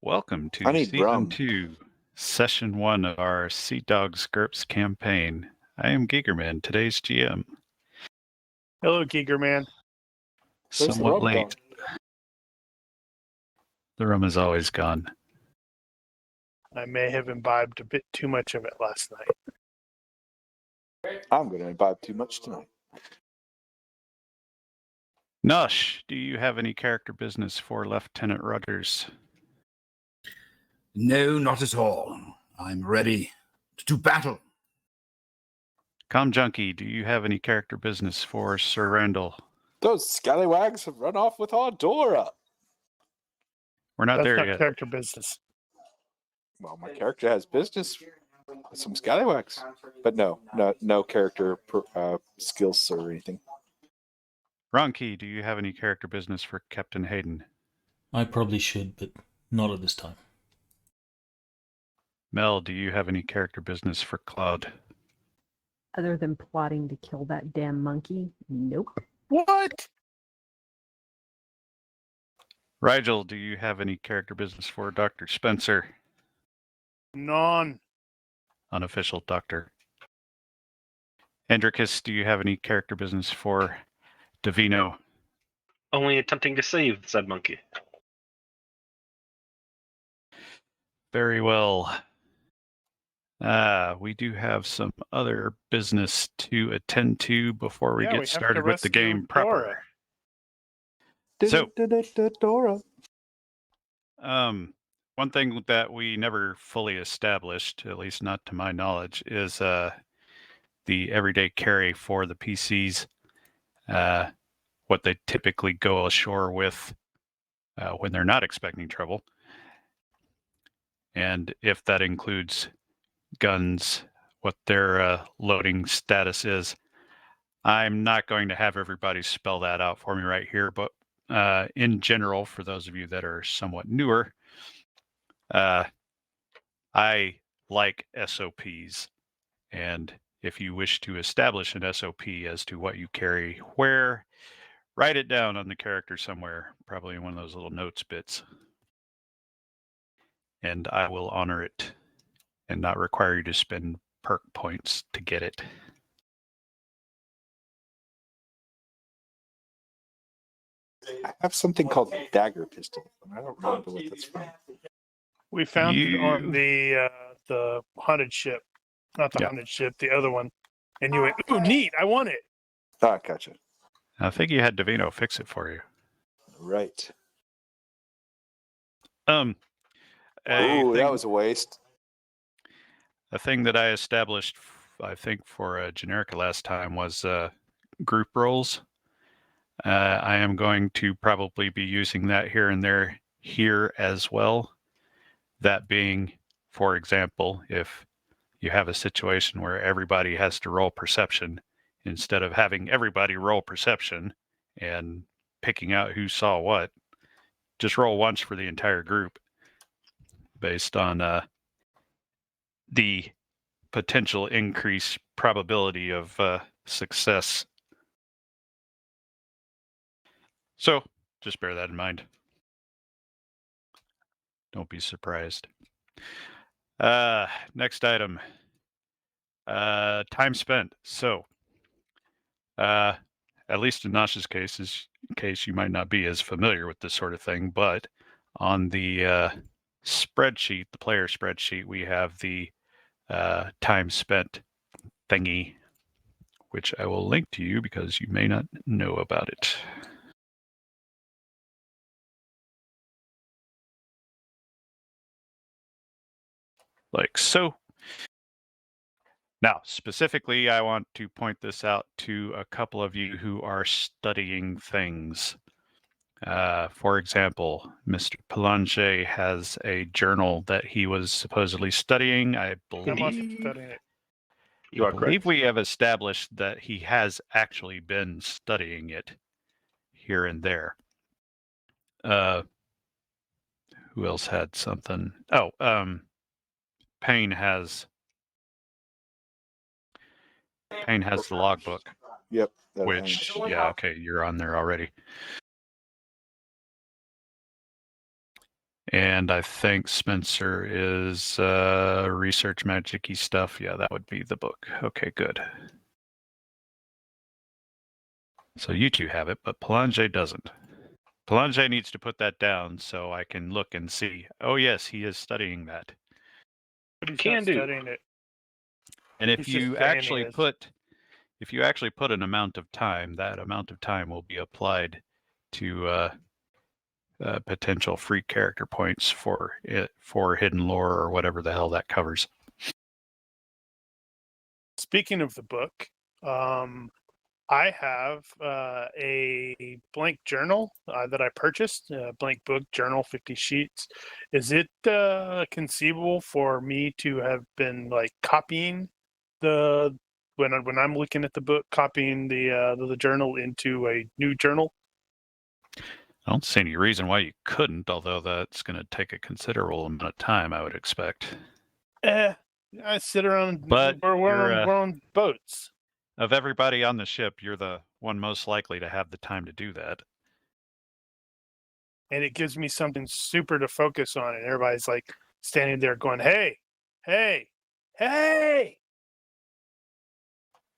Welcome I to need Season rum. 2, Session 1 of our Sea Dogs GURPS campaign. I am Gigermann, today's GM. Hello, Gigermann. Where's the Somewhat rum late. gone? The rum is always gone. I may have imbibed a bit too much of it last night. I'm going to imbibe too much tonight. Nush, do you have any character business for Lieutenant Rudders? No, not at all. I'm ready to do battle. Junkie, do you have any character business for Sir Randall? Those scallywags have run off with our Dora. We're not That's there not yet. character business. Well, my character has business with some scallywags. But no character skills or anything. Ronki, do you have any character business for Captain Hayden? I probably should, but not at this time. Mel, do you have any character business for Claude? Other than plotting to kill that damn monkey, nope. What? Rigel, do you have any character business for Dr. Spencer? None. Unofficial doctor. Andricus, do you have any character business for Davino? Only attempting to save said monkey. Very well. We do have some other business to attend to before we Yeah, get we have to started with the rescue game proper. So, Dora. one thing that we never fully established, at least not to my knowledge, is the everyday carry for the PCs. What they typically go ashore with when they're not expecting trouble. And if that includes guns, what their loading status is. I'm not going to have everybody spell that out for me right here, but in general, for those of you that are somewhat newer, I like SOPs. And if you wish to establish an SOP as to what you carry where, write it down on the character somewhere, probably in one of those little notes bits. And I will honor it and not require you to spend perk points to get it. I have something called dagger pistol. I don't remember what that's from. We found it on the haunted ship. Not the haunted ship, the other one. And you went, ooh, neat, I want it. Ah, gotcha. I think you had Davino fix it for you. Right. That was a waste. A thing that I established, I think, for Generica last time was group roles. I am going to probably be using that here and there here as well. That being, for example, if you have a situation where everybody has to roll perception, instead of having everybody roll perception and picking out who saw what, just roll once for the entire group based on the potential increased probability of success. So just bear that in mind. Don't be surprised. Next item. Time spent. So, at least in Nash's case, you might not be as familiar with this sort of thing, but on the spreadsheet, the player spreadsheet, we have the time spent thingy, which I will link to you because you may not know about it. Like so. Now, specifically, I want to point this out to a couple of you who are studying things. For example, Mr. Pelanger has a journal that he was supposedly studying. I believe we have established that he has actually been studying it here and there. Who else had something? Oh, Payne has the logbook. Yep. Which, yeah, okay, you're on there already. And I think Spencer is research magic-y stuff. Yeah, that would be the book. Okay, good. So you two have it, but Pelagier doesn't. Pelagier needs to put that down so I can look and see. Oh yes, he is studying that. But he's Can not do. studying it. And if He's just you saying he actually is. put an amount of time, that amount of time will be applied to potential free character points for hidden lore or whatever the hell that covers. Speaking of the book, I have a blank journal that I purchased, a blank book journal, 50 sheets. Is it conceivable for me to have been like copying when I'm looking at the book, copying the journal into a new journal? I don't see any reason why you couldn't, although that's going to take a considerable amount of time, I would expect. I sit around, But we're on boats. Of everybody on the ship, you're the one most likely to have the time to do that. And it gives me something super to focus on. And everybody's like standing there going, hey, hey, hey.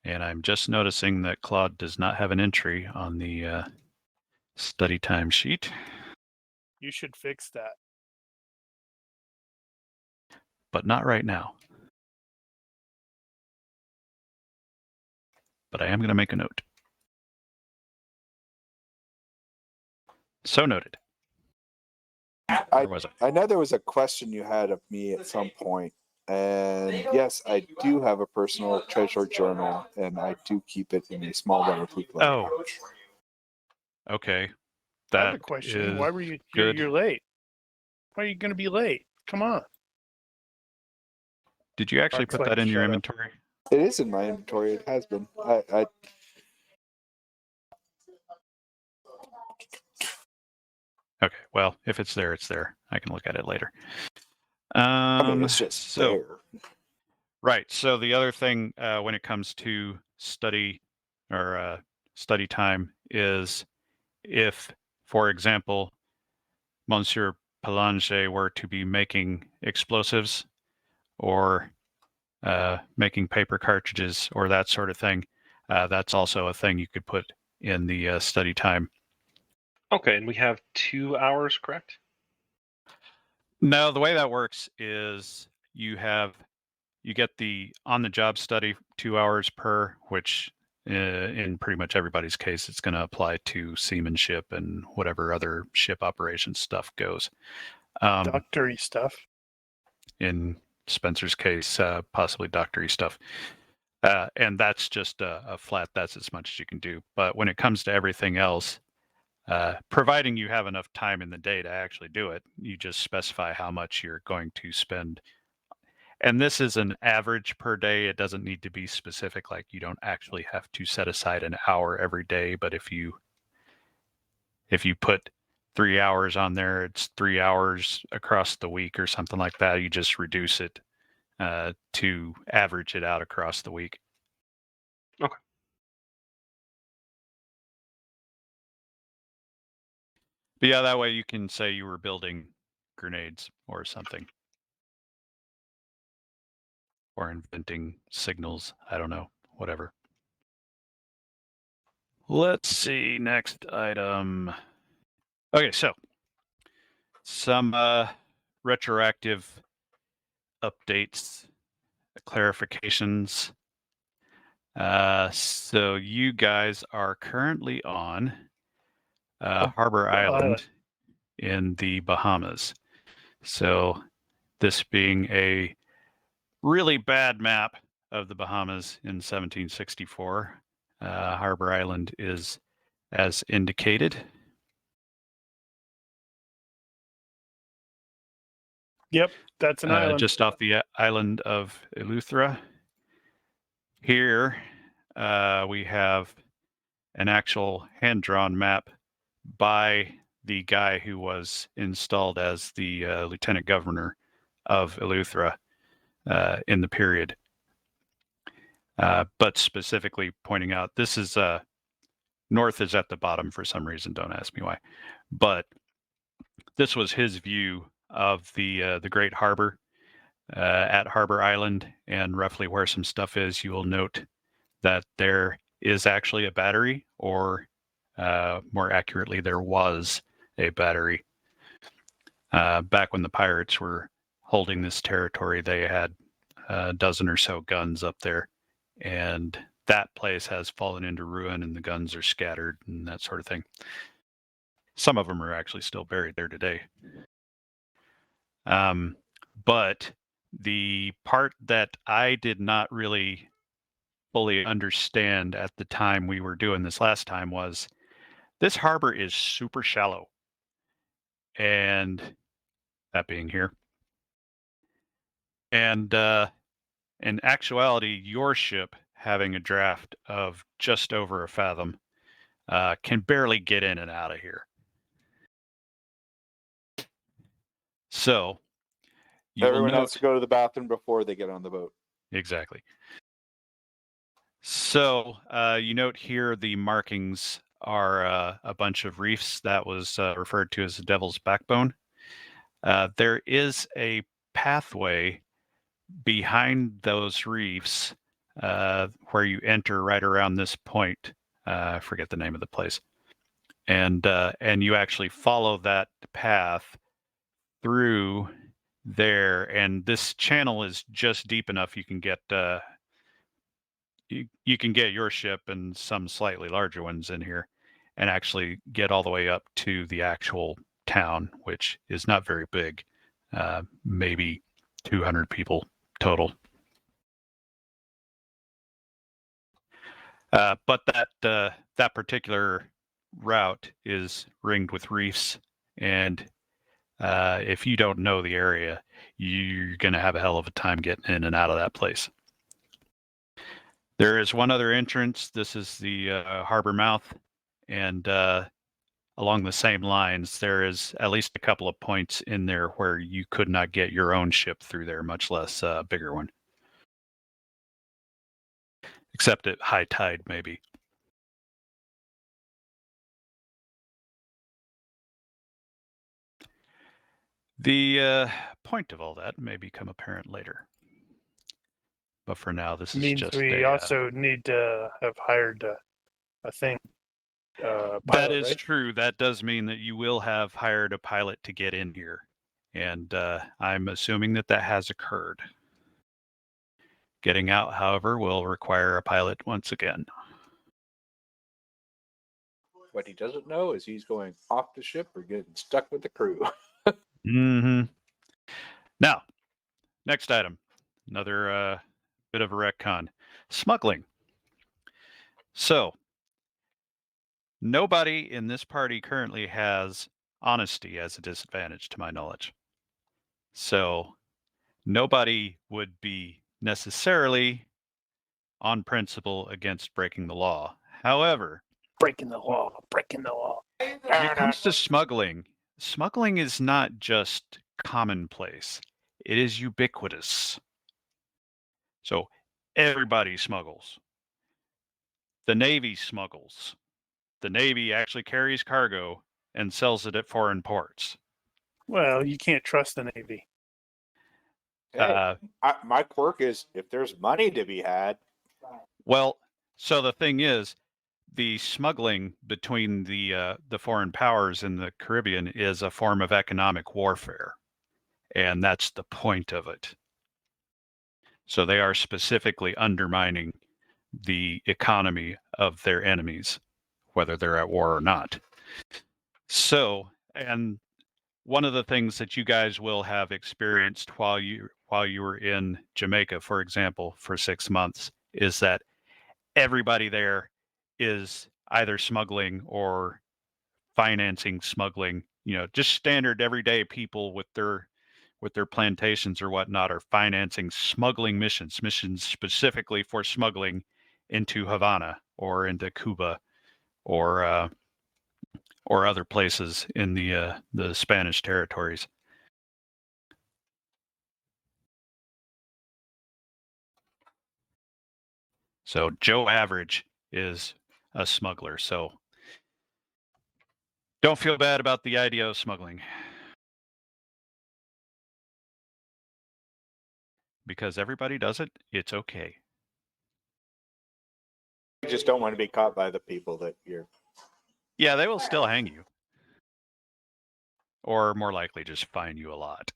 And I'm just noticing that Claude does not have an entry on the study time sheet. You should fix that. But not right now. But I am going to make a note. So noted. Where was I? I know there was a question you had of me at some point, and yes, I do have a personal treasure journal, and I do keep it in a small weatherproof letter Oh. pouch. Okay. I have That a question. is Why were you good. you're late? Why are you going to be late? Come on. Did you actually Mark's put like, that in your "Shut up." inventory? It is in my inventory. It has been. I Okay, well, if it's there, it's there. I can look at it later. mean, it's just there. Right. So the other thing when it comes to study or study time is if, for example, Monsieur Pelagier were to be making explosives or making paper cartridges or that sort of thing, that's also a thing you could put in the study time. Okay, and we have 2 hours, correct? No, the way that works is you get the on-the-job study 2 hours per, which in pretty much everybody's case, it's going to apply to seamanship and whatever other ship operations stuff goes. Doctory stuff. In Spencer's case, possibly doctory stuff. And that's just a flat, that's as much as you can do. But when it comes to everything else, providing you have enough time in the day to actually do it, you just specify how much you're going to spend. And this is an average per day. It doesn't need to be specific. Like you don't actually have to set aside an hour every day. But if you put 3 hours on there, it's 3 hours across the week or something like that. You just reduce it to average it out across the week. Okay. But yeah, that way you can say you were building grenades or something. Or inventing signals. I don't know. Whatever. Let's see. Next item. Okay, so some retroactive updates, clarifications. So you guys are currently on Harbor Island in the Bahamas. So this being a really bad map of the Bahamas in 1764, Harbor Island is as indicated. Yep, that's an island. Just off the island of Eleuthera. Here we have an actual hand-drawn map by the guy who was installed as the lieutenant governor of Eleuthera in the period. But specifically pointing out, this is north is at the bottom for some reason. Don't ask me why. But this was his view of the Great Harbor at Harbor Island and roughly where some stuff is, you will note that there is actually a battery, or more accurately, there was a battery. Back when the pirates were holding this territory, they had a dozen or so guns up there, and that place has fallen into ruin and the guns are scattered and that sort of thing. Some of them are actually still buried there today. But the part that I did not really fully understand at the time we were doing this last time was this harbor is super shallow. And that being here. And in actuality, your ship having a draft of just over a fathom can barely get in and out of here. So Everyone has to go to the bathroom before they get on the boat. Exactly. So you note here the markings are a bunch of reefs. That was referred to as the Devil's Backbone. There is a pathway behind those reefs where you enter right around this point. I forget the name of the place. And you actually follow that path through there, and this channel is just deep enough you can get you can get your ship and some slightly larger ones in here and actually get all the way up to the actual town, which is not very big, maybe 200 people total. But that particular route is ringed with reefs, and if you don't know the area, you're going to have a hell of a time getting in and out of that place. There is one other entrance. This is the harbor mouth, and along the same lines, there is at least a couple of points in there where you could not get your own ship through there, much less a bigger one. Except at high tide, maybe. The point of all that may become apparent later. But for now, this is just we also need to have hired a thing. Pilot, that is right? true. That does mean that you will have hired a pilot to get in here. And I'm assuming that that has occurred. Getting out, however, will require a pilot once again. What he doesn't know is he's going off the ship or getting stuck with the crew. Mm-hmm. Now, next item. Another bit of a retcon. Smuggling. So, nobody in this party currently has honesty as a disadvantage, to my knowledge. So, nobody would be necessarily on principle against breaking the law. However, breaking the law. when it comes to smuggling, smuggling is not just commonplace. It is ubiquitous. So everybody smuggles. The Navy smuggles. The Navy actually carries cargo and sells it at foreign ports. Well, you can't trust the Navy. Hey, my quirk is if there's money to be had. Well, so the thing is, the smuggling between the foreign powers in the Caribbean is a form of economic warfare, and that's the point of it. So they are specifically undermining the economy of their enemies, whether they're at war or not. So, and one of the things that you guys will have experienced while you were in Jamaica, for example, for 6 months, is that everybody there is either smuggling or financing smuggling. You know, just standard everyday people with their plantations or whatnot are financing smuggling missions specifically for smuggling into Havana or into Cuba or other places in the Spanish territories. So Joe Average is a smuggler. So don't feel bad about the idea of smuggling. because everybody does it. It's okay. You just don't want to be caught by the people that you're. Yeah, they will still hang you. Or more likely just fine you a lot.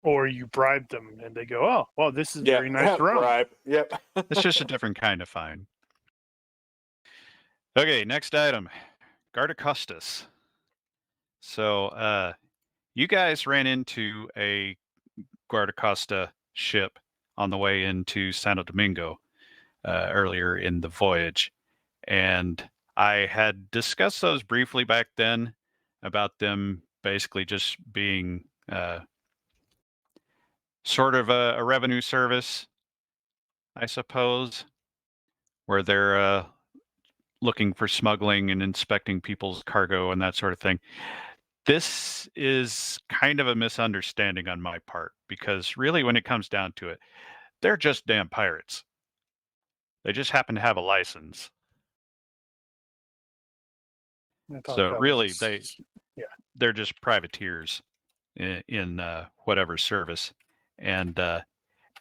Or you bribe them and they go, oh, well, this is very nice rum. Bribe. Yep. It's just a different kind of fine. Okay, next item. Guardacostas. So, you guys ran into a Guardacosta ship on the way into Santo Domingo earlier in the voyage. And I had discussed those briefly back then about them basically just being sort of a revenue service, I suppose, where they're looking for smuggling and inspecting people's cargo and that sort of thing. This is kind of a misunderstanding on my part, because really when it comes down to it, they're just damn pirates. They just happen to have a license. So really, they're just privateers in whatever service, and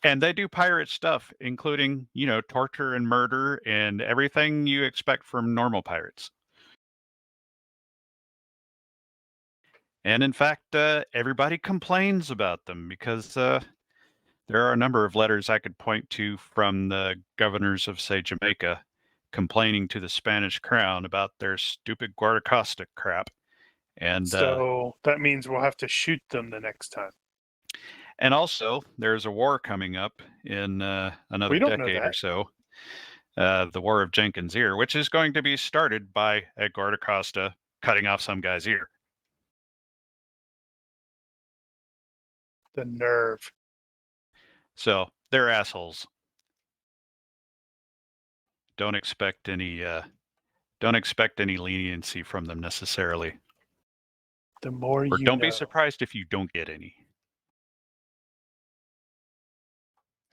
they do pirate stuff, including torture and murder and everything you expect from normal pirates. And in fact, everybody complains about them because there are a number of letters I could point to from the governors of, say, Jamaica, complaining to the Spanish crown about their stupid Guardacosta crap. And so that means we'll have to shoot them the next time. And also, there's a war coming up in another decade or so. The War of Jenkins' Ear, which is going to be started by a Guardacosta cutting off some guy's ear. The nerve. So they're assholes. Don't expect any leniency from them necessarily. The more you or don't know. be surprised if you don't get any.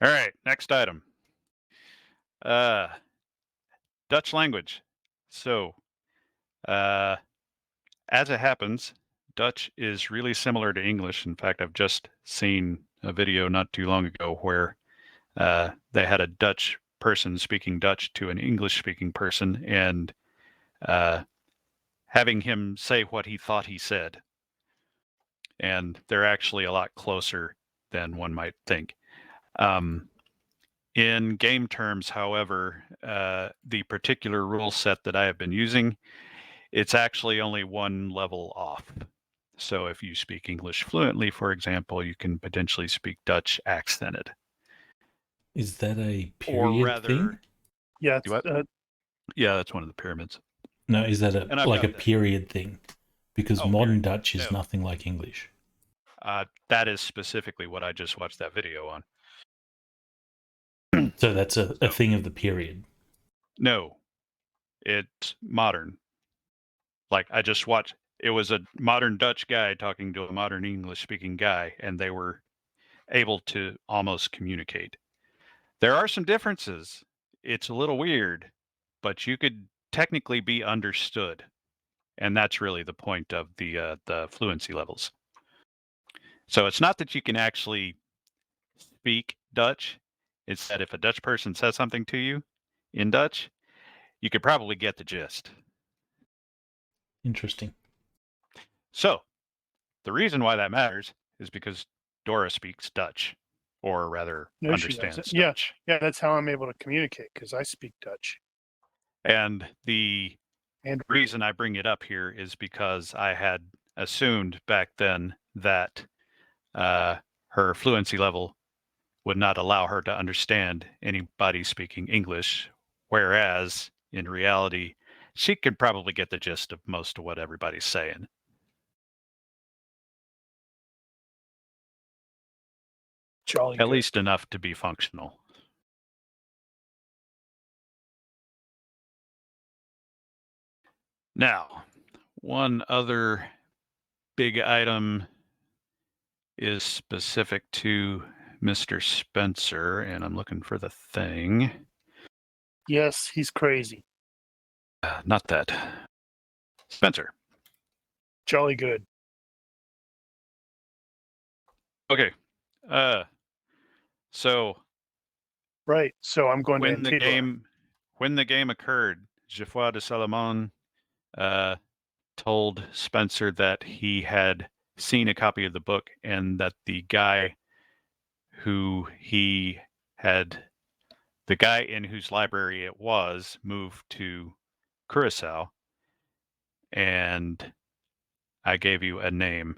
All right, next item. Dutch language. So, as it happens, Dutch is really similar to English. In fact, I've just seen a video not too long ago where they had a Dutch person speaking Dutch to an English-speaking person and having him say what he thought he said. And they're actually a lot closer than one might think. In game terms, however, the particular rule set that I have been using, it's actually only one level off. So if you speak English fluently, for example, you can potentially speak Dutch accented. Is that a period thing? Yeah, yeah, that's one of the pyramids. No, is that a period thing? Because modern Dutch is nothing like English. That is specifically what I just watched that video on. So that's a thing of the period. No, it's modern. Like I just watched, it was a modern Dutch guy talking to a modern English-speaking guy, and they were able to almost communicate. There are some differences. It's a little weird, but you could technically be understood, and that's really the point of the fluency levels. So it's not that you can actually speak Dutch. It's that if a Dutch person says something to you in Dutch, you could probably get the gist. Interesting. So the reason why that matters is because Dora speaks Dutch, or rather understands Dutch. Yeah, that's how I'm able to communicate, because I speak Dutch. And the reason I bring it up here is because I had assumed back then that her fluency level would not allow her to understand anybody speaking English, whereas in reality, she could probably get the gist of most of what everybody's saying. At least enough to be functional. Now, one other big item is specific to Mr. Spencer, and I'm looking for the thing. Yes, he's crazy. Not that. Spencer. Jolly good. Okay. So Right. So I'm going to when the Antigua. game occurred, Geoffroy de Salomon told Spencer that he had seen a copy of the book and that the guy in whose library it was moved to Curacao, and I gave you a name,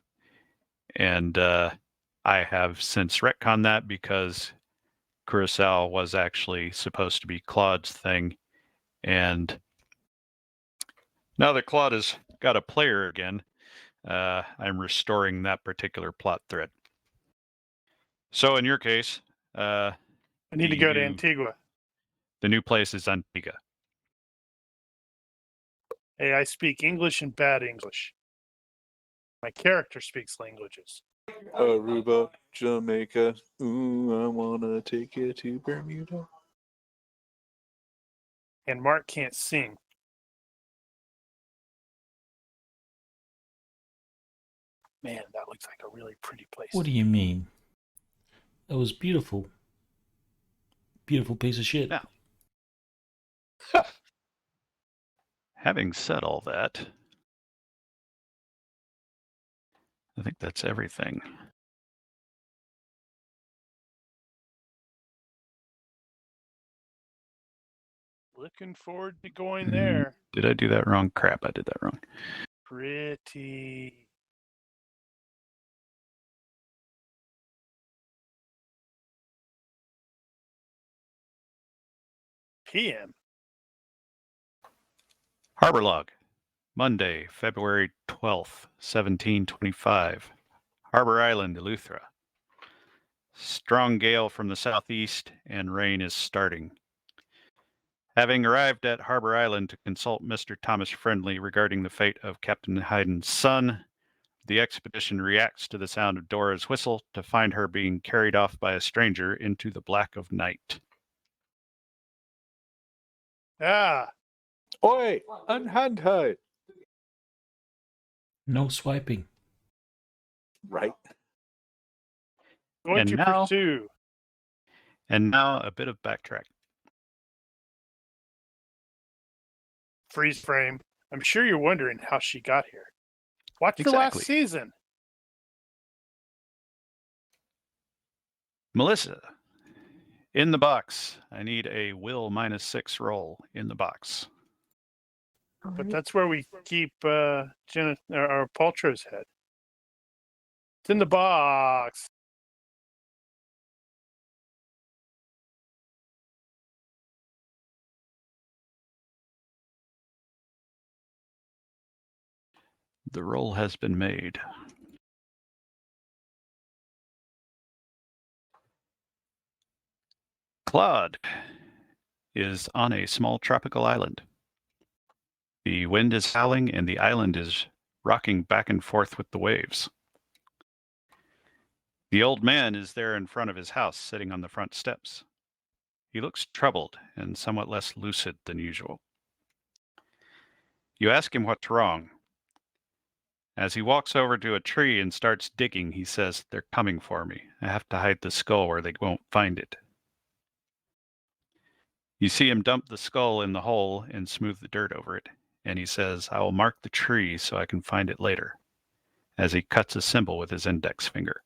and I have since retconned that because Curacao was actually supposed to be Claude's thing, and now that Claude has got a player again, I'm restoring that particular plot thread. So in your case, I need to go to Antigua. the new place is Antigua. Hey, I speak English and bad English. My character speaks languages. Aruba, Jamaica. Ooh, I wanna take you to Bermuda. And Mark can't sing. Man, that looks like a really pretty place. What do you mean? That was beautiful. Beautiful piece of shit. Now, having said all that, I think that's everything. Looking forward to going there. Did I do that wrong? Crap, I did that wrong. Pretty. PM. Harbor log, Monday, February 12th, 1725. Harbor Island, Eleuthera. Strong gale from the southeast and rain is starting. Having arrived at Harbor Island to consult Mr. Thomas Friendly regarding the fate of Captain Hayden's son, the expedition reacts to the sound of Dora's whistle to find her being carried off by a stranger into the black of night. Ah, Oi, unhand her. No swiping. Right. going And to now- pursue. And now a bit of backtrack. Freeze frame. I'm sure you're wondering how she got here. Watch the last Exactly. season. Melissa, in the box. I need a will -6 roll in the box. All But right. that's where we keep or Paltrow's head. It's in the box. The roll has been made. Claude is on a small tropical island. The wind is howling and the island is rocking back and forth with the waves. The old man is there in front of his house, sitting on the front steps. He looks troubled and somewhat less lucid than usual. You ask him what's wrong. As he walks over to a tree and starts digging, he says, "They're coming for me. I have to hide the skull where they won't find it." You see him dump the skull in the hole and smooth the dirt over it, and he says, "I will mark the tree so I can find it later," as he cuts a symbol with his index finger.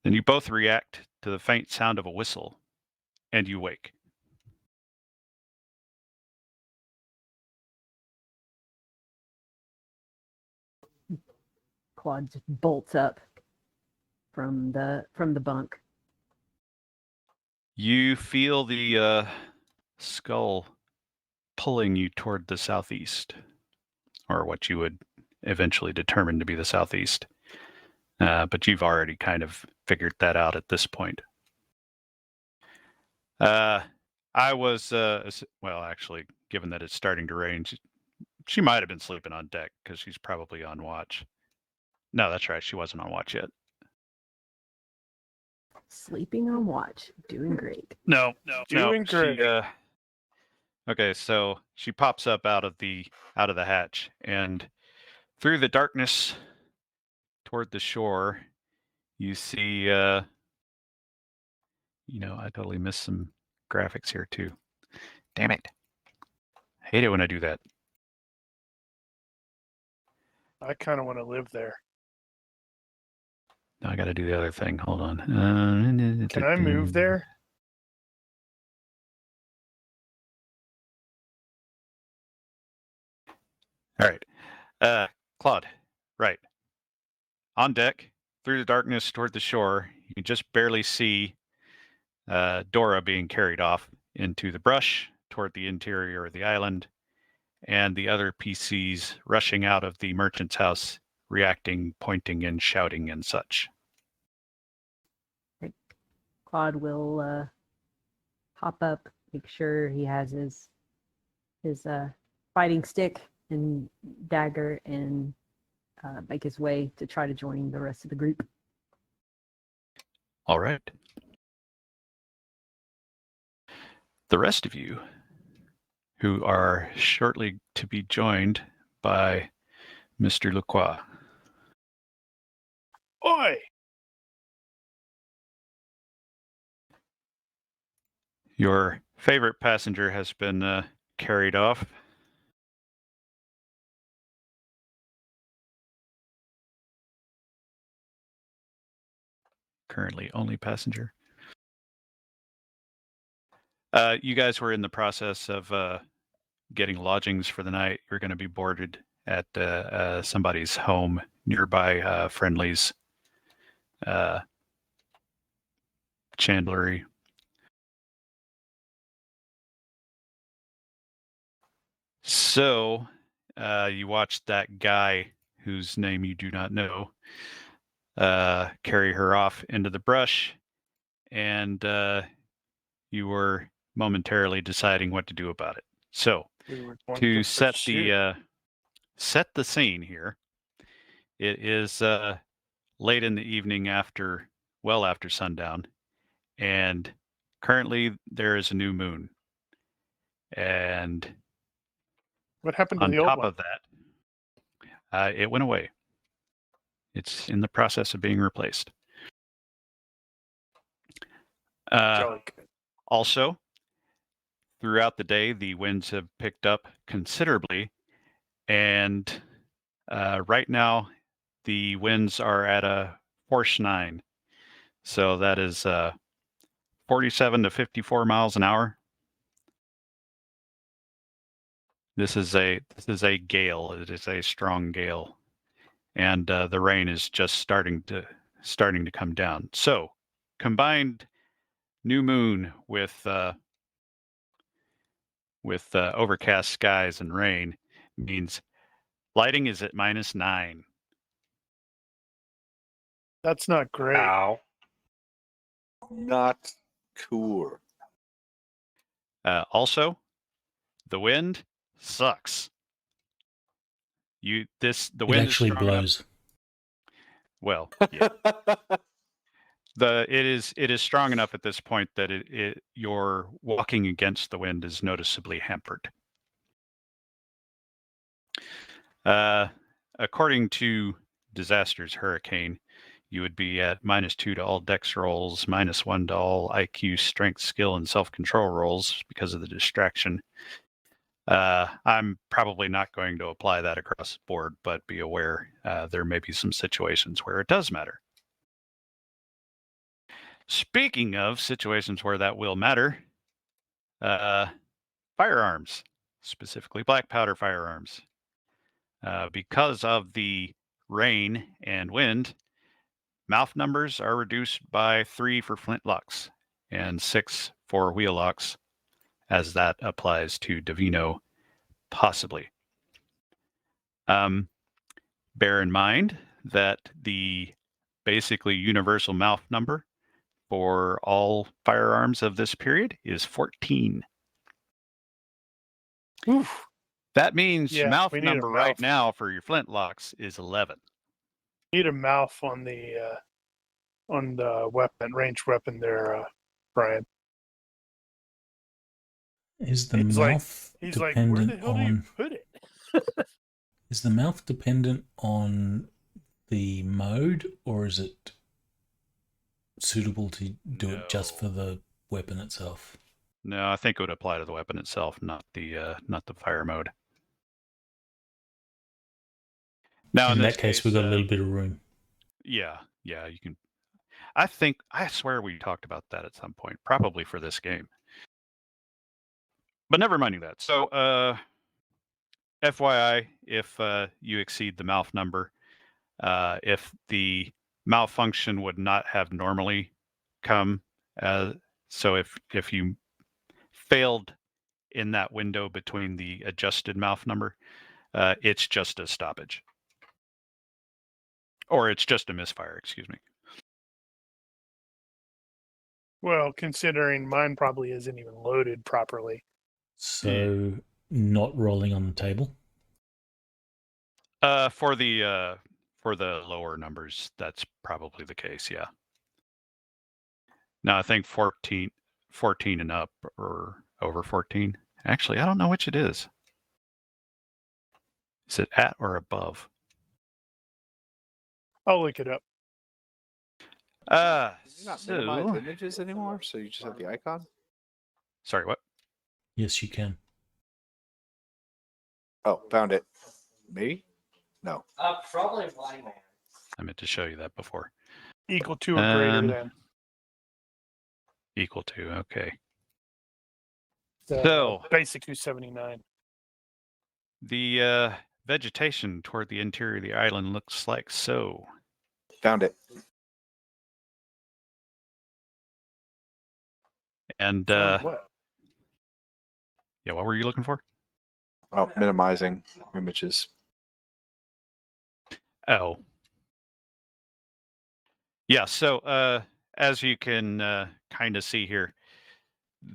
Then you both react to the faint sound of a whistle, and you wake. Claude just bolts up from the bunk. You feel the skull pulling you toward the southeast, or what you would eventually determine to be the southeast. But you've already kind of figured that out at this point. I was, well, actually, given that it's starting to rain, she might have been sleeping on deck because she's probably on watch. No, that's right. She wasn't on watch yet. Sleeping on watch. Doing great. No, Doing great. Okay, so she pops up out of the hatch, and through the darkness toward the shore, you see, I totally missed some graphics here too. Damn it. I hate it when I do that. I kind of want to live there. Now I got to do the other thing. Hold on. Can I move there? All right. Claude, right. On deck, through the darkness toward the shore, you can just barely see Dora being carried off into the brush toward the interior of the island, and the other PCs rushing out of the merchant's house, reacting, pointing, and shouting and such. Claude will hop up, make sure he has his fighting stick and dagger, and make his way to try to join the rest of the group. All right. The rest of you, who are shortly to be joined by Mr. Lacroix. Oi! Your favorite passenger has been carried off. Currently only passenger. You guys were in the process of getting lodgings for the night. You're going to be boarded at somebody's home nearby Friendly's chandlery. So you watched that guy whose name you do not know carry her off into the brush, and you were momentarily deciding what to do about it. So to set the scene here, it is late in the evening after sundown, and currently there is a new moon. And what happened to on the old top one? of that, it went away. It's in the process of being replaced. Also, throughout the day, the winds have picked up considerably, and right now the winds are at a force 9. So that is 47 to 54 miles an hour. This is a gale. It is a strong gale, and the rain is just starting to come down. So, combined new moon with overcast skies and rain means lighting is at -9. That's not great. Ow. Not cool. Also, the wind sucks. The wind actually is strong blows. enough. Well, yeah. It is strong enough at this point that your walking against the wind is noticeably hampered. According to Disaster's Hurricane, you would be at -2 to all dex rolls, -1 to all IQ, strength, skill, and self-control rolls because of the distraction. I'm probably not going to apply that across the board, but be aware there may be some situations where it does matter. Speaking of situations where that will matter, firearms, specifically black powder firearms. Because of the rain and wind, mouth numbers are reduced by 3 for flintlocks and 6 for wheellocks, as that applies to Divino, possibly. Bear in mind that the basically universal mouth number for all firearms of this period is 14. Oof. That means mouth we need number a right mouth. now for your flintlocks is 11. Need a mouth on the weapon, ranged weapon there, Brian. Is the He's mouth He's like, where the dependent hell do you on? put it? Is the mouth dependent on the mode, or is it suitable to do it just for No. the weapon itself? No, I think it would apply to the weapon itself, not the fire mode. Now, In this that case, we've got a little bit of room. Yeah, you can. I swear we talked about that at some point, probably for this game. But never minding that. So, FYI, if you exceed the malf number, if the malfunction would not have normally come, so if you failed in that window between the adjusted malf number, it's just a stoppage. Or it's just a misfire, excuse me. Well, considering mine probably isn't even loaded properly. So, not rolling on the table? For the lower numbers, that's probably the case, yeah. Now I think 14 and up or over 14. Actually, I don't know which it is. Is it at or above? I'll look it up. You're not minimize images anymore, so you just have the icon? Sorry, what? Yes, you can. Oh, found it. Maybe? No. Probably blind man. I meant to show you that before. Equal to or greater Um, than. Equal to, okay. So basic 279. The vegetation toward the interior of the island looks like so. Found it. And What? yeah, what were you looking for? Oh, minimizing images. Oh. Yeah, so as you can kind of see here,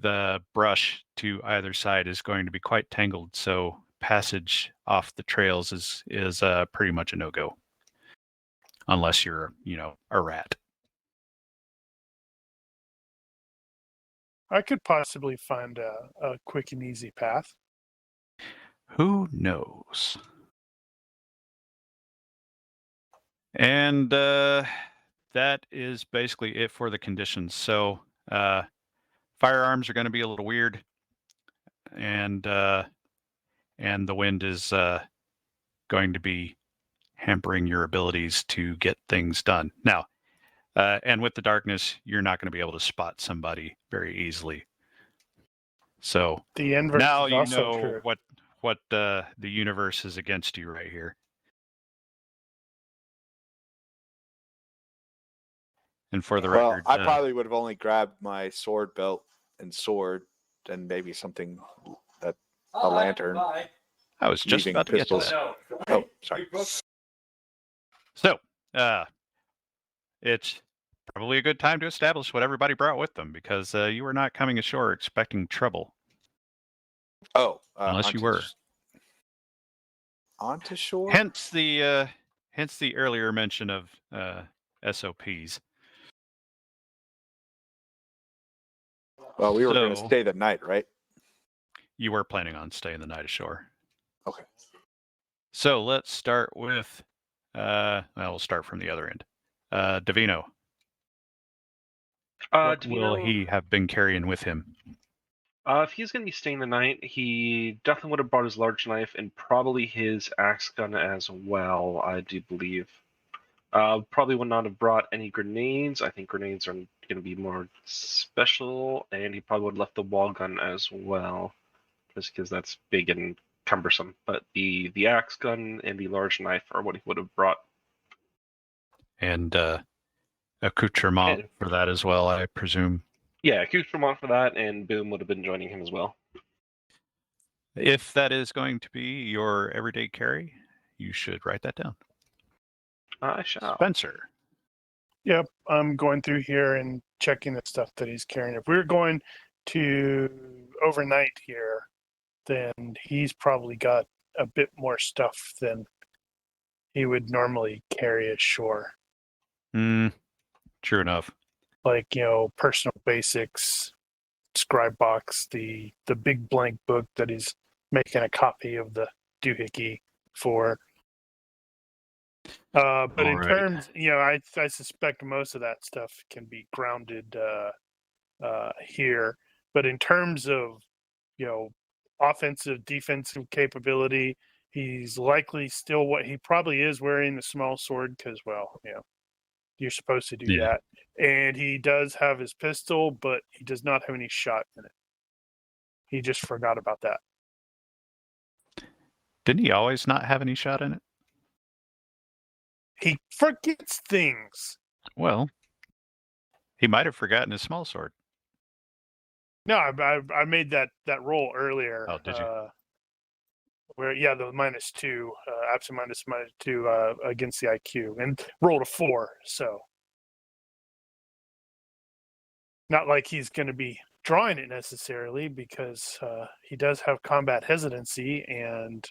the brush to either side is going to be quite tangled, so passage off the trails is pretty much a no-go. Unless you're, a rat. I could possibly find a quick and easy path. Who knows? And that is basically it for the conditions. So firearms are going to be a little weird, and the wind is going to be hampering your abilities to get things done. Now, and with the darkness, you're not going to be able to spot somebody very easily. So The inverse now is you also know true. what the universe is against you right here. And for the Well, record, I probably would have only grabbed my sword belt and sword and maybe something a lantern. I was just leaving about to get to pistols. that. Oh, sorry. So, it's probably a good time to establish what everybody brought with them, because you were not coming ashore expecting trouble. Oh, unless you were. Onto shore? Hence the earlier mention of SOPs. Well, we were going to So- stay the night, right? You were planning on staying the night ashore. Okay. So let's start with, we'll start from the other end. Davino, what will he have been carrying with him? If he's going to be staying the night, he definitely would have brought his large knife and probably his axe gun as well, I do believe. Probably would not have brought any grenades. I think grenades are going to be more special, and he probably would have left the wall gun as well, just because that's big and cumbersome. But the axe gun and the large knife are what he would have brought. And accoutrement for that as well, I presume. Yeah, accoutrement for that, and Boom would have been joining him as well. If that is going to be your everyday carry, you should write that down. I shall. Spencer. Yep, I'm going through here and checking the stuff that he's carrying. If we're going to overnight here, then he's probably got a bit more stuff than he would normally carry ashore. True enough. Like, personal basics, scribe box, the big blank book that he's making a copy of the doohickey for. But All in right. terms, I suspect most of that stuff can be grounded here. But in terms of, offensive, defensive capability, he's likely still what he probably is, wearing the small sword because, you're supposed to do Yeah. that. And he does have his pistol, but he does not have any shot in it. He just forgot about that. Didn't he always not have any shot in it? He forgets things. Well, he might have forgotten his small sword. No, I made that roll earlier. Oh, did you? Where the -2, absent -2 against the IQ, and rolled a 4. So not like he's going to be drawing it necessarily, because he does have combat hesitancy and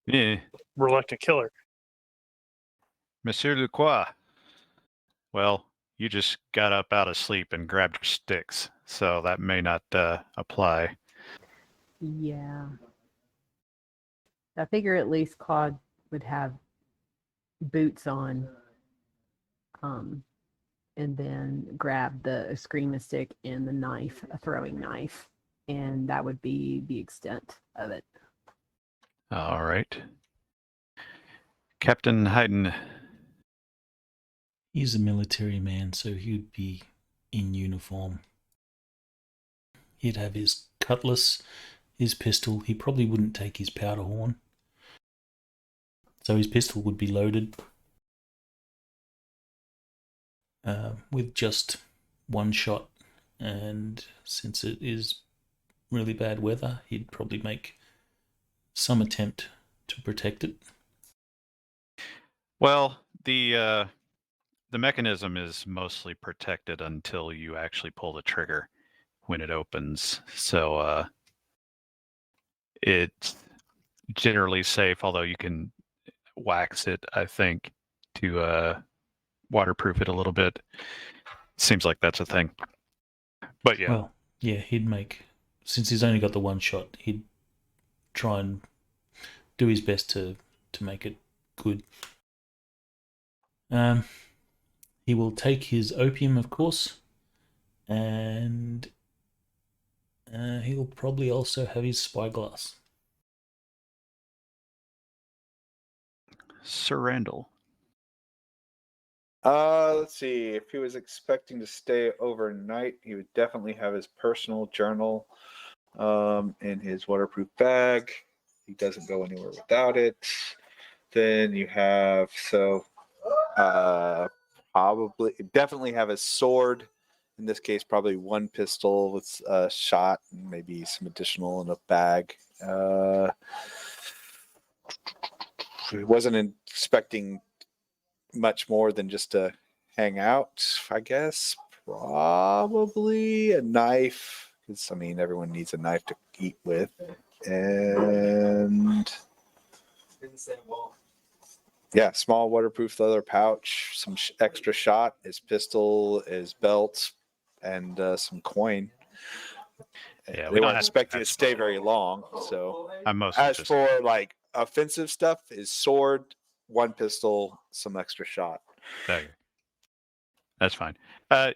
Yeah. reluctant killer. Monsieur Lacroix. Well, you just got up out of sleep and grabbed your sticks, so that may not apply. Yeah. I figure at least Claude would have boots on, and then grab the eskrima stick and the knife, a throwing knife, and that would be the extent of it. All right. Captain Hayden. He's a military man, so he'd be in uniform. He'd have his cutlass, his pistol. He probably wouldn't take his powder horn. So his pistol would be loaded with just one shot. And since it is really bad weather, he'd probably make some attempt to protect it. Well, the mechanism is mostly protected until you actually pull the trigger when it opens. So it's generally safe, although you can wax it, I think, to waterproof it a little bit. Seems like that's a thing. But yeah. Well, yeah, he'd make, since he's only got the one shot, he'd try and do his best to make it good. He will take his opium, of course, and he'll probably also have his spyglass. Sir Randall. Let's see. If he was expecting to stay overnight, he would definitely have his personal journal in his waterproof bag. He doesn't go anywhere without it. Then you have probably definitely have his sword. In this case, probably one pistol with a shot and maybe some additional in a bag. He wasn't expecting much more than just to hang out, I guess. Probably a knife, because everyone needs a knife to eat with, and small waterproof leather pouch, some extra shot, his pistol, his belt, and some coin. Yeah, we don't expect you to stay very long. So I'm mostly as for like offensive stuff, his sword, one pistol, some extra shot. Okay. That's fine.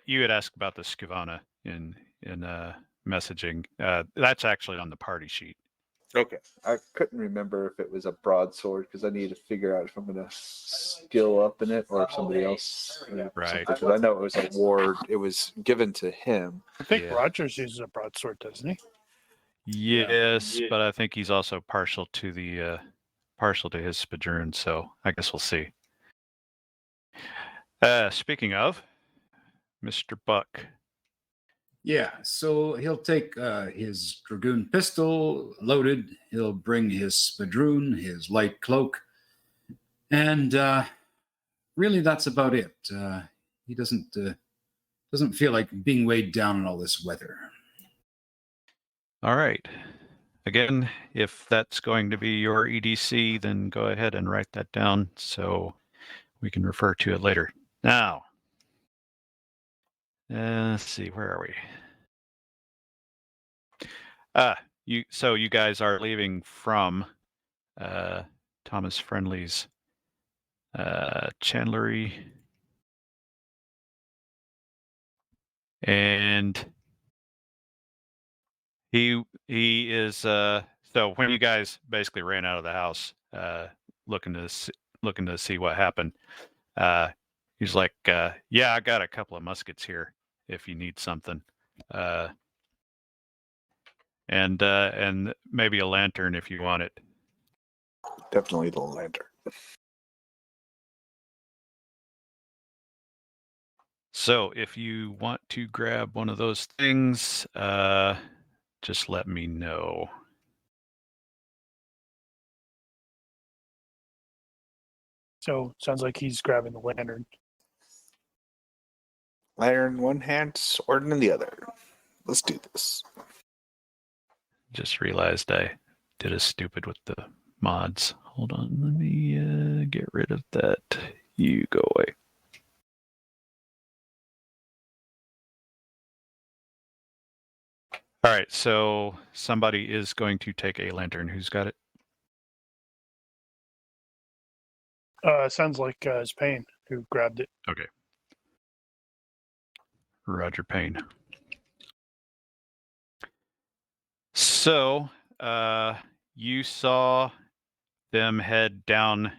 You had asked about the Skavana in messaging. That's actually on the party sheet. Okay. I couldn't remember if it was a broadsword because I need to figure out if I'm going to skill up in it or if somebody else. Right. Because I know it was a ward. It was given to him. I think Rogers uses a broadsword, doesn't he? Yes, but I think he's also partial to his spadroon, so I guess we'll see. Speaking of, Mr. Buck. Yeah, so he'll take his dragoon pistol loaded. He'll bring his spadroon, his light cloak, and really that's about it. He doesn't feel like being weighed down in all this weather. All right. Again, if that's going to be your EDC, then go ahead and write that down so we can refer to it later. Now, let's see, where are we? So you guys are leaving from Thomas Friendly's chandlery. And he is so when you guys basically ran out of the house looking to see what happened, he's like, yeah, I got a couple of muskets here if you need something, and maybe a lantern if you want it. Definitely the lantern. So if you want to grab one of those things, just let me know. So sounds like he's grabbing the lantern. Lantern in one hand, sword in the other. Let's do this. Just realized I did a stupid with the mods. Hold on, let me get rid of that. You go away. All right, so somebody is going to take a lantern. Who's got it? Sounds like it's Payne who grabbed it. Okay. Roger Payne. So, you saw them head down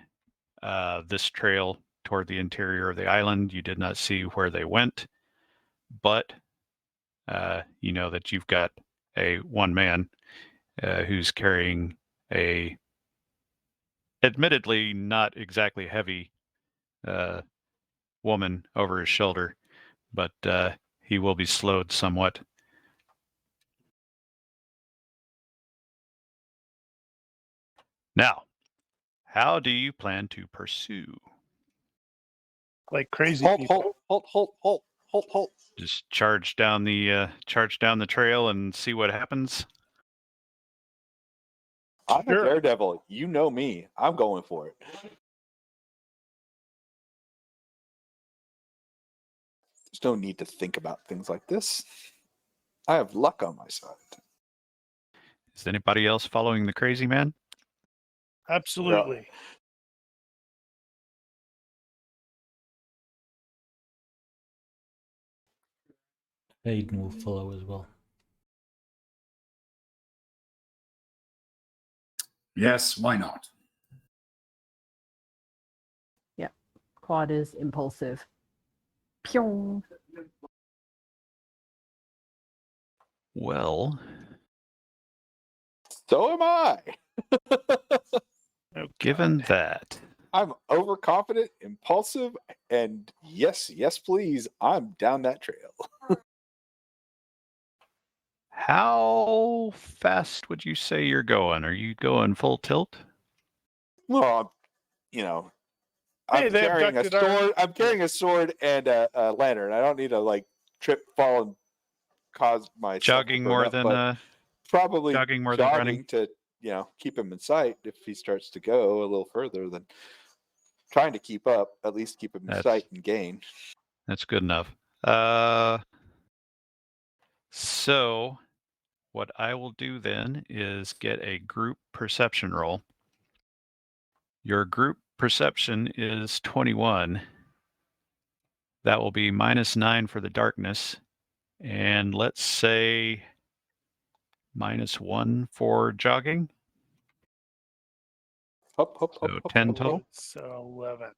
this trail toward the interior of the island. You did not see where they went, but you know that you've got a one man who's carrying a admittedly not exactly heavy woman over his shoulder, but he will be slowed somewhat. Now, how do you plan to pursue? Like crazy Halt, people. halt. Just charge down the trail and see what happens. I'm Sure. a daredevil. You know me. I'm going for it. There's no need to think about things like this. I have luck on my side. Is anybody else following the crazy man? Absolutely. Aiden will follow as well. Yes, why not? Claude is impulsive. Pyong. Well, So am I. Okay. given that, I'm overconfident, impulsive, and yes, please, I'm down that trail. how fast would you say you're going? Are you going full tilt? Well, Hey, I'm they carrying a abducted our- sword. I'm carrying a sword and a lantern. I don't need to trip, fall, and cause myself to Jogging burn more up, than but probably jogging more than running? to keep him in sight. If he starts to go a little further, then trying to keep up, at least keep him in That's- sight and gain. That's good enough. So what I will do then is get a group perception roll. Your group perception is 21. That will be -9 for the darkness. And let's say -1 for jogging. Hop. So 10 total. So 11.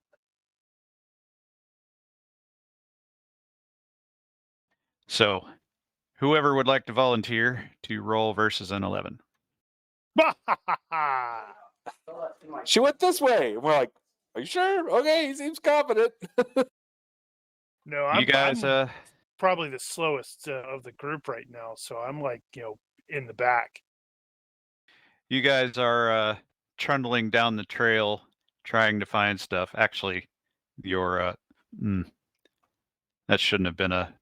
So whoever would like to volunteer to roll versus an 11. She went this way. And we're like, are you sure? Okay, he seems confident. No, I'm, You guys, I'm probably the slowest of the group right now. So I'm in the back. you guys are trundling down the trail trying to find stuff. Actually, your that shouldn't have been a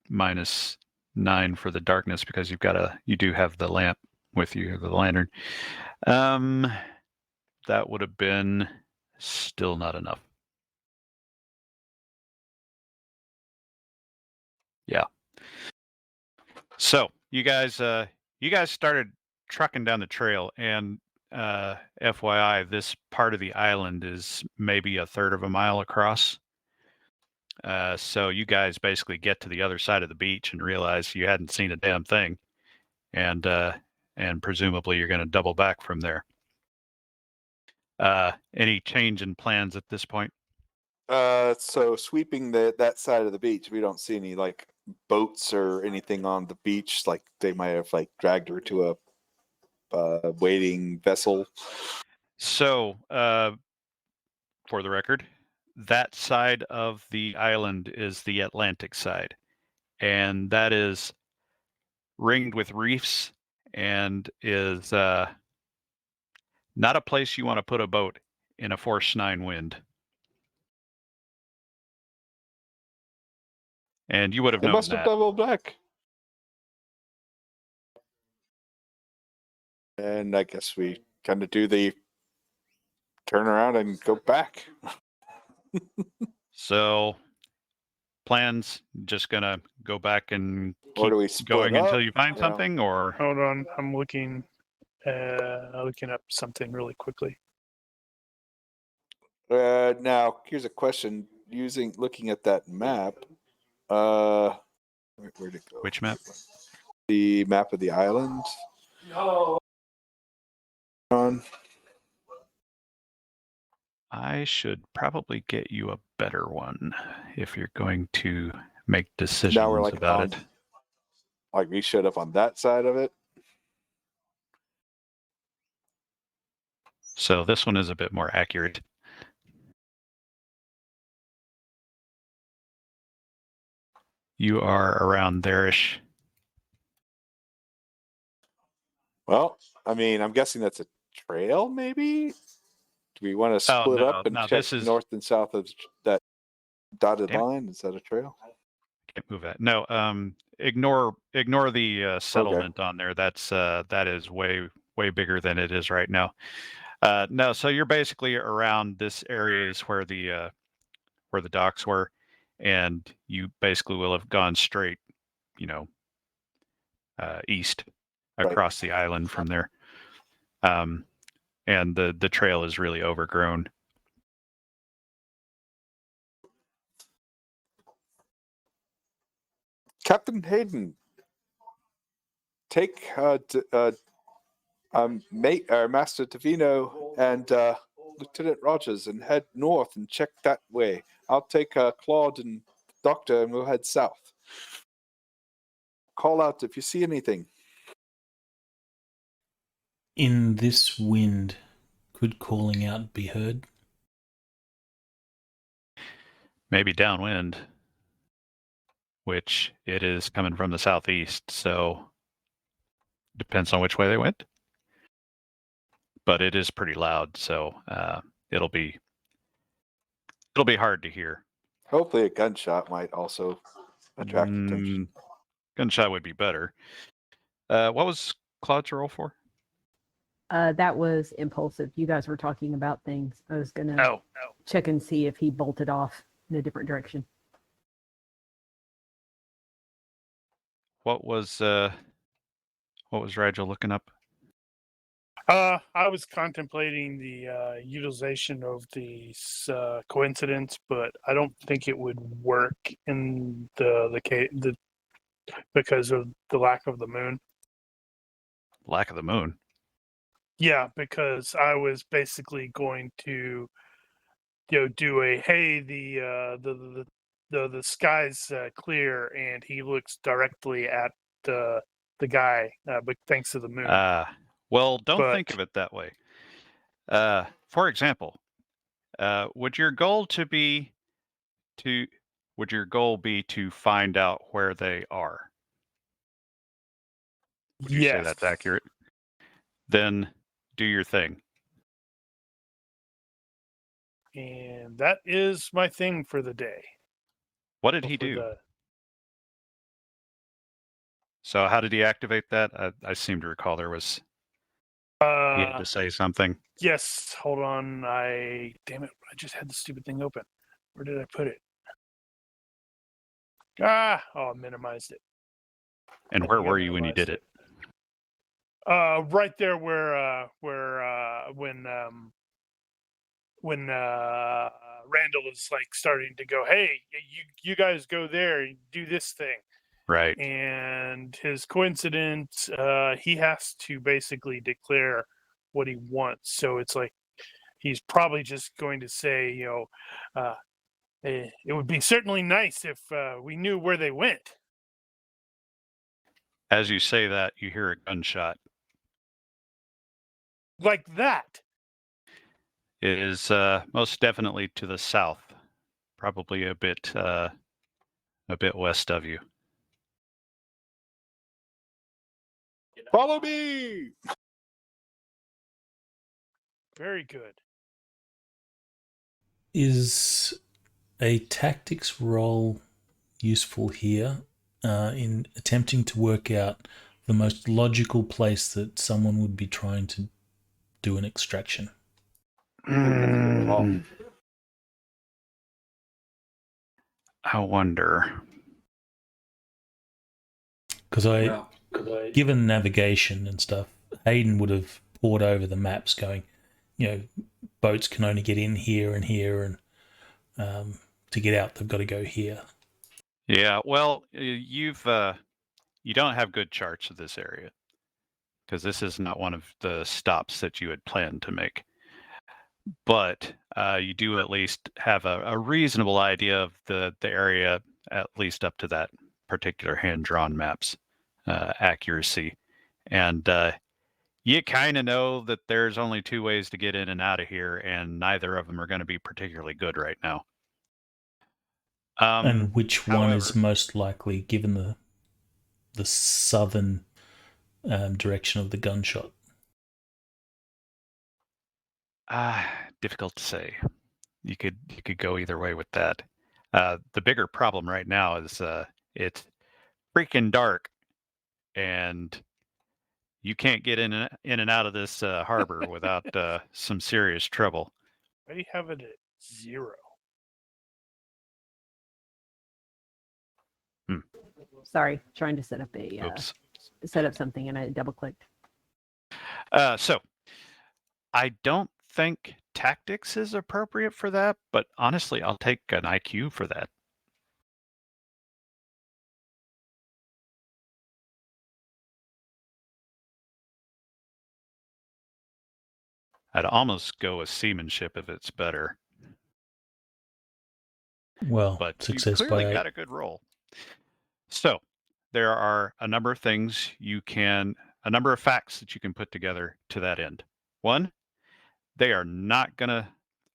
-9 for the darkness because you do have the lamp with you, the lantern. That would have been still not enough. Yeah. So you guys started trucking down the trail, and FYI, this part of the island is maybe a third of a mile across. So you guys basically get to the other side of the beach and realize you hadn't seen a damn thing, and presumably you're going to double back from there. Any change in plans at this point? So sweeping that side of the beach, we don't see any like boats or anything on the beach. Like they might have like dragged her to a waiting vessel. So, for the record, that side of the island is the Atlantic side, and that is ringed with reefs and is not a place you want to put a boat in a force 9 wind. And you would have They known must have that. doubled back. And I guess we kind of do the turn around and go back. So, plans just gonna go back and Or keep do we split going up? until you find Yeah. something, or Hold on, I'm looking up something really quickly. Now, here's a question. Looking at that map, where'd it go? which map? The map of the island. On. I should probably get you a better one if you're going to make decisions Now we're like about on, it. like we showed up on that side of it. So this one is a bit more accurate. You are around there-ish. Well, I mean, I'm guessing that's a trail, maybe? Do we want to split up and check this is... north and south of that dotted Damn. line? Is that a trail? Can't move that. No, ignore the settlement on there. That is way bigger than it is right now. No, so you're basically around this area is where the docks were, and you basically will have gone straight, east across the island from there. And the trail is really overgrown. Captain Hayden, take Master Tavino and Lieutenant Rogers and head north and check that way. I'll take Claude and Doctor and we'll head south. Call out if you see anything. In this wind, could calling out be heard? Maybe downwind, which it is coming from the southeast, so depends on which way they went. But it is pretty loud, so it'll be hard to hear. Hopefully a gunshot might also attract attention. Gunshot would be better. What was Claude's roll for? That was impulsive. You guys were talking about things. I was gonna check and see if he bolted off in a different direction. What was Rigel looking up? I was contemplating the utilization of the coincidence, but I don't think it would work in the because of the lack of the moon. Lack of the moon. Yeah, because I was basically going to, do a hey the sky's clear and he looks directly at the guy, but thanks to the moon. Well, don't think of it that way. For example, would your goal be to find out where they are? Would you say that's accurate? Then do your thing. And that is my thing for the day. What did he do? So how did he activate that? I seem to recall there was... he had to say something. Yes, hold on. Damn it, I just had the stupid thing open. Where did I put it? I minimized it. And where were you when you did it? Right there where when Randall is like starting to go, hey, you guys go there, do this thing. Right. And his coincidence, he has to basically declare what he wants. So it's like he's probably just going to say, it would be certainly nice if we knew where they went. As you say that, you hear a gunshot. Like that. It is most definitely to the south, probably a bit west of you. Follow me. Very good. Is a tactics roll useful here in attempting to work out the most logical place that someone would be trying to do an extraction? I wonder. Because given navigation and stuff, Hayden would have poured over the maps going, boats can only get in here and here, and to get out, they've got to go here. Yeah, well, you don't have good charts of this area because this is not one of the stops that you had planned to make. But you do at least have a reasonable idea of the area, at least up to that particular hand-drawn map's accuracy. And you kind of know that there's only two ways to get in and out of here, and neither of them are going to be particularly good right now. And which one is however- most likely, given the southern direction of the gunshot? Difficult to say. You could go either way with that. The bigger problem right now is it's freaking dark, and you can't get in and out of this harbor without some serious trouble. Why do you have it at 0? Sorry, trying to set up Oops. something and I double clicked. So I don't think tactics is appropriate for that, but honestly, I'll take an IQ for that. I'd almost go with seamanship if it's better, Well, but you success clearly by 8. got a good roll. So there are a number of things a number of facts that you can put together to that end. One, they are not going to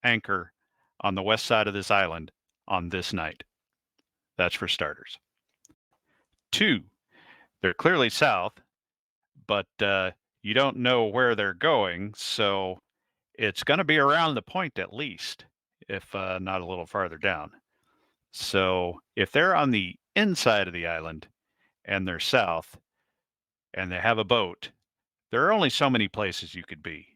anchor on the west side of this island on this night. That's for starters. 2, they're clearly south, but you don't know where they're going, so it's going to be around the point at least, if not a little farther down. So if they're on the inside of the island and they're south and they have a boat, there are only so many places you could be.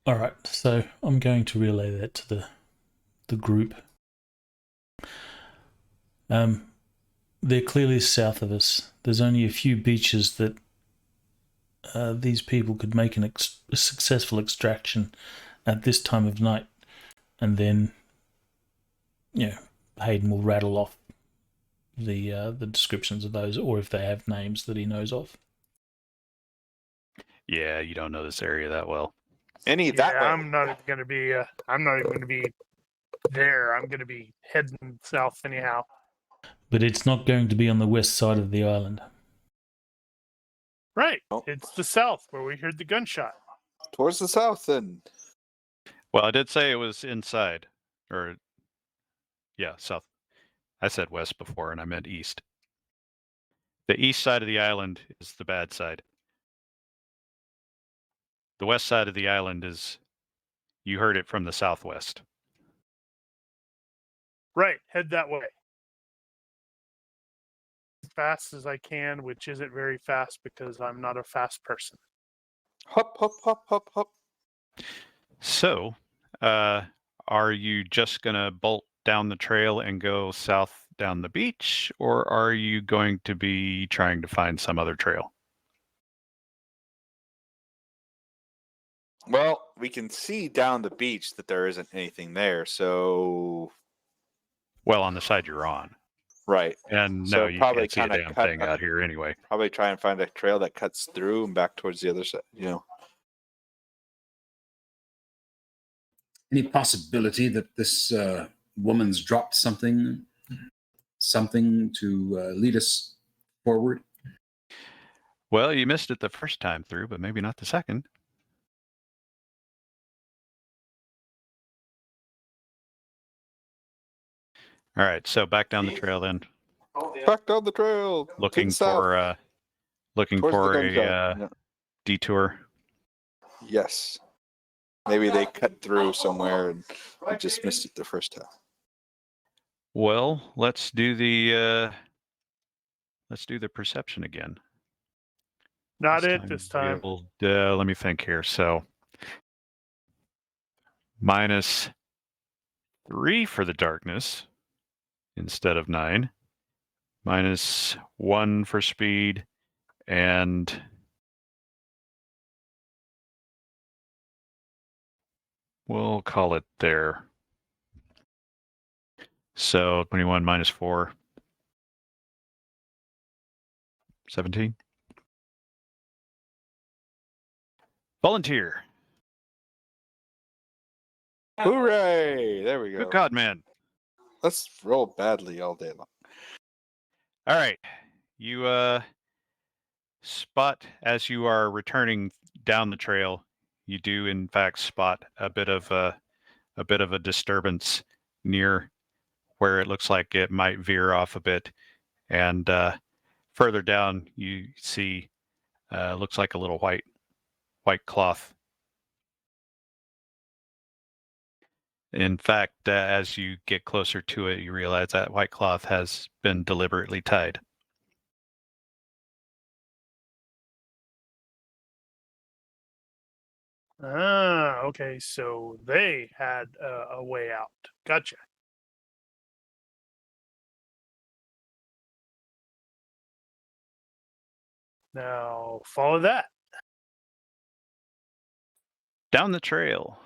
All right, so I'm going to relay that to the group. They're clearly south of us. There's only a few beaches that these people could make a successful extraction at this time of night, and then Hayden will rattle off the descriptions of those, or if they have names that he knows of. Yeah, you don't know this area that well. That way. I'm not even going to be. I'm not even going to be there. I'm going to be heading south anyhow. But it's not going to be on the west side of the island. Right. Oh. It's the south where we heard the gunshot. Towards the south, then. Well, I did say it was inside, or yeah, south. I said west before, and I meant east. The east side of the island is the bad side. The west side of the island is, you heard it from the southwest. Right. Head that way. As fast as I can, which isn't very fast because I'm not a fast person. Hop, hop, hop, hop, hop. So, are you just going to bolt down the trail and go south down the beach, or are you going to be trying to find some other trail? Well, we can see down the beach that there isn't anything there. So, Well, on the side you're on. right. And So no, you probably can't see a kinda damn cut thing up- out here anyway. Probably try and find a trail that cuts through and back towards the other side. Any possibility that this woman's dropped something to lead us forward? Well, you missed it the first time through, but maybe not the second. All right, so back down the trail then, Back down the trail. to looking the south, towards the gun a zone. Yeah. detour. Yes. Maybe they cut through somewhere and I just missed it the first time. Well, let's do the perception again. Not this we'll be time. able to- let me think here. So -3 for the darkness instead of 9. -1 for speed, and we'll call it there. So 21 -4. 17. Volunteer. Hooray! There we go. Good God, man. Let's roll badly all day long. All right. You spot as you are returning down the trail, you do in fact spot a bit of a disturbance near where it looks like it might veer off a bit, and further down you see looks like a little white cloth. In fact, as you get closer to it, you realize that white cloth has been deliberately tied. Okay. So they had a way out. Gotcha. Now follow that. Down the trail.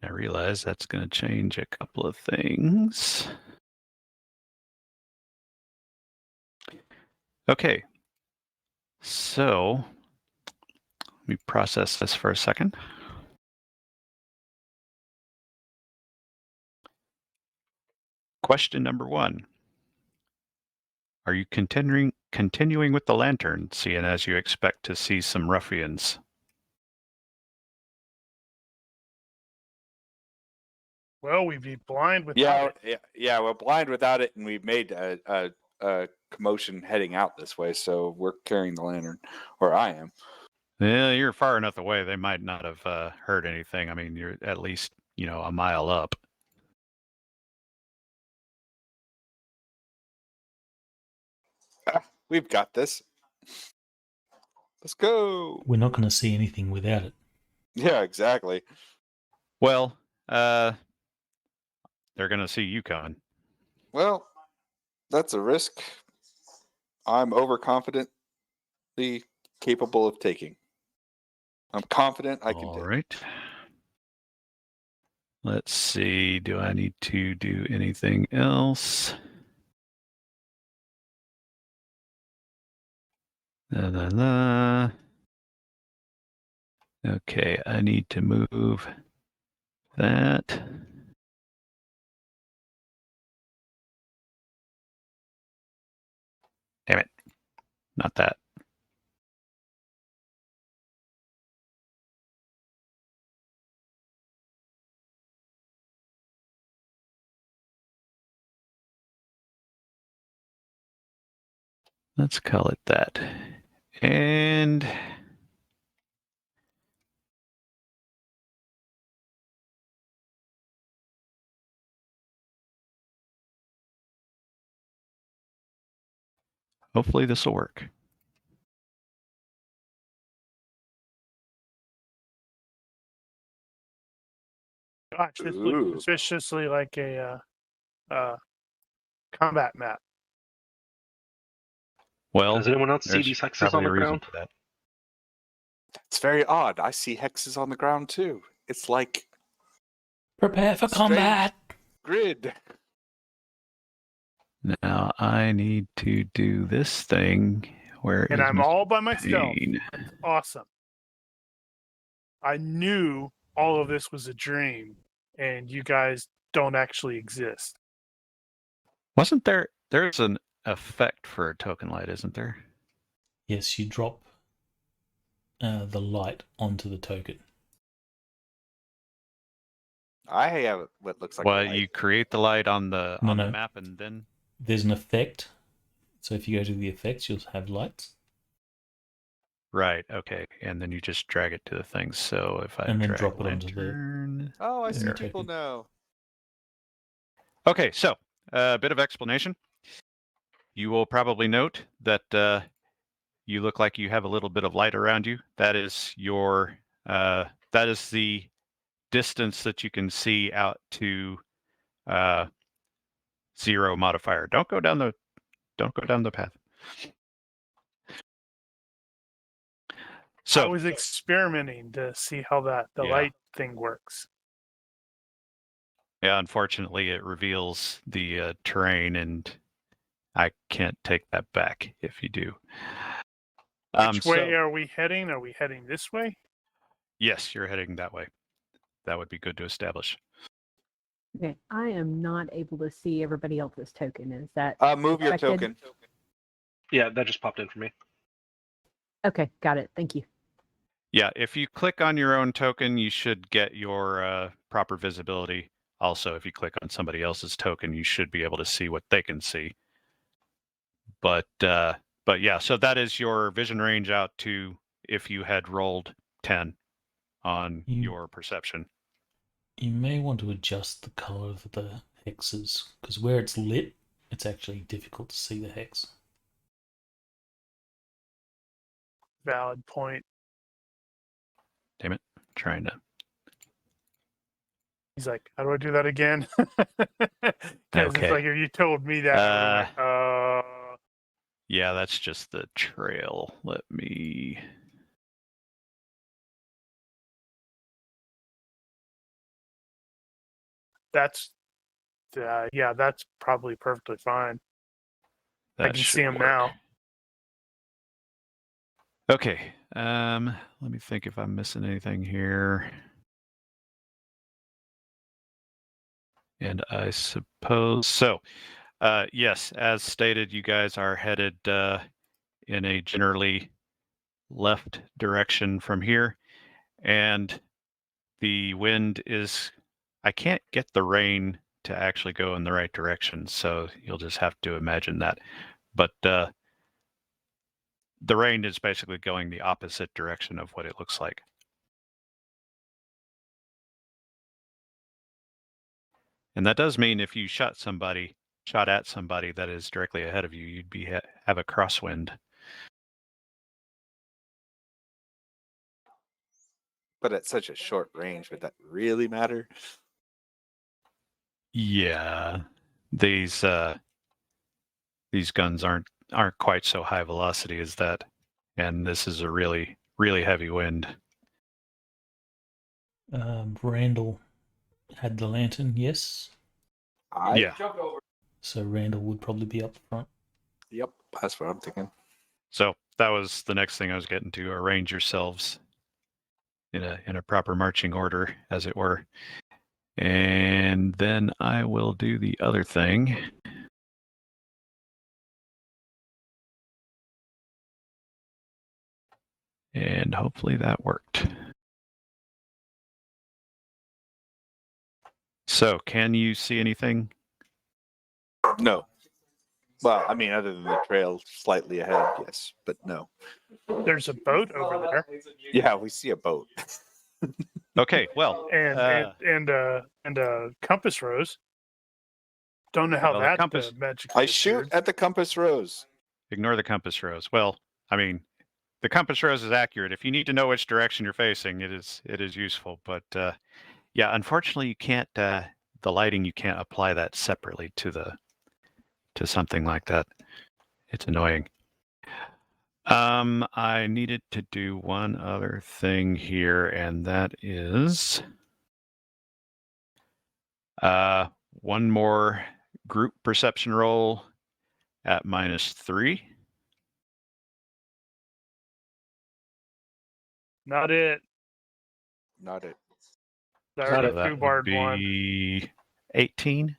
I realize that's going to change a couple of things. Okay. So let me process this for a second. Question number 1. Are you continuing with the lantern, seeing as you expect to see some ruffians? Well, we'd be blind without it. Yeah. We're blind without it, and we've made a commotion heading out this way, so we're carrying the lantern, or I am. Yeah, you're far enough away. They might not have heard anything. I mean, you're at least, a mile up. We've got this. Let's go. We're not going to see anything without it. Yeah, exactly. Well, they're going to see you coming. Well, that's a risk I'm overconfidently capable of taking. I'm confident I can All take. right. Let's see. Do I need to do anything else? Okay, I need to move that. Damn it. Not that. Let's call it that. And hopefully this will work. Watch, this Ooh. looks suspiciously like a combat map. Well, Does anyone else see there's these hexes probably on the a reason ground? for that. It's very odd. I see hexes on the ground too. It's like Prepare for Strange. combat. grid. Now I need to do this thing. Where And is I'm Mr. all by myself. Payne? That's awesome. I knew all of this was a dream, and you guys don't actually exist. Wasn't there's an effect for a token light, isn't there? Yes, you drop the light onto the token. I have what looks like. Well, a light. you create the light on the No, the no. map, and then There's an effect. So if you go to the effects, you'll have lights. right, okay, and then you just drag it to the thing. So if I And then drag drop it onto the- lantern, Oh, I see There. people now. Okay, so a bit of explanation. You will probably note that you look like you have a little bit of light around you. That is your that is the distance that you can see out to 0 modifier. Don't go down the path. I So was experimenting to see how the Yeah. light thing works. yeah, unfortunately, it reveals the terrain, and I can't take that back if you do. Which way So- are we heading? Are we heading this way? Yes, you're heading that way. That would be good to establish. Okay, I am not able to see everybody else's token. Is that Move your expected? token. Yeah, that just popped in for me. Okay, got it. Thank you. Yeah, if you click on your own token, you should get your proper visibility. Also, if you click on somebody else's token, you should be able to see what they can see. But yeah, so that is your vision range out to if you had rolled 10 on your perception. You may want to adjust the color of the hexes, because where it's lit, it's actually difficult to see the hex. Valid point. Damn it, trying to. He's like, how do I do that again? Because Okay. it's like if you told me that, I would've went, Yeah, that's just the trail. Let me. that's yeah, that's probably perfectly fine. I That can should see him work. now. Okay. Let me think if I'm missing anything here. And I suppose so. Yes, as stated, you guys are headed in a generally left direction from here, and the wind is. I can't get the rain to actually go in the right direction, so you'll just have to imagine that. But the rain is basically going the opposite direction of what it looks like. And that does mean if you shot at somebody that is directly ahead of you, you'd be have a crosswind. But at such a short range, would that really matter? Yeah, these guns aren't quite so high velocity as that, and this is a really heavy wind. Randall had the lantern, yes. Yeah. So Randall would probably be up front. Yep, that's what I'm thinking. So that was the next thing I was getting to. Arrange yourselves in a proper marching order, as it were. And then I will do the other thing. And hopefully that worked. So, can you see anything? No. Well, I mean, other than the trail slightly ahead, yes, but no. There's a boat over there, Yeah, we see a boat. Okay, well, and a compass rose. Don't know how Well, the that compass- magic. I shoot at the compass rose. ignore the compass rose. Well, I mean, the compass rose is accurate. If you need to know which direction you're facing, it is useful. But Yeah, unfortunately, you can't. The lighting, you can't apply that separately to something like that. It's annoying. I needed to do one other thing here, and that is one more group perception roll at -3. Not it. Not it. Sorry, So the that would two-barred one. be 18.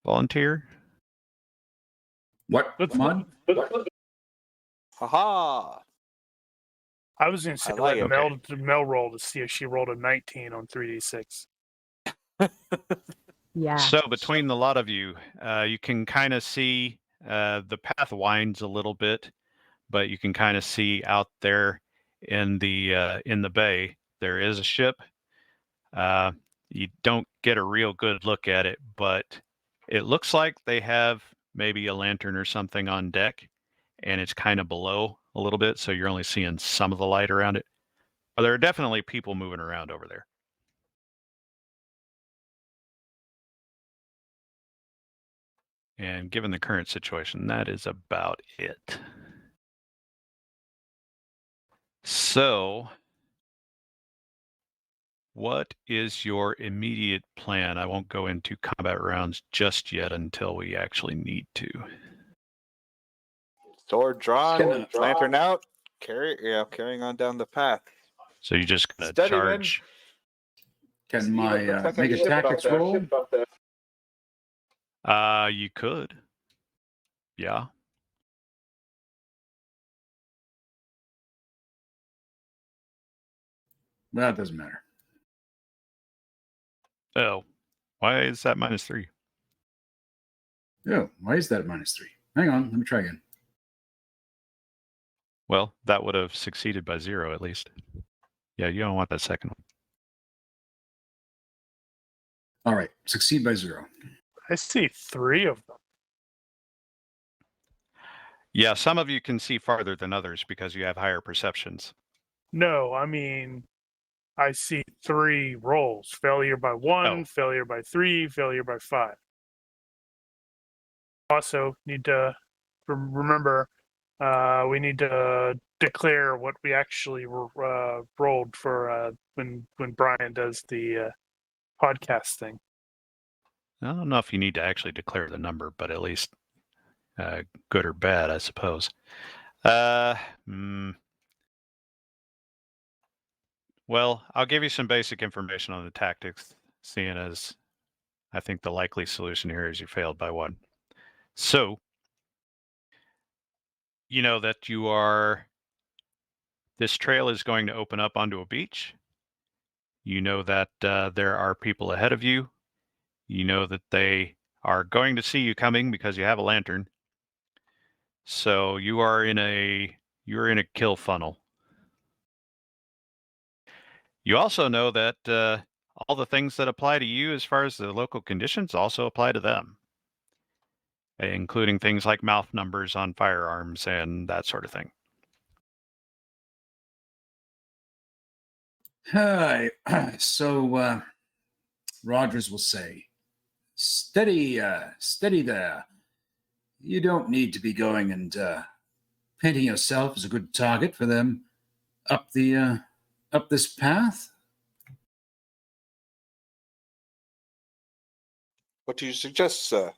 Volunteer. What? Let's- Come on. Haha. I was going to say I like let it. Mel roll to see if she rolled a 19 on 3d6. Yeah. So between the lot of you, you can kind of see the path winds a little bit, but you can kind of see out there in the bay there is a ship. You don't get a real good look at it, but it looks like they have maybe a lantern or something on deck, and it's kind of below a little bit, so you're only seeing some of the light around it. But there are definitely people moving around over there. And given the current situation, that is about it. So, what is your immediate plan? I won't go into combat rounds just yet until we actually need to. Sword drawn, lantern out, carrying on down the path. So you're just gonna Steady, charge. Can my make a tactics roll? You could. Yeah. Well, it doesn't matter. Oh, why is that -3? Oh, why is that at -3? Hang on, let me try again. Well, that would have succeeded by 0 at least. Yeah, you don't want that second one. All right, succeed by 0. I see 3 of them. Yeah, some of you can see farther than others because you have higher perceptions. No, I mean, I see 3 rolls. Failure by 1, Oh. failure by 3, failure by 5. Also, need to remember, we need to declare what we actually rolled for when Brian does the podcast thing. I don't know if you need to actually declare the number, but at least good or bad, I suppose. Well, I'll give you some basic information on the tactics, seeing as I think the likely solution here is you failed by 1. So, you know that this trail is going to open up onto a beach. You know that there are people ahead of you. You know that they are going to see you coming because you have a lantern. So you're in a kill funnel. You also know that all the things that apply to you as far as the local conditions also apply to them, including things like mouth numbers on firearms and that sort of thing. Hi. So Rogers will say, steady there. You don't need to be going and painting yourself as a good target for them up this path. What do you suggest, sir?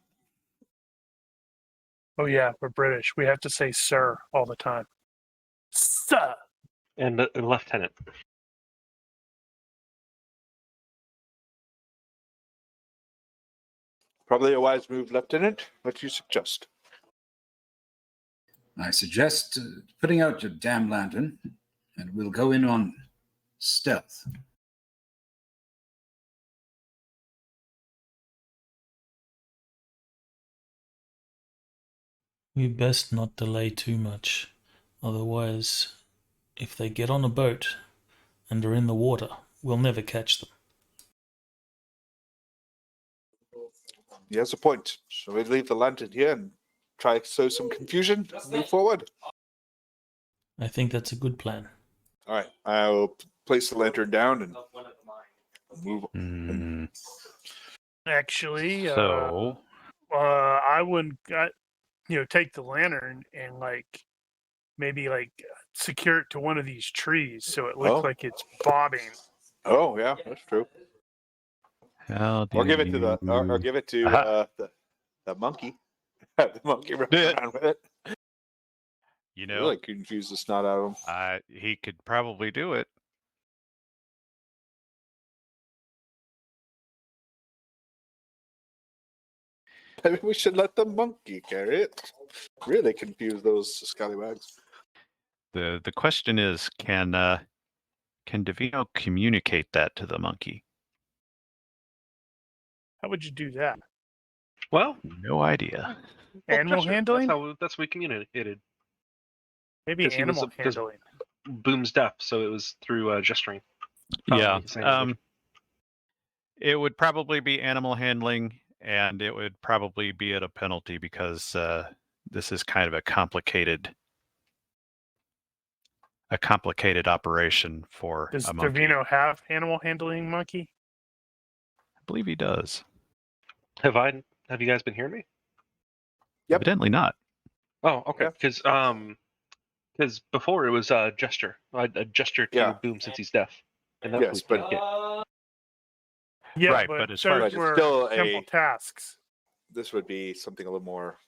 Oh yeah, we're British. We have to say "sir" all the time. Sir. And Lieutenant. Probably a wise move, Lieutenant. What do you suggest? I suggest putting out your damn lantern, and we'll go in on stealth. We best not delay too much. Otherwise, if they get on a boat and are in the water, we'll never catch them. He has a point. Shall we leave the lantern here and try to sow some confusion? Move forward. I think that's a good plan. All right. I will place the lantern down and Move. Actually, So I would, take the lantern and maybe secure it to one of these trees so it looks Oh. like it's bobbing. Oh yeah, that's true. how do Or give it to the or you- give it to Aha. the monkey. Have the monkey run around with it. you know, Really confuse the snot out of him. he could probably do it. Maybe we should let the monkey carry it. Really confuse those scallywags. The question is, can Davino communicate that to the monkey? How would you do that? Well, No idea. Animal gesture. handling? That's how we communicated. Maybe 'Cause he was animal a- 'cause- handling. Boom's deaf, so it was through gesturing. Yeah. the same language. It would probably be animal handling, and it would probably be at a penalty because this is kind of a complicated operation for Does a monkey. Davino have animal handling monkey? I believe he does. Have you guys been hearing me? Yep. Evidently not. Oh, okay. Yeah. Because before it was gesture. A gesture to Yeah. Boom since he's deaf, and that's Yes, what but- we get. Yeah, Right, but but as far those as- But it's were still simple a- tasks. This would be something a little more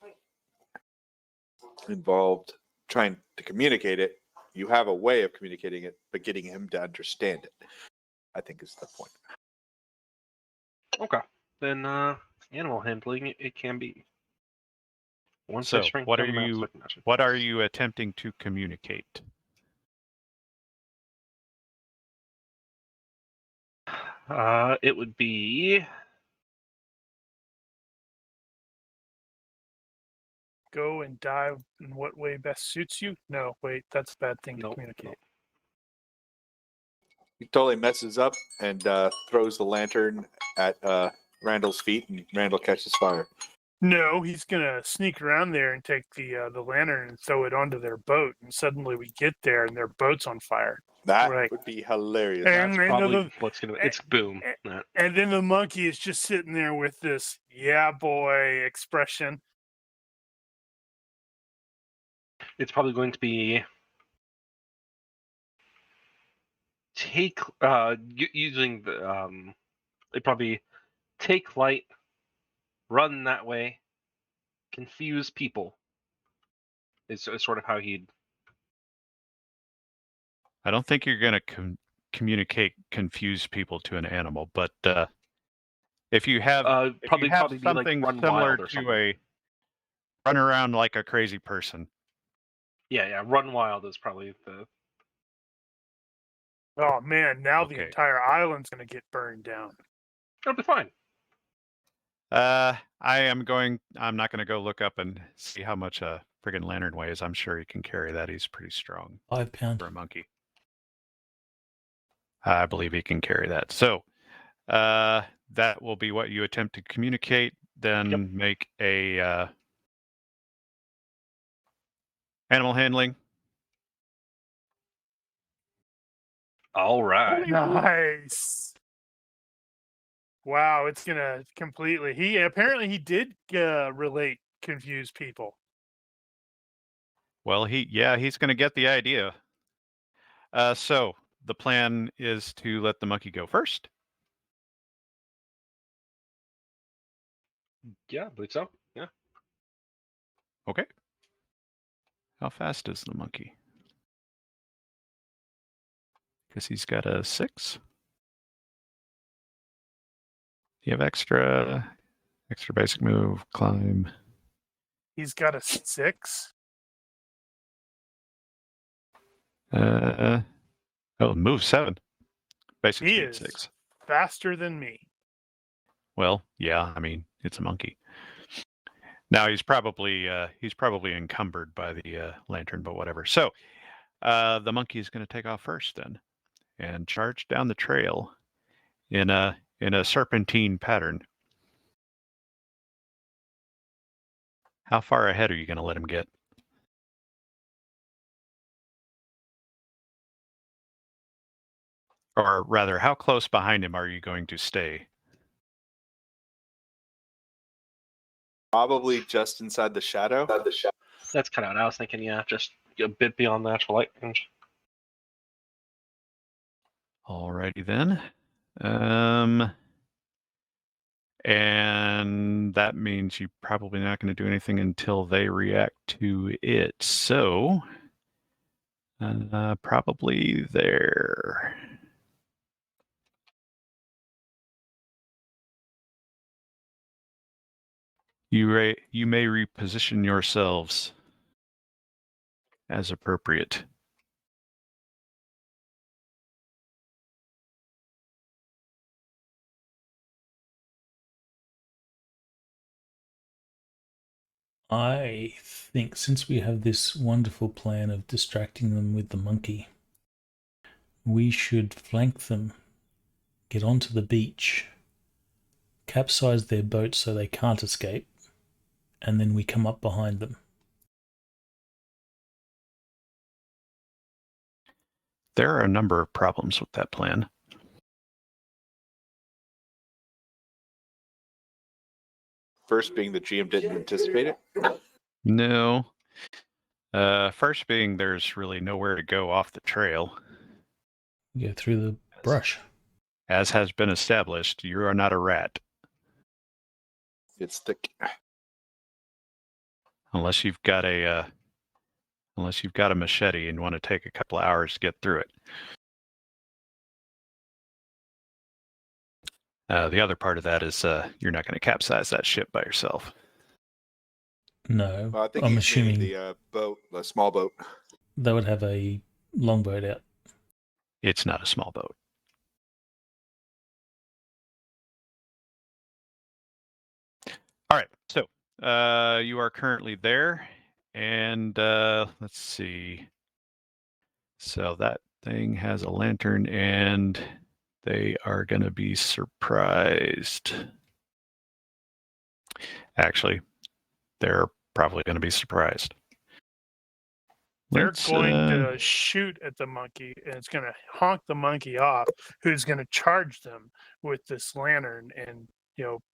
involved. Trying to communicate it. You have a way of communicating it, but getting him to understand it, I think, is the point. Okay. Then animal handling it can be. Once So, I shrink what down are the mouse, you- I can imagine. What are you attempting to communicate? It would be. Go and dive in what way best suits you? No, wait, that's a bad thing to Nope, communicate. He totally messes up and throws the lantern at Randall's feet, and Randall catches fire. No, he's gonna sneak around there and take the lantern and throw it onto their boat, and suddenly we get there and their boat's on fire. That Right. would be hilarious. And That's then probably the- what's gonna. It's Boom. And then the monkey is just sitting there with this "yeah, boy" expression. It's probably going to be take using the it probably take light, run that way, confuse people. Is sort of how he'd. I don't think you're going to communicate confuse people to an animal, but if you have Probably be like something run similar wild or to something. a run around like a crazy person. Yeah, run wild is probably the. Oh man, now the Okay. entire island's gonna get burned down. It'll be fine. I'm not going to go look up and see how much a friggin' lantern weighs. I'm sure he can carry that. He's pretty strong 5 pound. for a monkey. I believe he can carry that. So that will be what you attempt to communicate. Then Yep. make a animal handling. All right. Nice. Wow, it's gonna completely. He did relate confuse people. Well, he's going to get the idea. So the plan is to let the monkey go first. Yeah, I believe so. Yeah. Okay. How fast is the monkey? Because he's got a 6. Do you have extra basic move, climb? He's got a 6. Move 7. Basic He speed is 6. faster than me. Well, yeah, I mean, it's a monkey. Now he's probably encumbered by the lantern, but whatever. So the monkey is going to take off first then, and charge down the trail in a serpentine pattern. How far ahead are you going to let him get? Or rather, how close behind him are you going to stay? Probably just inside the shadow. That's kind of what I was thinking. Yeah, just a bit beyond the actual light range. Alrighty then. And that means you're probably not going to do anything until they react to it. So, probably there. You may reposition yourselves as appropriate. I think since we have this wonderful plan of distracting them with the monkey, we should flank them, get onto the beach, capsize their boat so they can't escape, and then we come up behind them. There are a number of problems with that plan. First being the GM didn't anticipate it. No. First being there's really nowhere to go off the trail. We go through the brush. As has been established, you are not a rat. It's thick. Unless you've got a machete and want to take a couple of hours to get through it. The other part of that is you're not going to capsize that ship by yourself. No, Well, I think I'm he's assuming meaning the small boat. they would have a longboat out. It's not a small boat. All right, so you are currently there, and let's see. So that thing has a lantern, and they are going to be surprised. Actually, they're probably going to be surprised. They're going to shoot at the monkey, and it's going to honk the monkey off, who's going to charge them with this lantern and,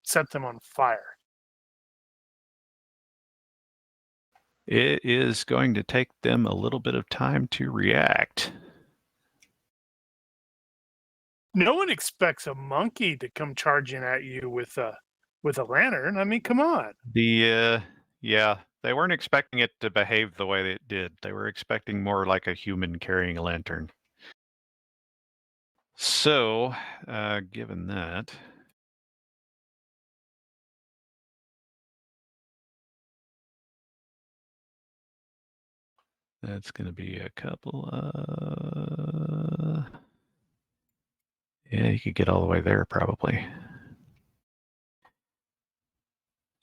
set them on fire. It is going to take them a little bit of time to react. No one expects a monkey to come charging at you with a lantern. I mean, come on. Yeah, they weren't expecting it to behave the way it did. They were expecting more like a human carrying a lantern. So, given that, that's going to be a couple yeah, you could get all the way there probably.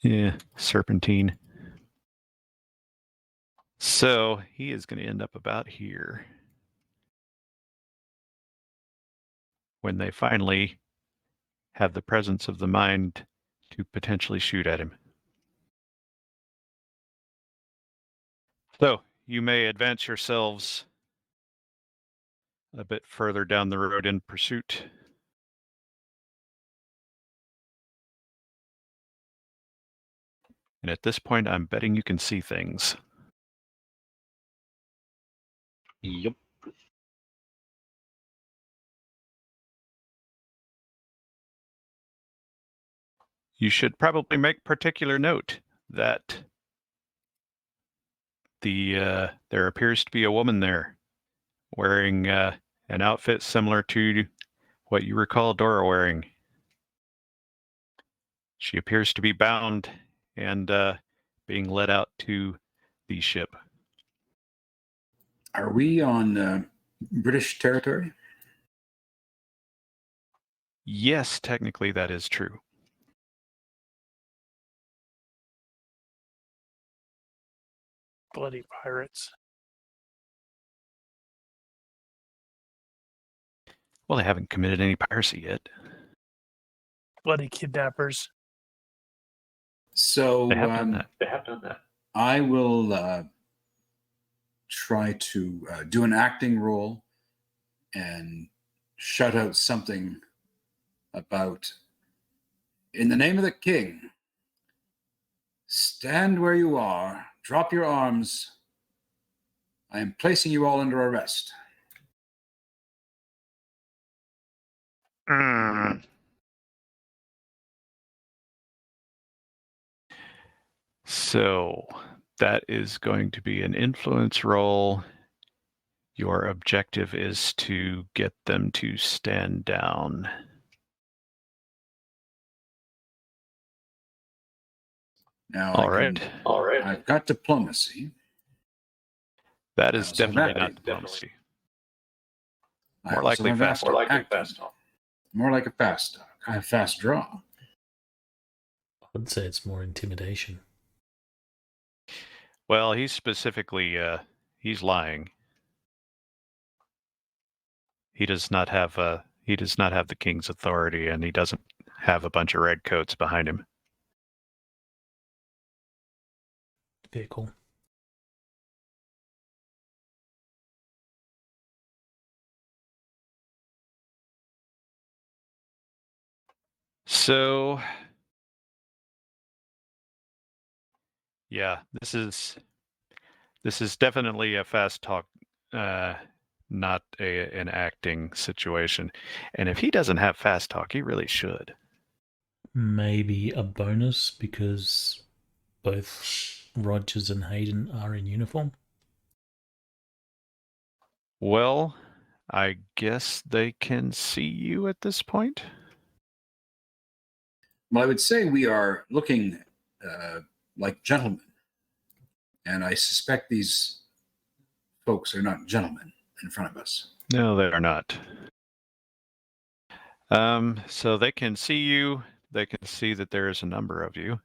Yeah, serpentine. So he is going to end up about here when they finally have the presence of the mind to potentially shoot at him. So you may advance yourselves a bit further down the road in pursuit. And at this point, I'm betting you can see things. Yep. You should probably make particular note that there appears to be a woman there wearing an outfit similar to what you recall Dora wearing. She appears to be bound and being led out to the ship. Are we on British territory? Yes, technically that is true. Bloody pirates. Well, they haven't committed any piracy yet. Bloody kidnappers. So They have done that. I will try to do an acting role and shout out something about, in the name of the king, stand where you are, drop your arms. I am placing you all under arrest. So that is going to be an influence roll. Your objective is to get them to stand down. Now, All right. I've got diplomacy. That is So definitely that- not diplomacy. I More also likely have fast acting. talk. More like a fast talk. I have fast draw. I'd say it's more intimidation. Well, he's specifically he's lying. He does not have the king's authority, and he doesn't have a bunch of redcoats behind him. Very cool. So yeah, this is definitely a fast talk, not an acting situation. And if he doesn't have fast talk, he really should. Maybe a bonus because both Rogers and Hayden are in uniform. Well, I guess they can see you at this point. Well, I would say we are looking like gentlemen. And I suspect these folks are not gentlemen in front of us. No, they are not. So they can see you. They can see that there is a number of you.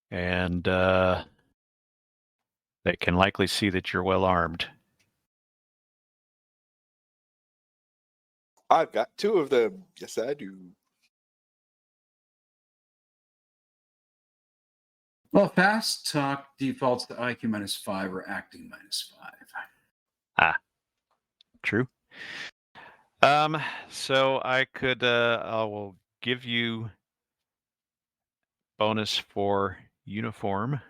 And they can likely see that you're well armed. I've got 2 of them. Yes, I do. Well, fast talk defaults to IQ -5 or acting -5. True. So I could I will give you bonus for uniform.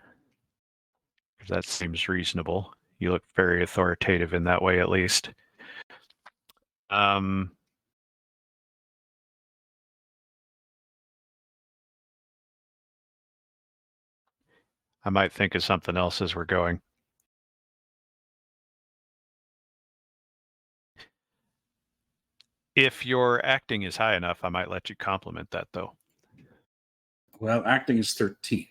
That seems reasonable. You look very authoritative in that way, at least. I might think of something else as we're going. If your acting is high enough, I might let you compliment that, though. Well, acting is 13.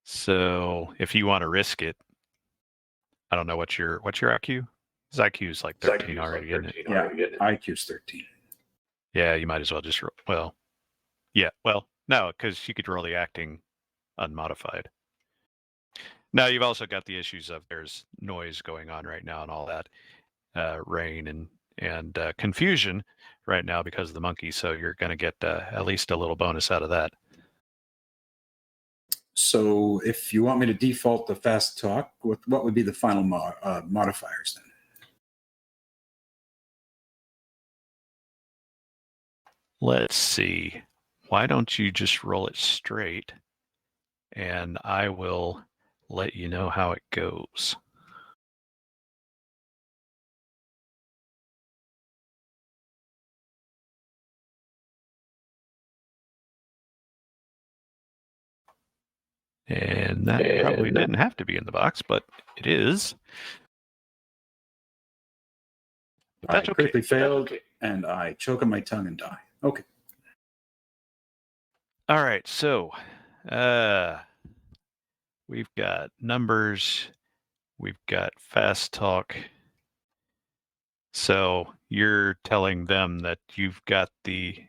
So if you want to risk it, I don't know what's your IQ? His IQ is like 13 already, isn't it? Yeah, IQ is 13. Yeah, you might as well just no, because you could roll the acting unmodified. Now you've also got the issues of there's noise going on right now and all that, rain and confusion right now because of the monkey. So you're going to get at least a little bonus out of that. So if you want me to default the fast talk, what would be the final modifiers then? Let's see. Why don't you just roll it straight, and I will let you know how it goes. And that probably didn't have to be in the box, but it is. But that's I okay. critically failed, and I choke on my tongue and die. Okay. All right, so we've got numbers, we've got fast talk. So you're telling them that you've got that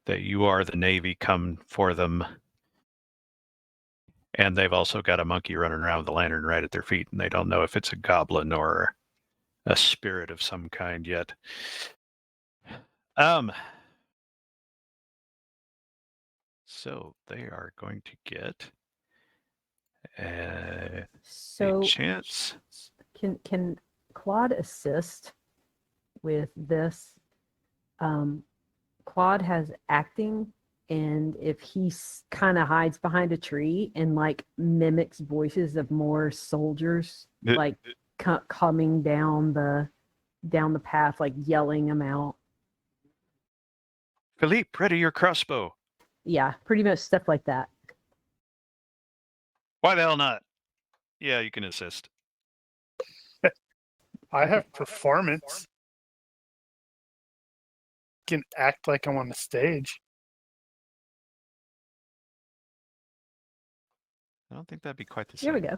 you are the Navy, come for them. And they've also got a monkey running around with a lantern right at their feet, and they don't know if it's a goblin or a spirit of some kind yet. So they are going to get a So chance. Can Claude assist with this? Claude has acting, and if he kind of hides behind a tree and like mimics voices of more soldiers, like coming down the path, like yelling them out. Philippe, ready your crossbow. Yeah, pretty much stuff like that. Why the hell not? Yeah, you can assist. I have performance. Can act like I'm on the stage. I don't think that'd be quite the same. Here we go.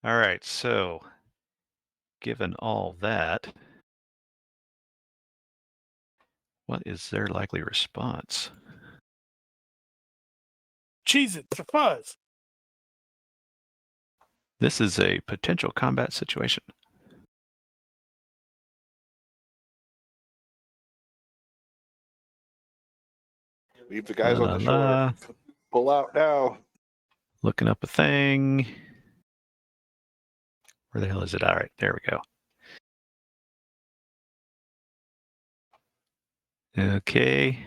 All right, so given all that, what is their likely response? Cheese it, for fuzz. This is a potential combat situation. Leave the guys on the La. shore. Pull out now. Looking up a thing. Where the hell is it? All right, there we go. Okay.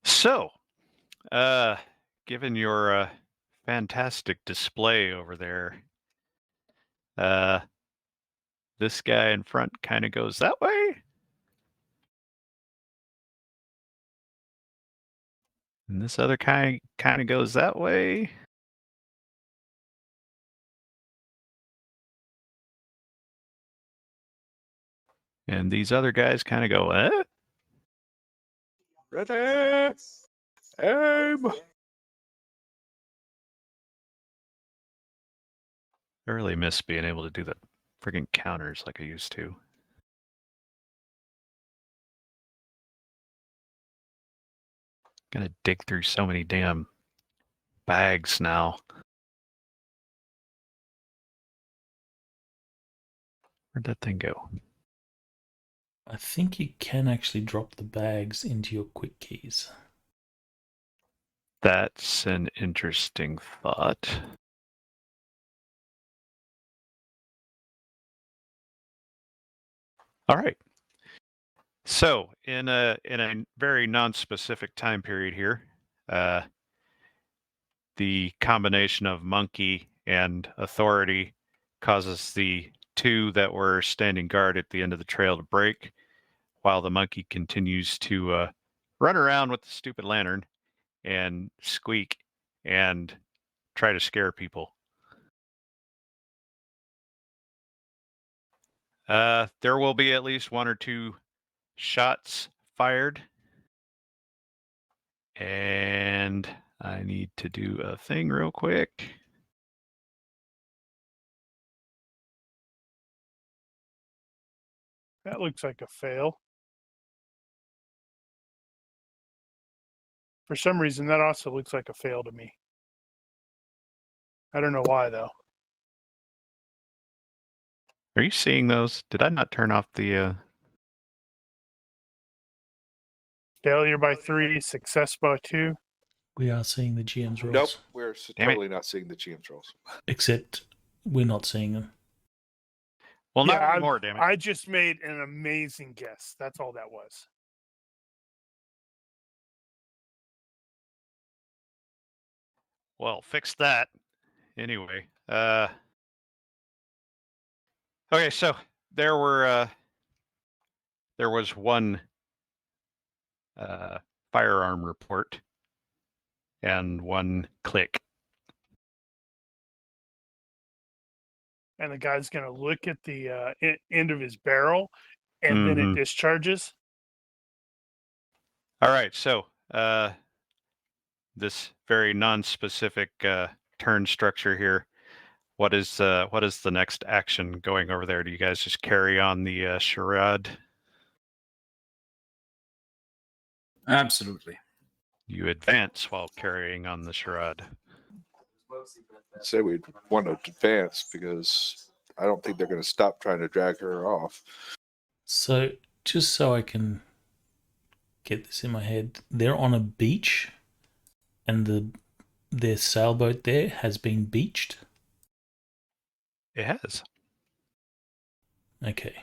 So, given your fantastic display over there, this guy in front kind of goes that way. And this other kind of goes that way. And these other guys kind of go, eh? Ready? Aim. I really miss being able to do the friggin' counters like I used to. Gotta dig through so many damn bags now. Where'd that thing go? I think you can actually drop the bags into your quick keys. That's an interesting thought. All right. So in a very non-specific time period here, the combination of monkey and authority causes the two that were standing guard at the end of the trail to break, while the monkey continues to run around with the stupid lantern and squeak and try to scare people. There will be at least one or two shots fired. And I need to do a thing real quick. That looks like a fail. For some reason, that also looks like a fail to me. I don't know why, though. Are you seeing those? Did I not turn off the... Failure by 3, success by 2. We are seeing the GM's rolls. Nope, we're Damn it. totally not seeing the GM's rolls. Except we're not seeing them. Well, not Yeah, anymore, damn it. I just made an amazing guess. That's all that was. Well, fix that. Anyway. Okay, so there was one firearm report and one click. And the guy's going to look at the end of his barrel, and then it discharges. All right, so this very non-specific turn structure here. What is the next action going over there? Do you guys just carry on the charade? Absolutely. You advance while carrying on the charade. I'd say we'd want to advance because I don't think they're going to stop trying to drag her off. So, just so I can get this in my head, they're on a beach, and the their sailboat there has been beached? It has. Okay.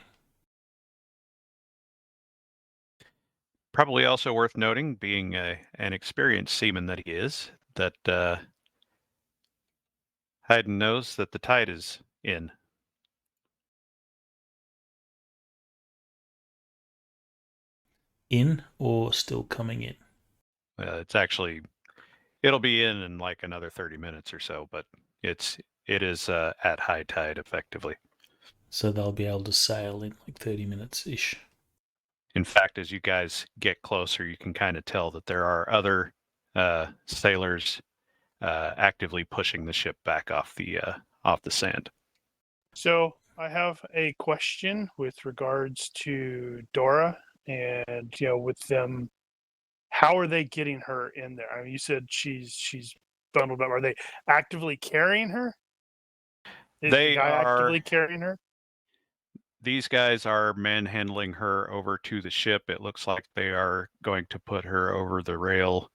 Probably also worth noting, being an experienced seaman that he is, that Hayden knows that the tide is in. In or still coming in? It'll be in like another 30 minutes or so, but it is at high tide effectively. So they'll be able to sail in like 30 minutes-ish. In fact, as you guys get closer, you can kind of tell that there are other sailors actively pushing the ship back off the sand. So I have a question with regards to Dora, and with them, how are they getting her in there? I mean, you said she's bundled up. Are they actively carrying her? Is the They guy are. actively carrying her? These guys are manhandling her over to the ship. It looks like they are going to put her over the rail.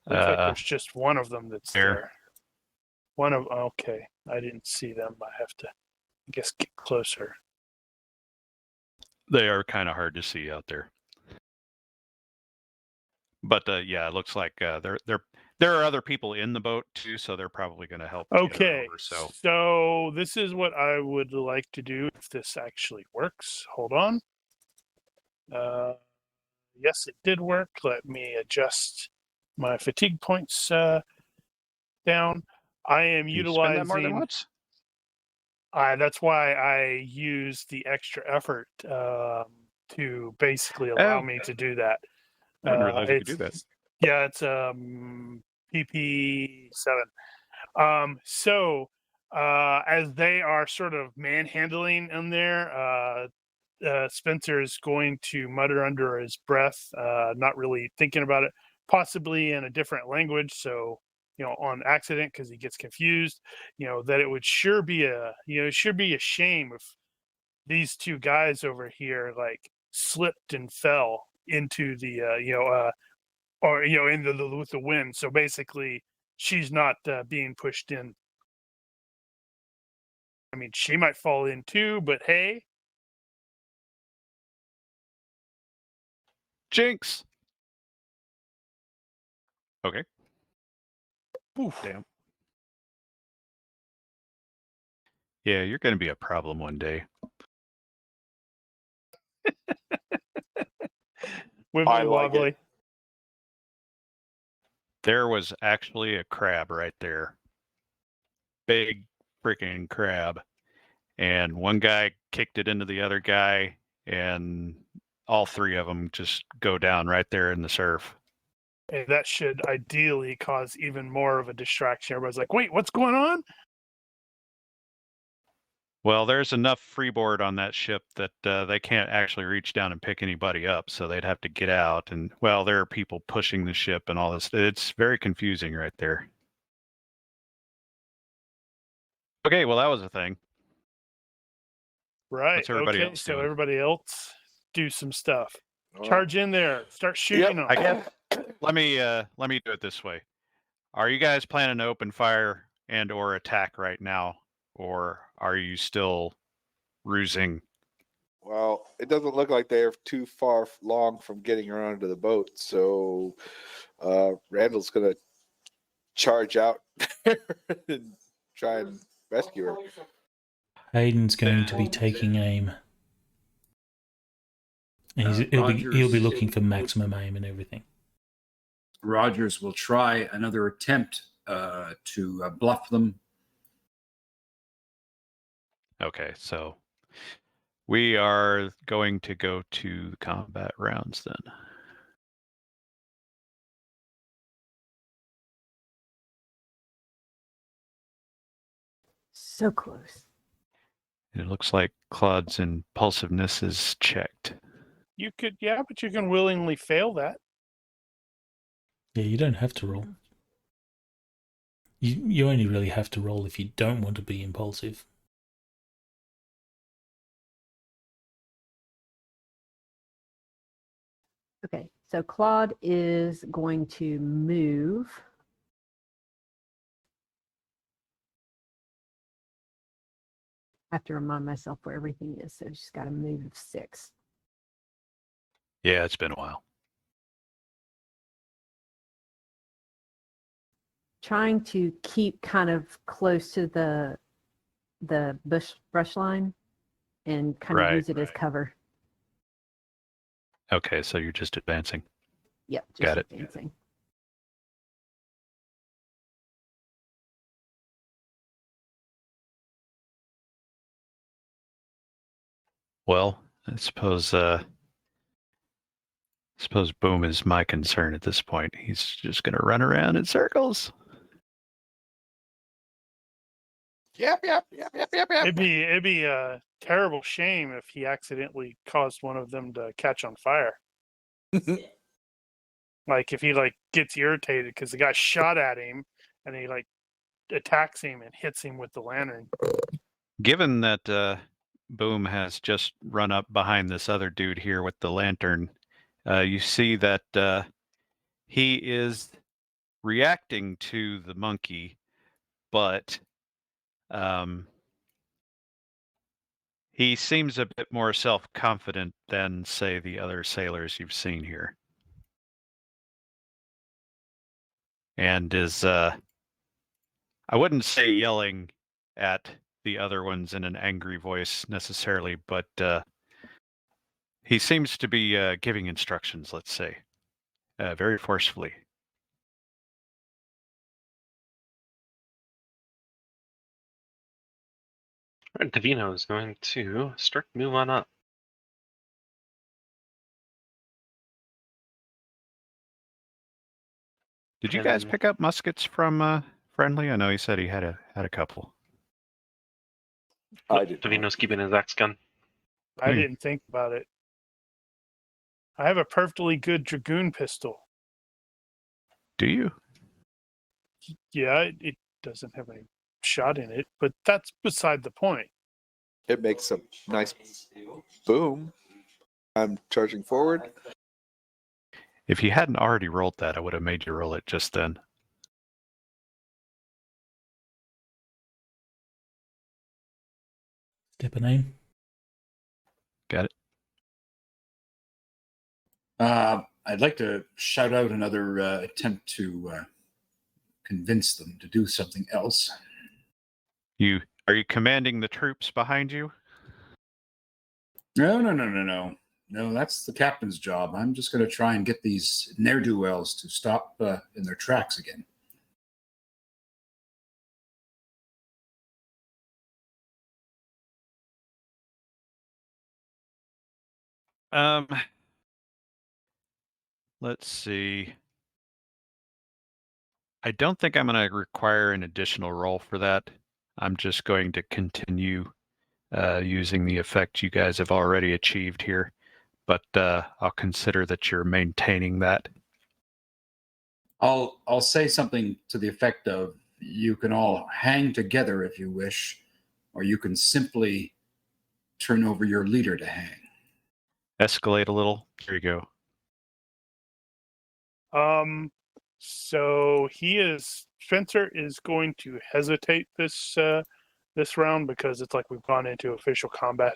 Looks like there's just one of them that's there. there. Okay, I didn't see them. I have to, I guess, get closer. They are kind of hard to see out there. But yeah, it looks like there are other people in the boat too, so they're probably going to help. Get her Okay, over, so this is what I would like to do if this actually works. Hold on. Yes, it did work. Let me adjust my fatigue points down. I am you spend that more than utilizing. once? That's why I use the extra effort to basically allow me to do that. I didn't realize you could do that. Yeah, it's PP7. So as they are sort of manhandling in there, Spencer is going to mutter under his breath, not really thinking about it, possibly in a different language. So, on accident, because he gets confused, that it would sure be a shame if these two guys over here like slipped and fell into the, or, into with the wind. So basically, she's not being pushed in. I mean, she might fall in too, but hey. Jinx. Okay. Oof. Damn. Yeah, you're going to be a problem one day. Wibbly wobbly. There was actually a crab right there. Big freaking crab. And one guy kicked it into the other guy, and all three of them just go down right there in the surf. And that should ideally cause even more of a distraction. Everybody's like, wait, what's going on? Well, there's enough freeboard on that ship that they can't actually reach down and pick anybody up, so they'd have to get out. And, well, there are people pushing the ship and all this. It's very confusing right there. Okay, well, that was a thing. Right. What's everybody okay, else so doing? everybody else do some stuff. Charge in there. Start shooting them. I guess let me do it this way. Are you guys planning to open fire and or attack right now, or are you still rusing? Well, it doesn't look like they're too far long from getting around to the boat, so Randall's gonna charge out and try and rescue her. Hayden's going to be taking aim. And he'll be looking for maximum aim and everything. Rogers will try another attempt to bluff them. Okay, so we are going to go to combat rounds then. So close. It looks like Claude's impulsiveness is checked. You could, yeah, but you can willingly fail that. Yeah, you don't have to roll. You only really have to roll if you don't want to be impulsive. Okay, so Claude is going to move I have to remind myself where everything is, so she's got to move 6. Yeah, it's been a while. Trying to keep kind of close to the brush line and kind of Right, use it as cover. Okay, so you're just advancing. Yep, just Got it. advancing. Well, I suppose Boom is my concern at this point. He's just gonna run around in circles. Yep. It'd be a terrible shame if he accidentally caused one of them to catch on fire. Like if he gets irritated because the guy shot at him and he attacks him and hits him with the lantern. Given that Boom has just run up behind this other dude here with the lantern, you see that he is reacting to the monkey, but he seems a bit more self-confident than, say, the other sailors you've seen here. And is, I wouldn't say yelling at the other ones in an angry voice necessarily, but he seems to be giving instructions, let's say, very forcefully. All right, Davino is going to start to move on up. Did you guys And- pick up muskets from Friendly? I know he said he had a couple. I did. Davino's keeping his axe gun. I Hmm. didn't think about it. I have a perfectly good dragoon pistol. Do you? Yeah, it doesn't have any shot in it, but that's beside the point. It makes a nice boom. I'm charging forward. If you hadn't already rolled that, I would have made you roll it just then. Step a name. Got it? I'd like to shout out another attempt to convince them to do something else. Are you commanding the troops behind you? No. No, that's the captain's job. I'm just going to try and get these ne'er-do-wells to stop in their tracks again. Let's see. I don't think I'm going to require an additional roll for that. I'm just going to continue using the effect you guys have already achieved here, but I'll consider that you're maintaining that. I'll say something to the effect of, you can all hang together if you wish, or you can simply turn over your leader to hang. Escalate a little. There you go. So Spencer is going to hesitate this round because it's like we've gone into official combat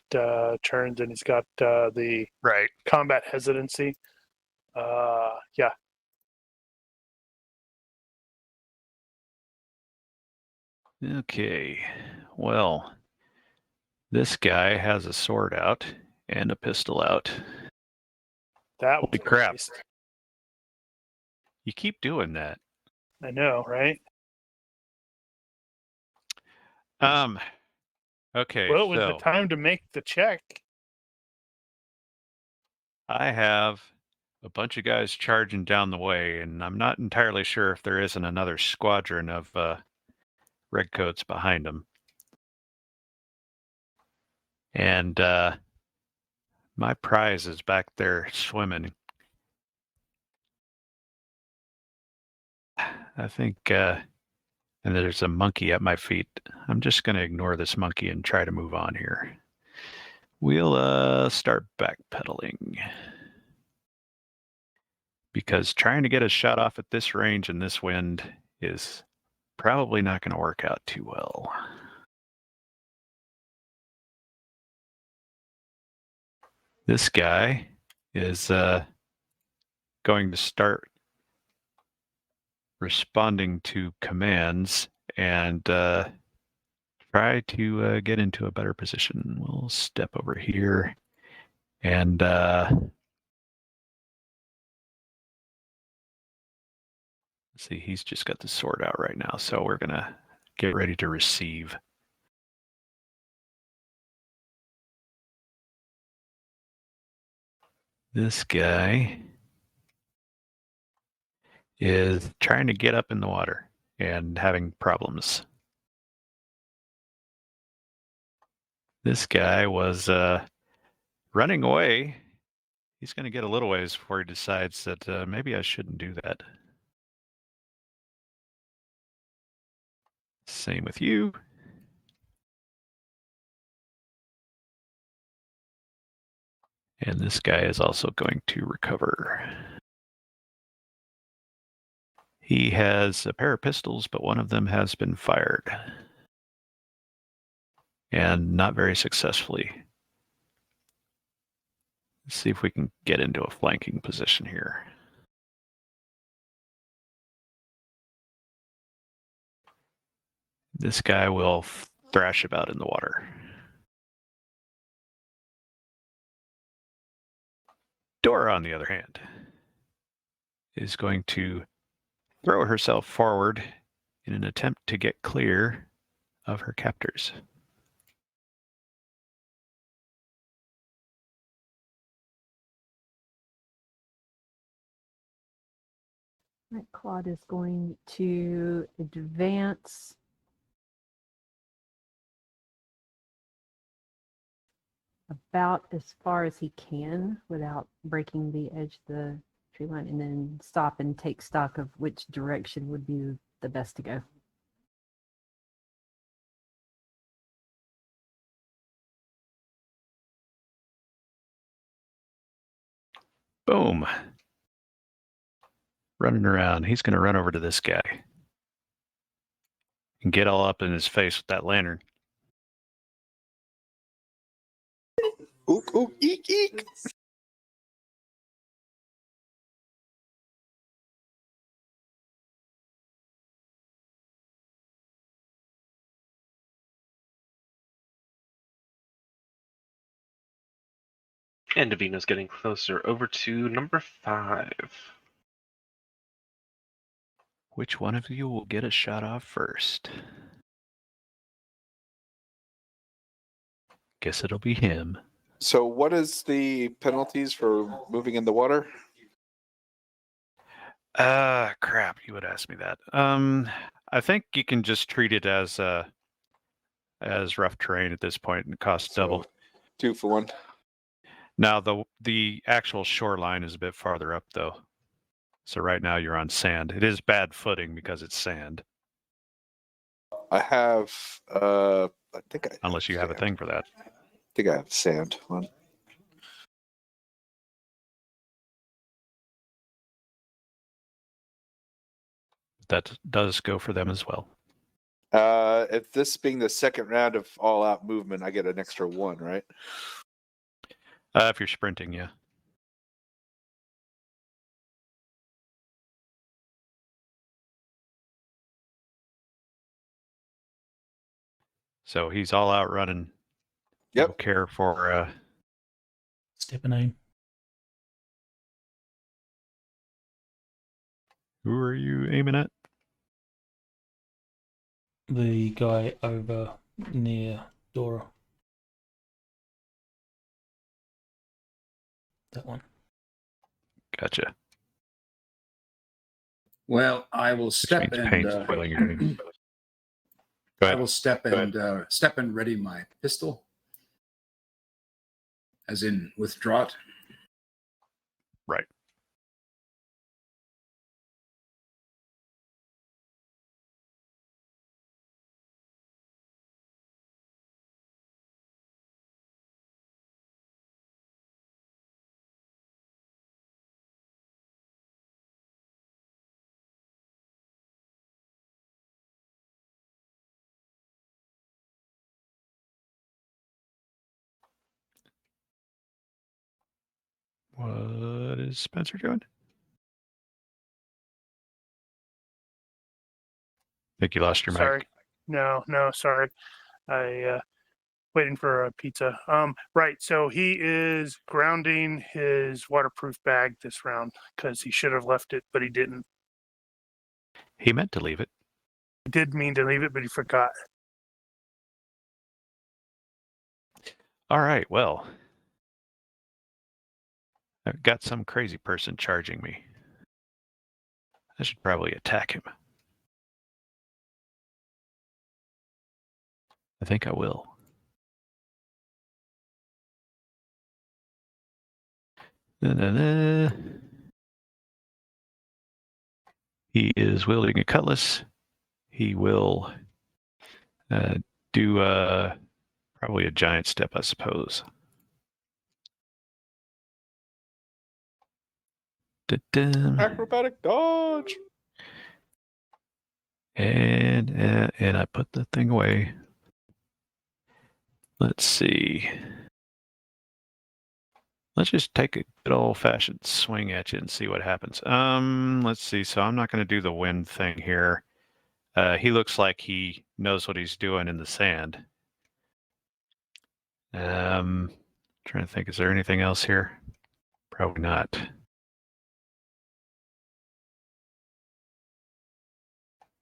turns and he's got the Right. combat hesitancy. Yeah. Okay. Well, this guy has a sword out and a pistol out. That Holy was a crap. waste. You keep doing that. I know, right? Okay, Well, it was so the time to make the check. I have a bunch of guys charging down the way, and I'm not entirely sure if there isn't another squadron of redcoats behind them. And my prize is back there swimming. I think, and there's a monkey at my feet. I'm just going to ignore this monkey and try to move on here. We'll start backpedaling. Because trying to get a shot off at this range and this wind is probably not going to work out too well. This guy is going to start responding to commands and try to get into a better position. We'll step over here and see, he's just got the sword out right now, so we're gonna get ready to receive. This guy is trying to get up in the water and having problems. This guy was running away. He's going to get a little ways before he decides that maybe I shouldn't do that. Same with you. And this guy is also going to recover. He has a pair of pistols, but one of them has been fired. And not very successfully. Let's see if we can get into a flanking position here. This guy will thrash about in the water. Dora, on the other hand, is going to throw herself forward in an attempt to get clear of her captors. Right, Claude is going to advance about as far as he can without breaking the edge of the tree line, and then stop and take stock of which direction would be the best to go. Boom. Running around. He's going to run over to this guy and get all up in his face with that lantern. Ook, ook, eek, eek. And Davina's getting closer. Over to number 5. Which one of you will get a shot off first? Guess it'll be him. So what is the penalties for moving in the water? Crap, you would ask me that. I think you can just treat it as rough terrain at this point and cost double. 2 for 1. Now the actual shoreline is a bit farther up though. So right now you're on sand. It is bad footing because it's sand. I have I think I Unless you have a sand. thing for that. I think I have sand on. That does go for them as well. If this being the second round of all out movement, I get an extra 1, right? If you're sprinting, yeah. So he's all out running. Yep. No care for Stepping aim. who are you aiming at? The guy over near Dora. That one. Gotcha. Well, I will Which step means paint and spoiling your game. Go I ahead. will step and ready my pistol, as in withdraw it. Right. What is Spencer doing? I think you lost your Sorry. mic. No, sorry. I waiting for a pizza. Right. So he is grounding his waterproof bag this round because he should have left it, but he didn't. He meant to leave it. He did mean to leave it, but he forgot. All right, well. I've got some crazy person charging me. I should probably attack him. I think I will. He is wielding a cutlass. He will do probably a giant step, I suppose. Acrobatic dodge. And I put the thing away. Let's see. Let's just take a good old-fashioned swing at you and see what happens. Let's see. So I'm not going to do the wind thing here. He looks like he knows what he's doing in the sand. Trying to think, is there anything else here? Probably not.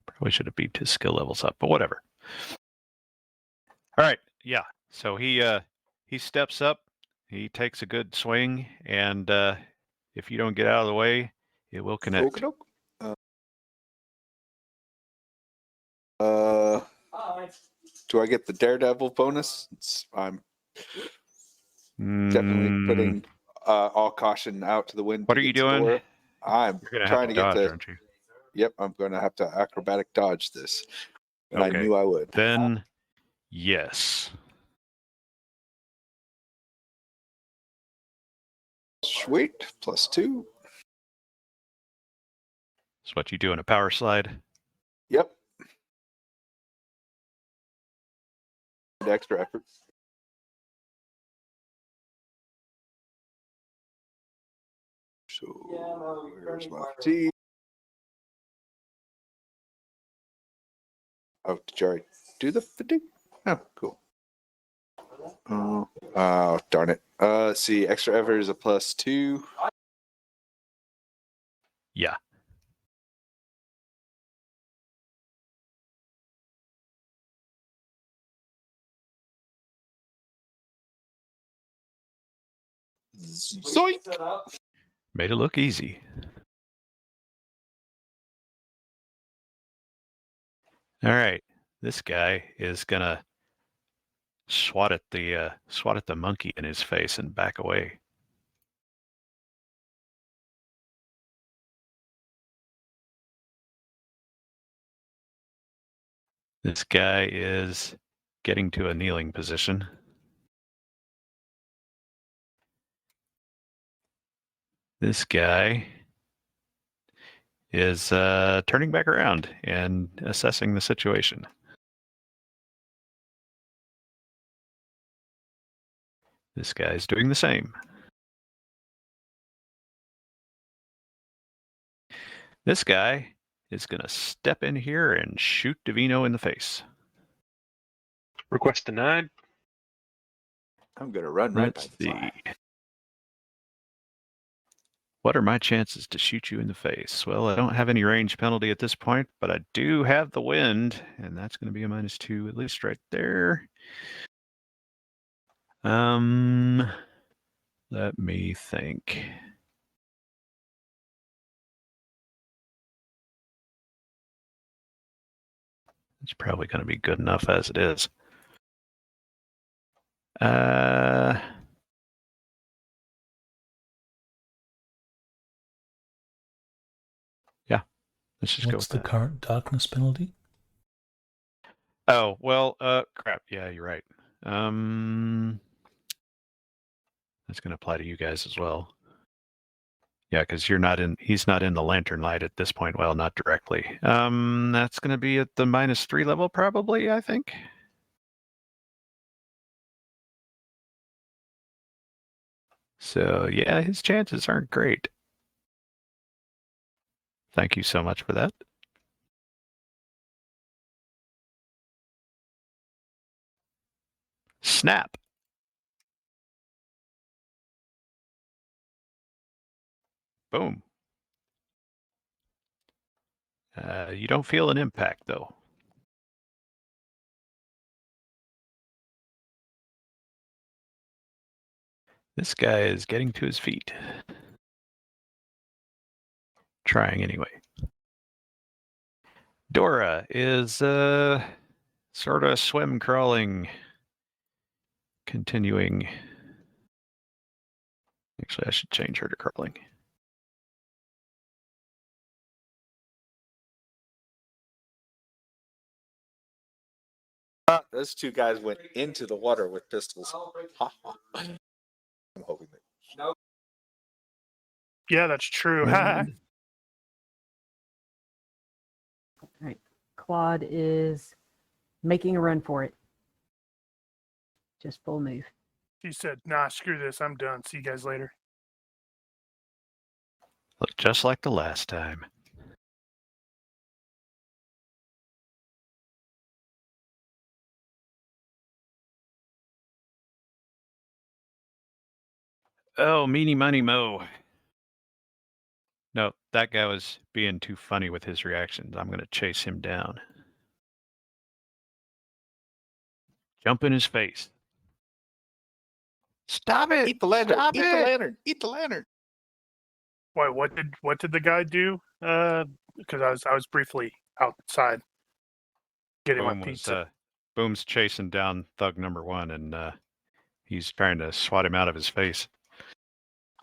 Probably should have beeped his skill levels up, but whatever. All right, yeah. So he steps up, he takes a good swing, and if you don't get out of the way, it will connect. Okey-doke. Do I get the daredevil bonus? I'm definitely putting all caution out to the wind. What are you doing? Score. I'm You're gonna trying have to to dodge, get to. aren't you? Yep, I'm going to have to acrobatic dodge this, and Okay. I knew I would. Then, yes. Sweet, +2. That's what you do in a power slide. Yep. Extra effort. So where's my fatigue? Oh, did you already do the fatigue? Oh, cool. Oh, darn it. Let's see, extra effort is a +2. Yeah. Zoink! Made it look easy. All right. This guy is gonna swat at the monkey in his face and back away. This guy is getting to a kneeling position. This guy is turning back around and assessing the situation. This guy is doing the same. This guy is going to step in here and shoot Divino in the face. Request denied. I'm going to run right Let's by the fly. see. What are my chances to shoot you in the face? Well, I don't have any range penalty at this point, but I do have the wind, and that's going to be a -2 at least right there. Let me think. It's probably going to be good enough as it is. Yeah, let's just go What's with the that. current darkness penalty? Oh, well, crap. Yeah, you're right. That's going to apply to you guys as well. Yeah, because he's not in the lantern light at this point. Well, not directly. That's going to be at the -3 level, probably, I think. So, yeah, his chances aren't great. Thank you so much for that. Snap. Boom. You don't feel an impact, though. This guy is getting to his feet. Trying anyway. Dora is sort of swim crawling, continuing. Actually, I should change her to crawling. Those two guys went into the water with pistols. I'm hoping that. Yeah, that's true. Mm. All right. Claude is making a run for it. Just full move. She said, nah, screw this. I'm done. See you guys later. Look just like the last time. Oh, meanie money mo. No, that guy was being too funny with his reactions. I'm going to chase him down. Jump in his face. Stop it! Eat the lantern! Stop Eat it! the lantern! Eat the lantern! Wait, what did the guy do? Because I was briefly outside getting my Boom pizza. Boom's chasing down thug number 1, and he's trying to swat him out of his face.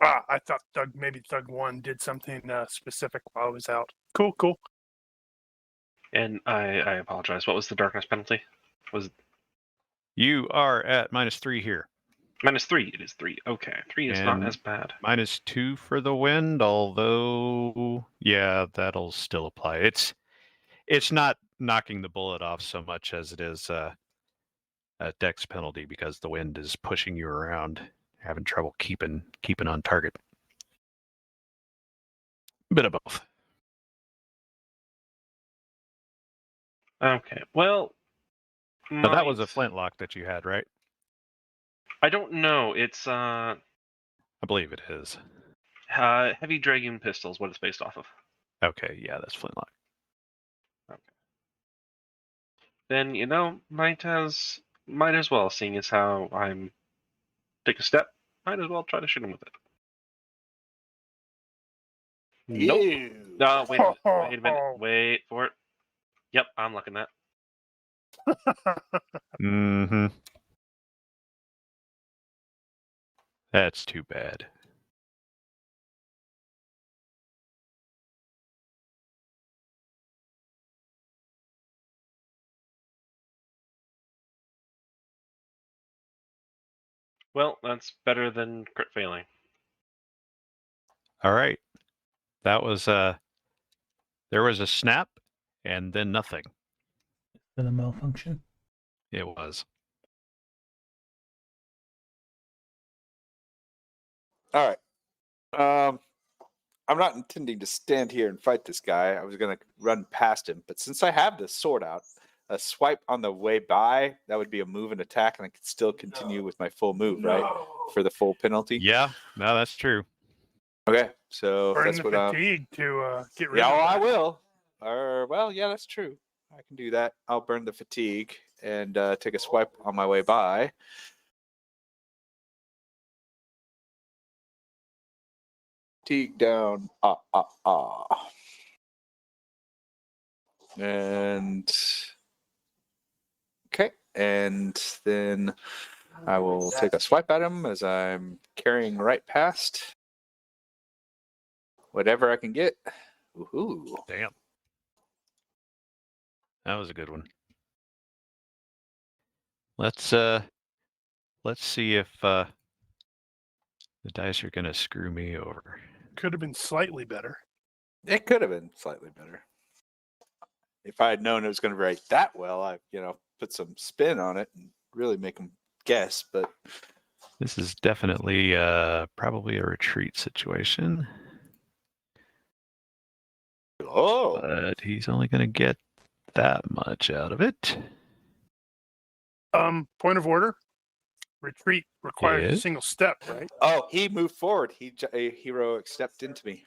I thought maybe Thug 1 did something specific while I was out. Cool. And I apologize. What was the darkness penalty? Was it You are at -3 here. -3? It is 3. Okay, 3 is not And as bad. -2 for the wind, although yeah, that'll still apply. It's not knocking the bullet off so much as it is a dex penalty because the wind is pushing you around, having trouble keeping on target. Bit of both. Okay, well, Now, that was a flintlock that you had, right? I don't know. It's I believe it is. heavy dragoon pistols. What it's based off of. Okay, yeah, that's flintlock. Okay. Then might as well, seeing as how I'm take a step, might as well try to shoot him with it. Nope. Ew. No, wait a minute. Wait for it. Yep, I'm looking at. Mm-hmm. That's too bad. Well, that's better than crit failing. All right. That was there was a snap and then nothing. For the malfunction. It was. All right. I'm not intending to stand here and fight this guy. I was going to run past him. But since I have this sword out, a swipe on the way by, that would be a move and attack, and I could still continue with my full move, right? For the full penalty. Yeah, no, that's true. Okay, so Burn that's the what I'm... fatigue to get rid Yeah, of I that. will. Well, yeah, that's true. I can do that. I'll burn the fatigue and take a swipe on my way by. Fatigue down. And okay, and then I will take a swipe at him as I'm carrying right past whatever I can get. Woohoo! Damn. That was a good one. Let's see if the dice are gonna screw me over. Could have been slightly better. It could have been slightly better. If I had known it was going to write that well, I put some spin on it and really make them guess. But This is definitely probably a retreat situation. Oh, But he's only going to get that much out of it. Point of order. Retreat requires a Yes. single step, right? oh, he moved forward. A heroic stepped into me.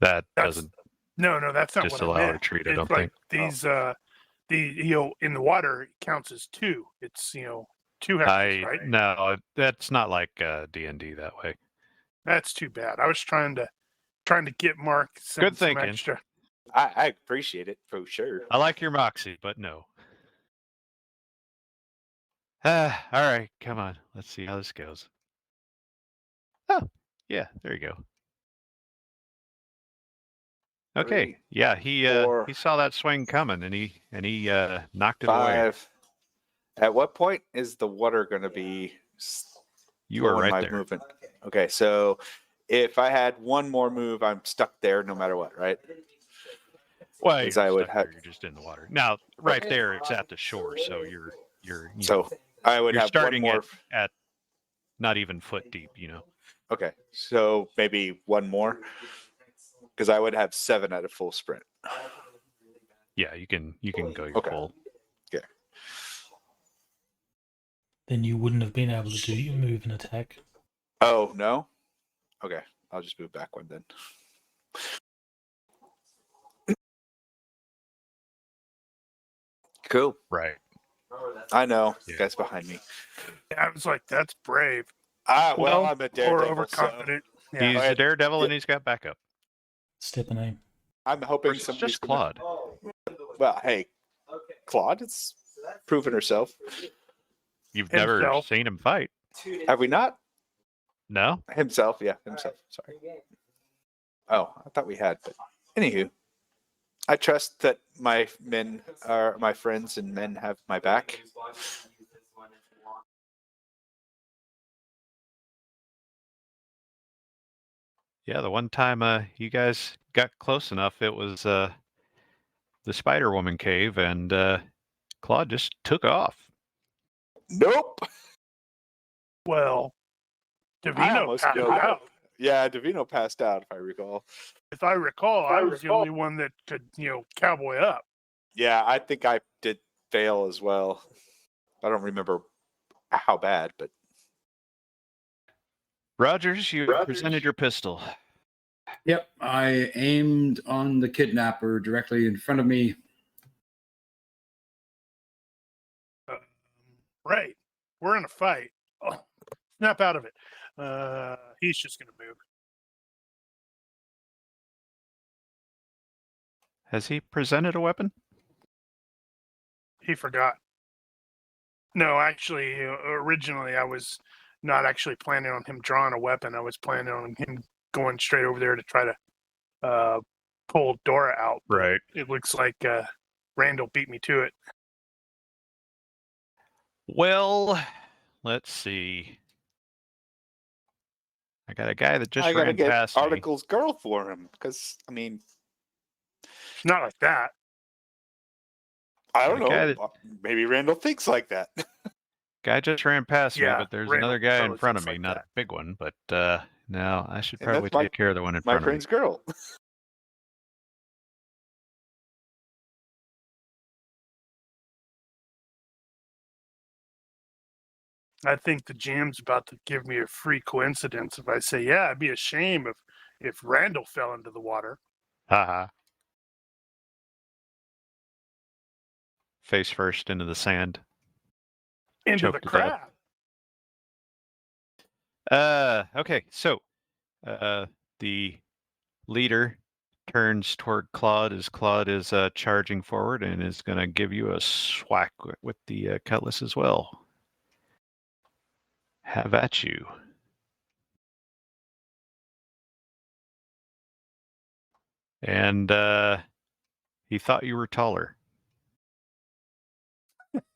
That That's- doesn't No, that's not what I disallow meant. retreat, I It's don't like think. these, in the water, it counts as 2. It's 2 hexes, right? No, that's not like D&D that way. That's too bad. I was trying to get Mark some, Good thinking. some extra. I appreciate it for sure. I like your moxie, but no. All right, come on. Let's see how this goes. Oh, yeah, there you go. Okay, 3, yeah, he 4, saw that swing coming, and he knocked it away. 5. At what point is the water going to be You were slowing right my there. movement? Okay, so if I had one more move, I'm stuck there no matter what, right? Well, As you're I would stuck have- there, you're just in the water. Now, right there, it's at the shore, so you're So I would you're have one starting more. at not even foot deep, Okay, so maybe one more, because I would have 7 at a full sprint. Yeah, you can go your Okay. full. Then you wouldn't have been able to do your move and attack. Oh no. Okay, I'll just move back one then. Cool. Right. I know. Yeah. Guys behind me. I was like, that's brave. Well, I'm a Or daredevil, so overconfident. He's Yeah. a daredevil, and he's got backup. Step a name. I'm hoping It's somebody's just gonna- Claude. Well, hey, Claude has proven herself. You've never Himself. seen him fight. Have we not? No? Himself, yeah, himself. Sorry. Oh, I thought we had, but anywho, I trust that my men are my friends and men have my back. Yeah, the one time you guys got close enough, it was the Spider Woman cave, and Claude just took off. Nope. Well, I Davino almost passed killed him. out. Yeah, Davino passed out, if I recall. If I recall, I was the only one that could, cowboy up. Yeah, I think I did fail as well. I don't remember how bad, but Rogers, you presented your pistol. Yep, I aimed on the kidnapper directly in front of me. Right. We're in a fight. Oh, snap out of it. He's just going to move. Has he presented a weapon? He forgot. No, actually, originally I was not actually planning on him drawing a weapon. I was planning on him going straight over there to try to pull Dora out. but Right. It looks like Randall beat me to it. Well, let's see. I got a guy that just I gotta ran get past me. Article's girl for him because I mean, It's not like that. I don't The guy know. that- Maybe Randall thinks like that. Guy just ran past me, Yeah, but there's Randall another guy in totally front of thinks me, like not that. a big one, but no, I should And that's probably my- take care of the one in My front of me. friend's girl. I think the GM's about to give me a free coincidence if I say, yeah, it'd be a shame if Randall fell into the water. Haha. Face first into the sand. Into Choked the to death. crab. Okay, so the leader turns toward Claude as Claude is charging forward and is going to give you a swack with the cutlass as well. Have at you. And he thought you were taller.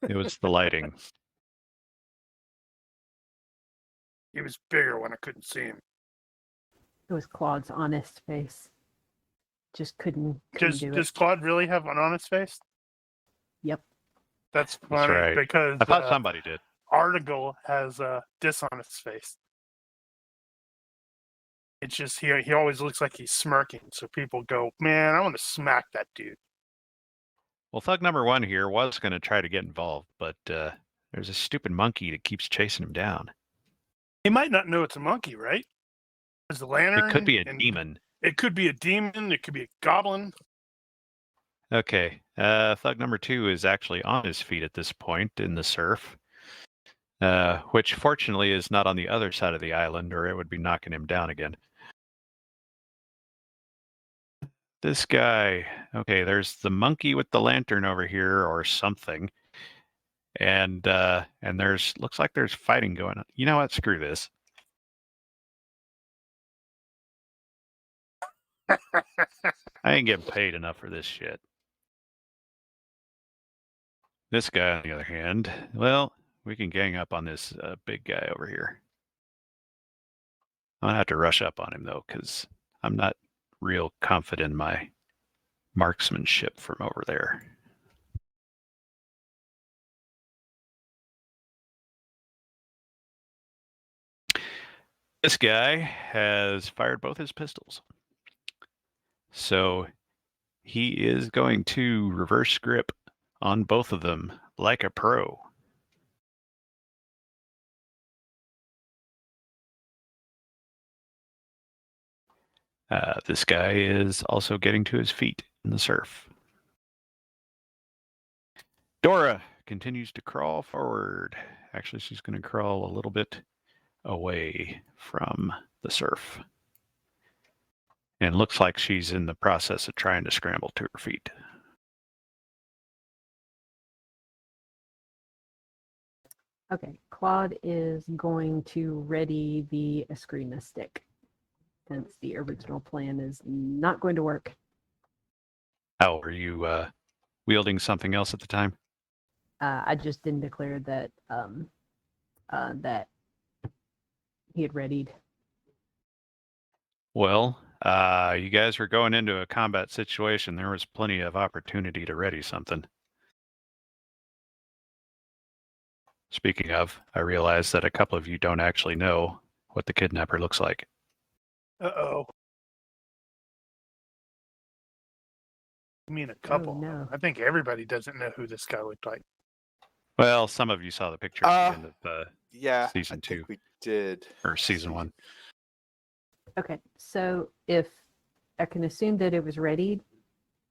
It was the lighting. He was bigger when I couldn't see him. It was Claude's honest face. Just couldn't do Does it. Claude really have an honest face? Yep. That's funny right. because I thought somebody did. article has this on its face. It's just he always looks like he's smirking, so people go, "Man, I want to smack that dude." Well, thug number 1 here was going to try to get involved, but there's a stupid monkey that keeps chasing him down. He might not know it's a monkey, right? There's the lantern. It could be a and demon. It could be a demon. It could be a goblin. Okay, thug number 2 is actually on his feet at this point in the surf, which fortunately is not on the other side of the island, or it would be knocking him down again. This guy, okay, there's the monkey with the lantern over here or something. And there's looks like there's fighting going on. You know what? Screw this. I ain't getting paid enough for this shit. This guy, on the other hand, well, we can gang up on this big guy over here. I'm gonna have to rush up on him though, because I'm not real confident in my marksmanship from over there. This guy has fired both his pistols. So he is going to reverse grip on both of them like a pro. This guy is also getting to his feet in the surf. Dora continues to crawl forward. Actually, she's going to crawl a little bit away from the surf. And looks like she's in the process of trying to scramble to her feet. Okay, Claude is going to ready the Eskrima stick, since the original plan is not going to work. Oh, were you wielding something else at the time? I just didn't declare that that he had readied. Well, you guys were going into a combat situation. There was plenty of opportunity to ready something. Speaking of, I realize that a couple of you don't actually know what the kidnapper looks like. Uh-oh. I mean, a couple. no. I think everybody doesn't know who this guy looked like. Well, some of you saw the picture at the end of Yeah, season I 2 think we did. or season 1. Okay, so if I can assume that it was readied,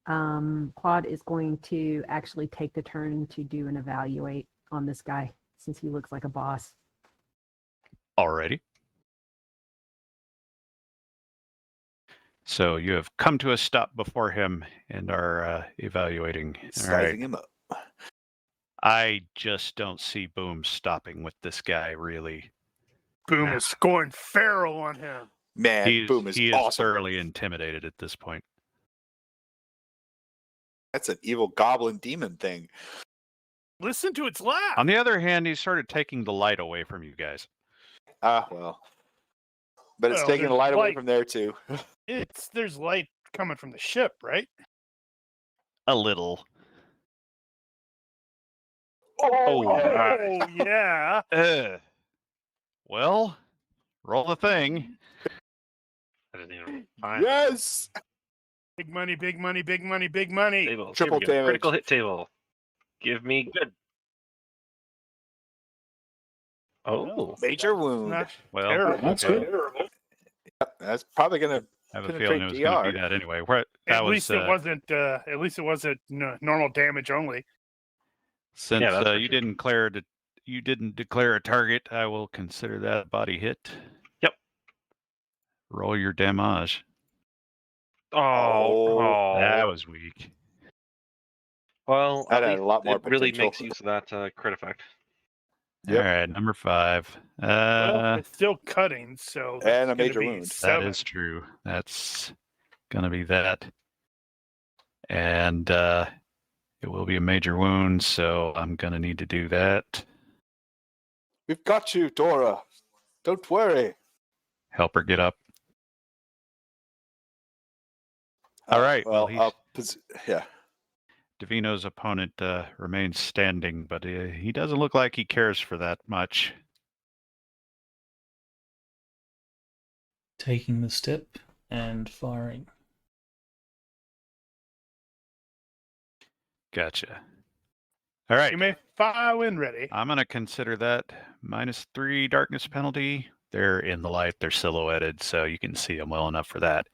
Claude is going to actually take the turn to do an evaluate on this guy, since he looks like a boss. Alrighty. So you have come to a stop before him and are evaluating. Sizing him up. I just don't see Boom stopping with this guy, really. Boom is scoring feral on him. Man, Boom is he awesome. is thoroughly intimidated at this point. That's an evil goblin demon thing. Listen to its laugh. On the other hand, he started taking the light away from you guys. Well. But it's Well, taking the there's light away light. from there, too. There's light coming from the ship, right? A little. Oh, yeah. Well, roll the thing. I didn't even find it. Yes! Big money, big money, big money, big money. Tables. Triple Here we go. damage. Critical hit table. Give me good. Oh, Major wound. Not Well, terrible. That's okay. good. Yep, that's probably going to I have a feeling it was going to be that anyway. At least it wasn't. At least it wasn't normal damage only. Since Yeah, that's for you sure. didn't declare a target, I will consider that a body hit. Yep. Roll your damage. Oh, That was weak. Well, That at had least a lot more it really potential. makes use of that crit effect. Yep. All right, number 5. Well, it's still cutting, so that's And a gonna major be wound. That 7. is true. That's gonna be that, and it will be a major wound. So I'm gonna need to do that. We've got you, Dora. Don't worry. Help her get up. All right. Well, Well, yeah. Davino's opponent remains standing, but he doesn't look like he cares for that much. Taking the step and firing. Gotcha. All right. You may fire when ready. I'm going to consider that -3 darkness penalty. They're in the light. They're silhouetted, so you can see them well enough for that.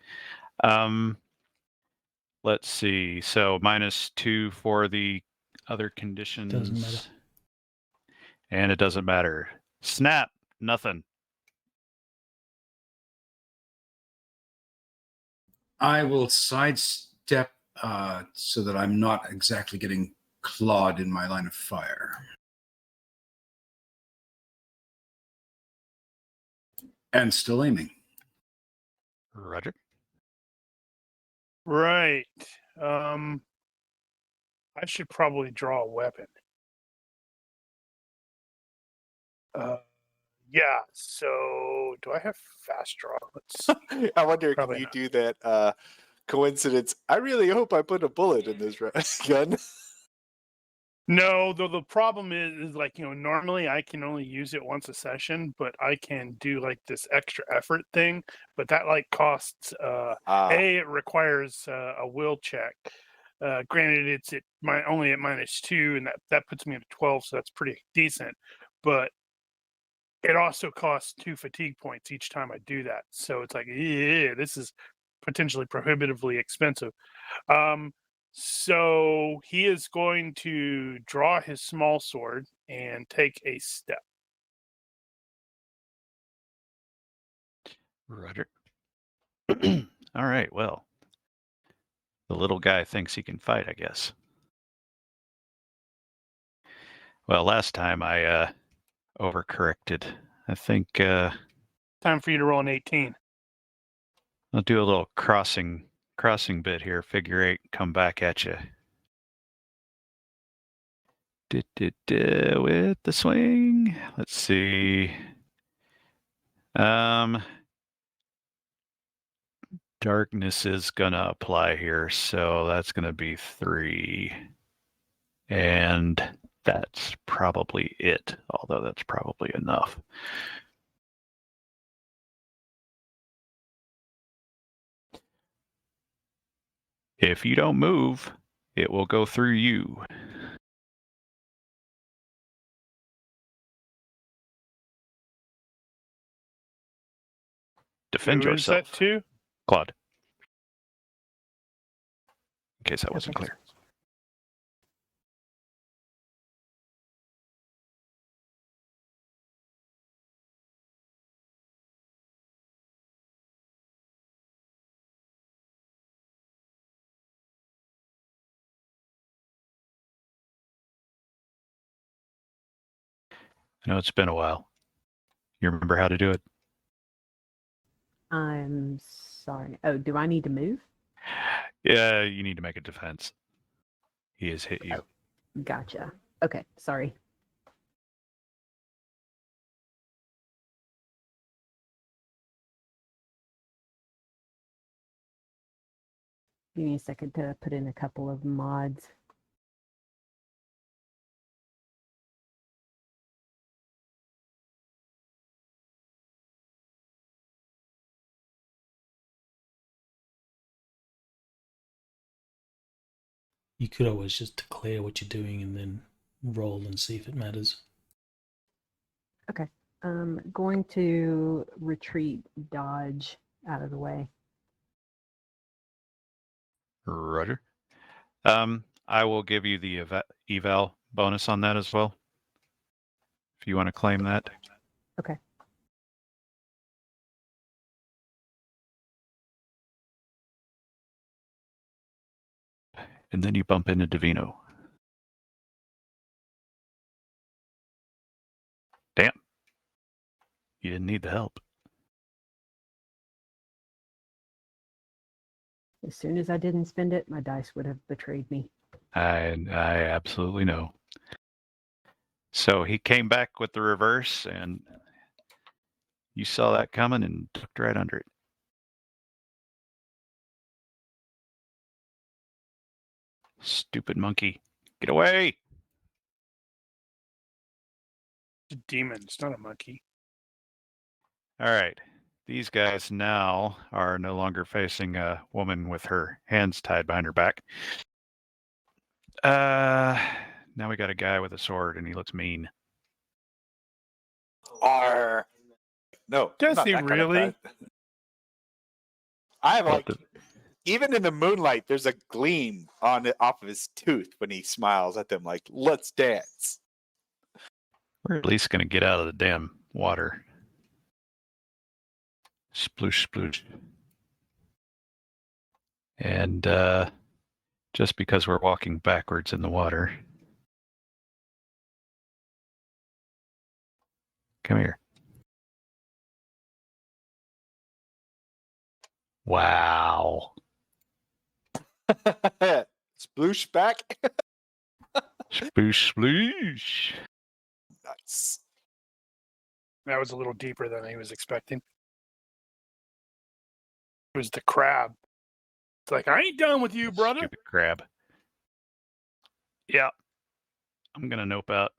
Let's see. So -2 for the other conditions. Doesn't matter. And it doesn't matter. Snap. Nothing. I will sidestep so that I'm not exactly getting clawed in my line of fire. And still aiming. Roger. Right. I should probably draw a weapon. Yeah. So, do I have fast draw? Let's see. I wonder, Probably can you not. do that coincidence? I really hope I put a bullet in this gun. No, though the problem is like, normally I can only use it once a session, but I can do like this extra effort thing, but that like costs it requires a will check. Granted, it's only at -2, and that puts me at 12, so that's pretty decent. But it also costs 2 fatigue points each time I do that, so it's like, yeah, this is potentially prohibitively expensive. So he is going to draw his small sword and take a step. Roger. All right. Well, the little guy thinks he can fight, I guess. Well, last time I overcorrected. I think Time for you to roll an 18. I'll do a little crossing bit here. Figure 8, come back at you. With the swing. Let's see. Darkness is gonna apply here, so that's gonna be 3. And that's probably it, although that's probably enough. If you don't move, it will go through you. Defend Who is that yourself, to? Claude. In case that wasn't Okay. clear. I know it's been a while. You remember how to do it? I'm sorry. Oh, do I need to move? Yeah, you need to make a defense. He has hit you. Oh. Gotcha. Okay, sorry. Give me a second to put in a couple of mods. You could always just declare what you're doing and then roll and see if it matters. Okay. I'm going to retreat, dodge out of the way. Roger. I will give you the eval bonus on that as well, if you want to claim that. Okay. And then you bump into Davino. Damn. You didn't need the help. As soon as I didn't spend it, my dice would have betrayed me. I absolutely know. So he came back with the reverse, and you saw that coming and ducked right under it. Stupid monkey. Get away! It's a demon. It's not a monkey. All right. These guys now are no longer facing a woman with her hands tied behind her back. Now we got a guy with a sword, and he looks mean. Arr. No. Does not he that kind of really? bad. I have What like, even in the moonlight, there's a gleam on it off of his tooth when he smiles at them like, let's dance. We're at least going to get out of the damn water. Sploosh, sploosh. And just because we're walking backwards in the water. Come here. Wow. Sploosh back. Sploosh, sploosh. Nice. That was a little deeper than he was expecting. It was the crab. It's like, I ain't done with you, brother. Stupid crab. Yeah. I'm going to nope out.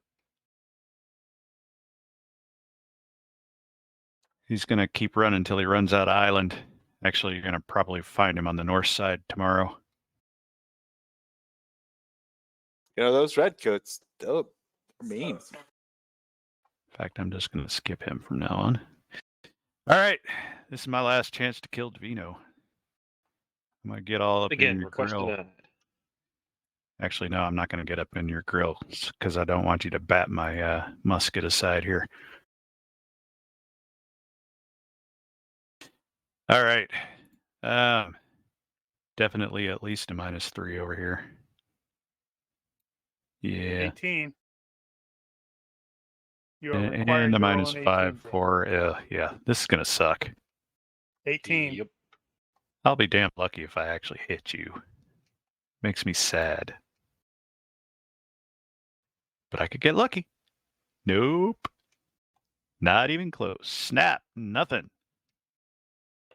He's going to keep running until he runs out of island. Actually, you're going to probably find him on the north side tomorrow. You know, those redcoats, they're mean. In fact, I'm just going to skip him from now on. All right. This is my last chance to kill Davino. I'm going to get all up in Again, your request grill. denied. Actually, no, I'm not going to get up in your grill because I don't want you to bat my musket aside here. All right. Definitely at least a -3 over here. Yeah. 18. You are required And a to roll an 5 18. for, yeah, this is going to suck. 18. Yep. I'll be damn lucky if I actually hit you. Makes me sad. But I could get lucky. Nope. Not even close. Snap. Nothing.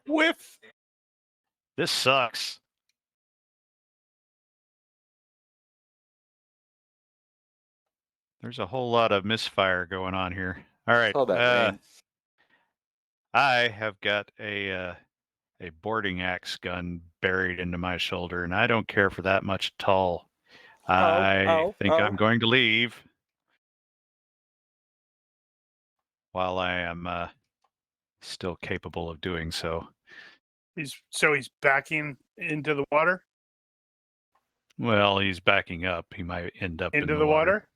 Whiff. This sucks. There's a whole lot of misfire going on here. All right. Saw that rain. I have got a boarding axe gun buried into my shoulder, and I don't care for that much at all. I think I'm going to leave while I am still capable of doing so. He's backing into the water? Well, he's backing up. He might end up Into in the water?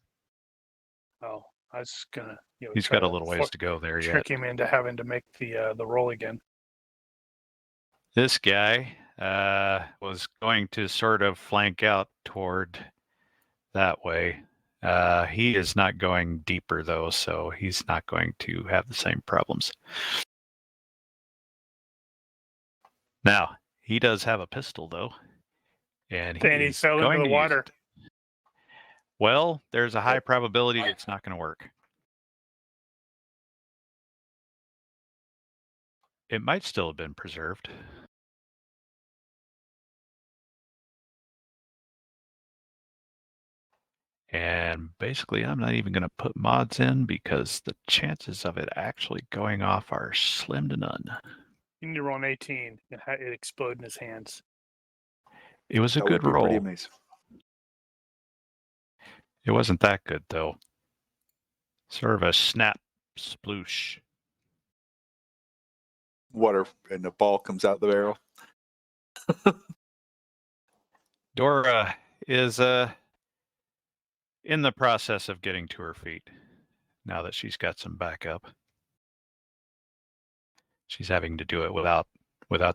Oh, I was gonna. He's got a little ways to go there yet. Trick him into having to make the roll again. This guy was going to sort of flank out toward that way. He is not going deeper though, so he's not going to have the same problems. Now, he does have a pistol though. And he fell into the water. Well, there's a high probability it's not going to work. It might still have been preserved. And basically, I'm not even going to put mods in because the chances of it actually going off are slim to none. You need to roll an 18 and it explode in his hands. It was a good roll. Pretty amazing. It wasn't that good, though. Sort of a snap sploosh. Water and the ball comes out the barrel. Dora is in the process of getting to her feet now that she's got some backup. She's having to do it without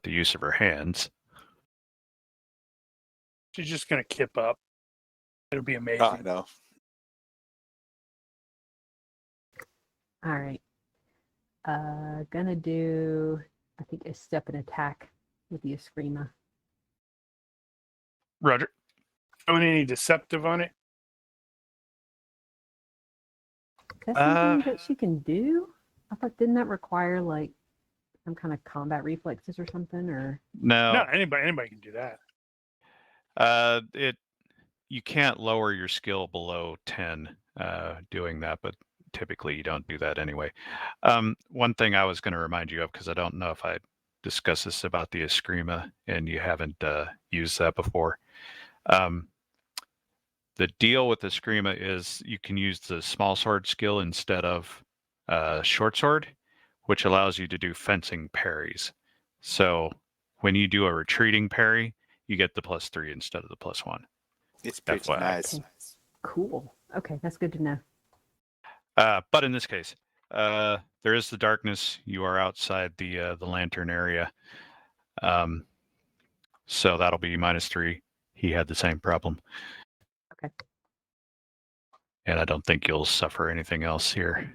the use of her hands. She's just going to kip up. It'll be amazing. I know. All right. Gonna do, I think, a step and attack with the Eskrima. Roger. Don't any deceptive on it? That's something that she can do? I thought, didn't that require like some kind of combat reflexes or something? Or no, anybody can do that. you can't lower your skill below 10 doing that, but typically you don't do that anyway. One thing I was going to remind you of, because I don't know if I discussed this about the Eskrima and you haven't used that before. The deal with the Eskrima is you can use the small sword skill instead of short sword, which allows you to do fencing parries. So when you do a retreating parry, you get the +3 instead of the +1. It's pretty FYI. nice. Okay. Cool. Okay, that's good to know. But in this case, there is the darkness. You are outside the lantern area. So that'll be -3. He had the same problem. Okay. And I don't think you'll suffer anything else here.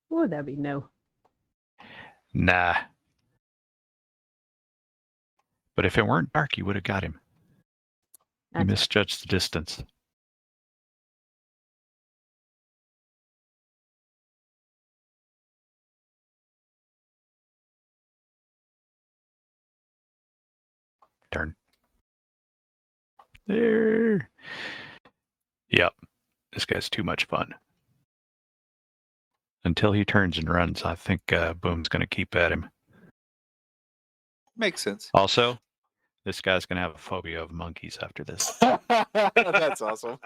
What would that be? No. Nah. But if it weren't dark, you would have got him. You That's misjudged the distance. Turn. There. Yep. This guy's too much fun. Until he turns and runs, I think Boom's going to keep at him. Makes sense. Also, this guy's going to have a phobia of monkeys after this. That's awesome.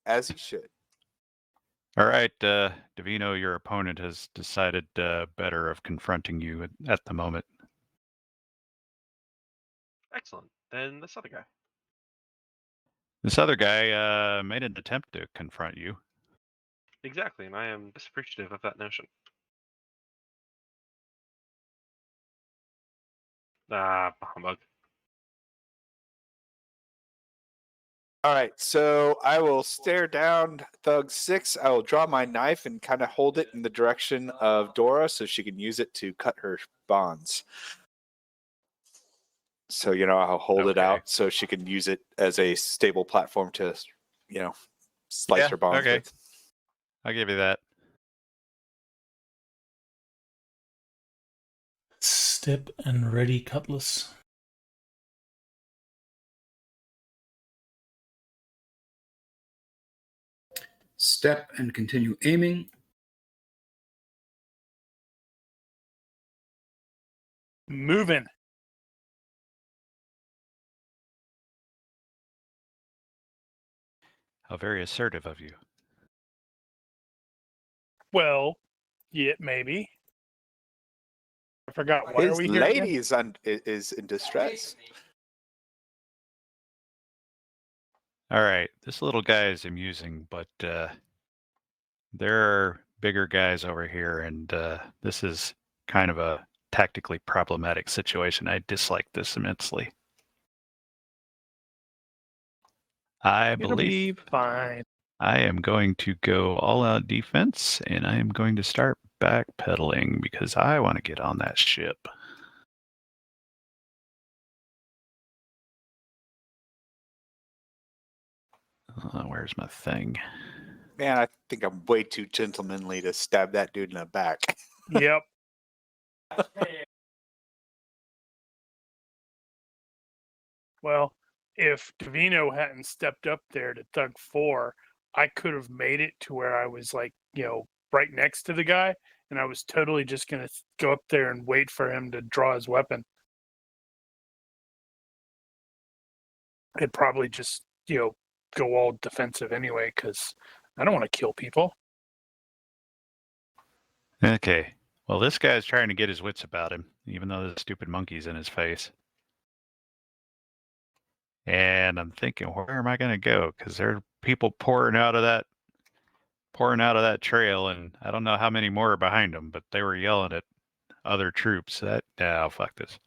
As he should. All right, Davino, your opponent has decided better of confronting you at the moment. Excellent. Then this other guy. This other guy made an attempt to confront you. Exactly, and I am disappreciative of that notion. Ah, humbug. All right, so I will stare down Thug 6. I will draw my knife and kind of hold it in the direction of Dora so she can use it to cut her bonds. So, I'll hold it Okay. out so she can use it as a stable platform to, slice her bonds okay. with. I'll give you that. Step and ready, Cutlass. Step and continue aiming. Moving. How very assertive of you. Well, yeah, maybe. I forgot. Why are His we here? lady Again? is in distress. All right, this little guy is amusing, but there are bigger guys over here, and this is kind of a tactically problematic situation. I dislike this immensely. I It'll be believe fine. I am going to go all out defense, and I am going to start backpedaling because I want to get on that ship. Where's my thing? Man, I think I'm way too gentlemanly to stab that dude in the back. Yep. Well, if Davino hadn't stepped up there to Thug 4, I could have made it to where I was like, right next to the guy, and I was totally just going to go up there and wait for him to draw his weapon. I'd probably just, go all defensive anyway, because I don't want to kill people. Okay. Well, this guy's trying to get his wits about him, even though the stupid monkey's in his face. And I'm thinking, where am I going to go? Because there are people pouring out of that trail, and I don't know how many more are behind them, but they were yelling at other troops. Fuck this.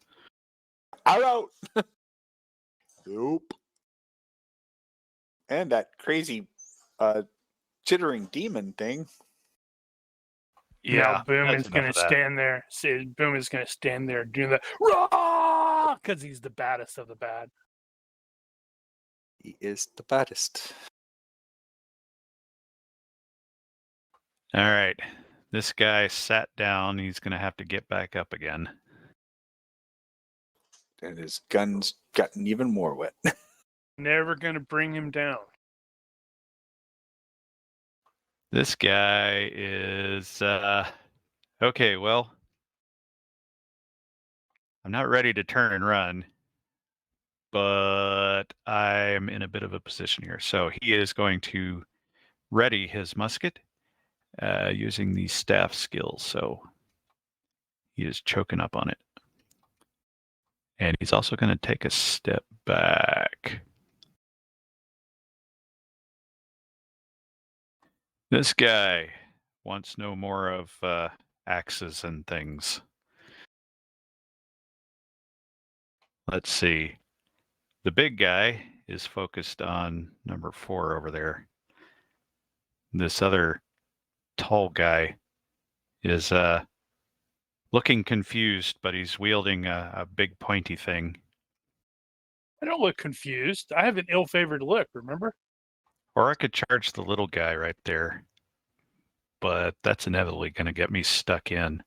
I'm out. Nope. And that crazy chittering demon thing. Now Boom that's is going enough to of that. stand there. Boom is going to stand there doing the raw because he's the baddest of the bad. He is the baddest. All right. This guy sat down. He's going to have to get back up again. And his gun's gotten even more wet. Never gonna bring him down. This guy is okay. Well, I'm not ready to turn and run, but I'm in a bit of a position here. So he is going to ready his musket using the staff skills. So he is choking up on it. And he's also going to take a step back. This guy wants no more of axes and things. Let's see. The big guy is focused on number 4 over there. This other tall guy is looking confused, but he's wielding a big pointy thing. I don't look confused. I have an ill-favored look, remember? Or I could charge the little guy right there. But that's inevitably going to get me stuck in.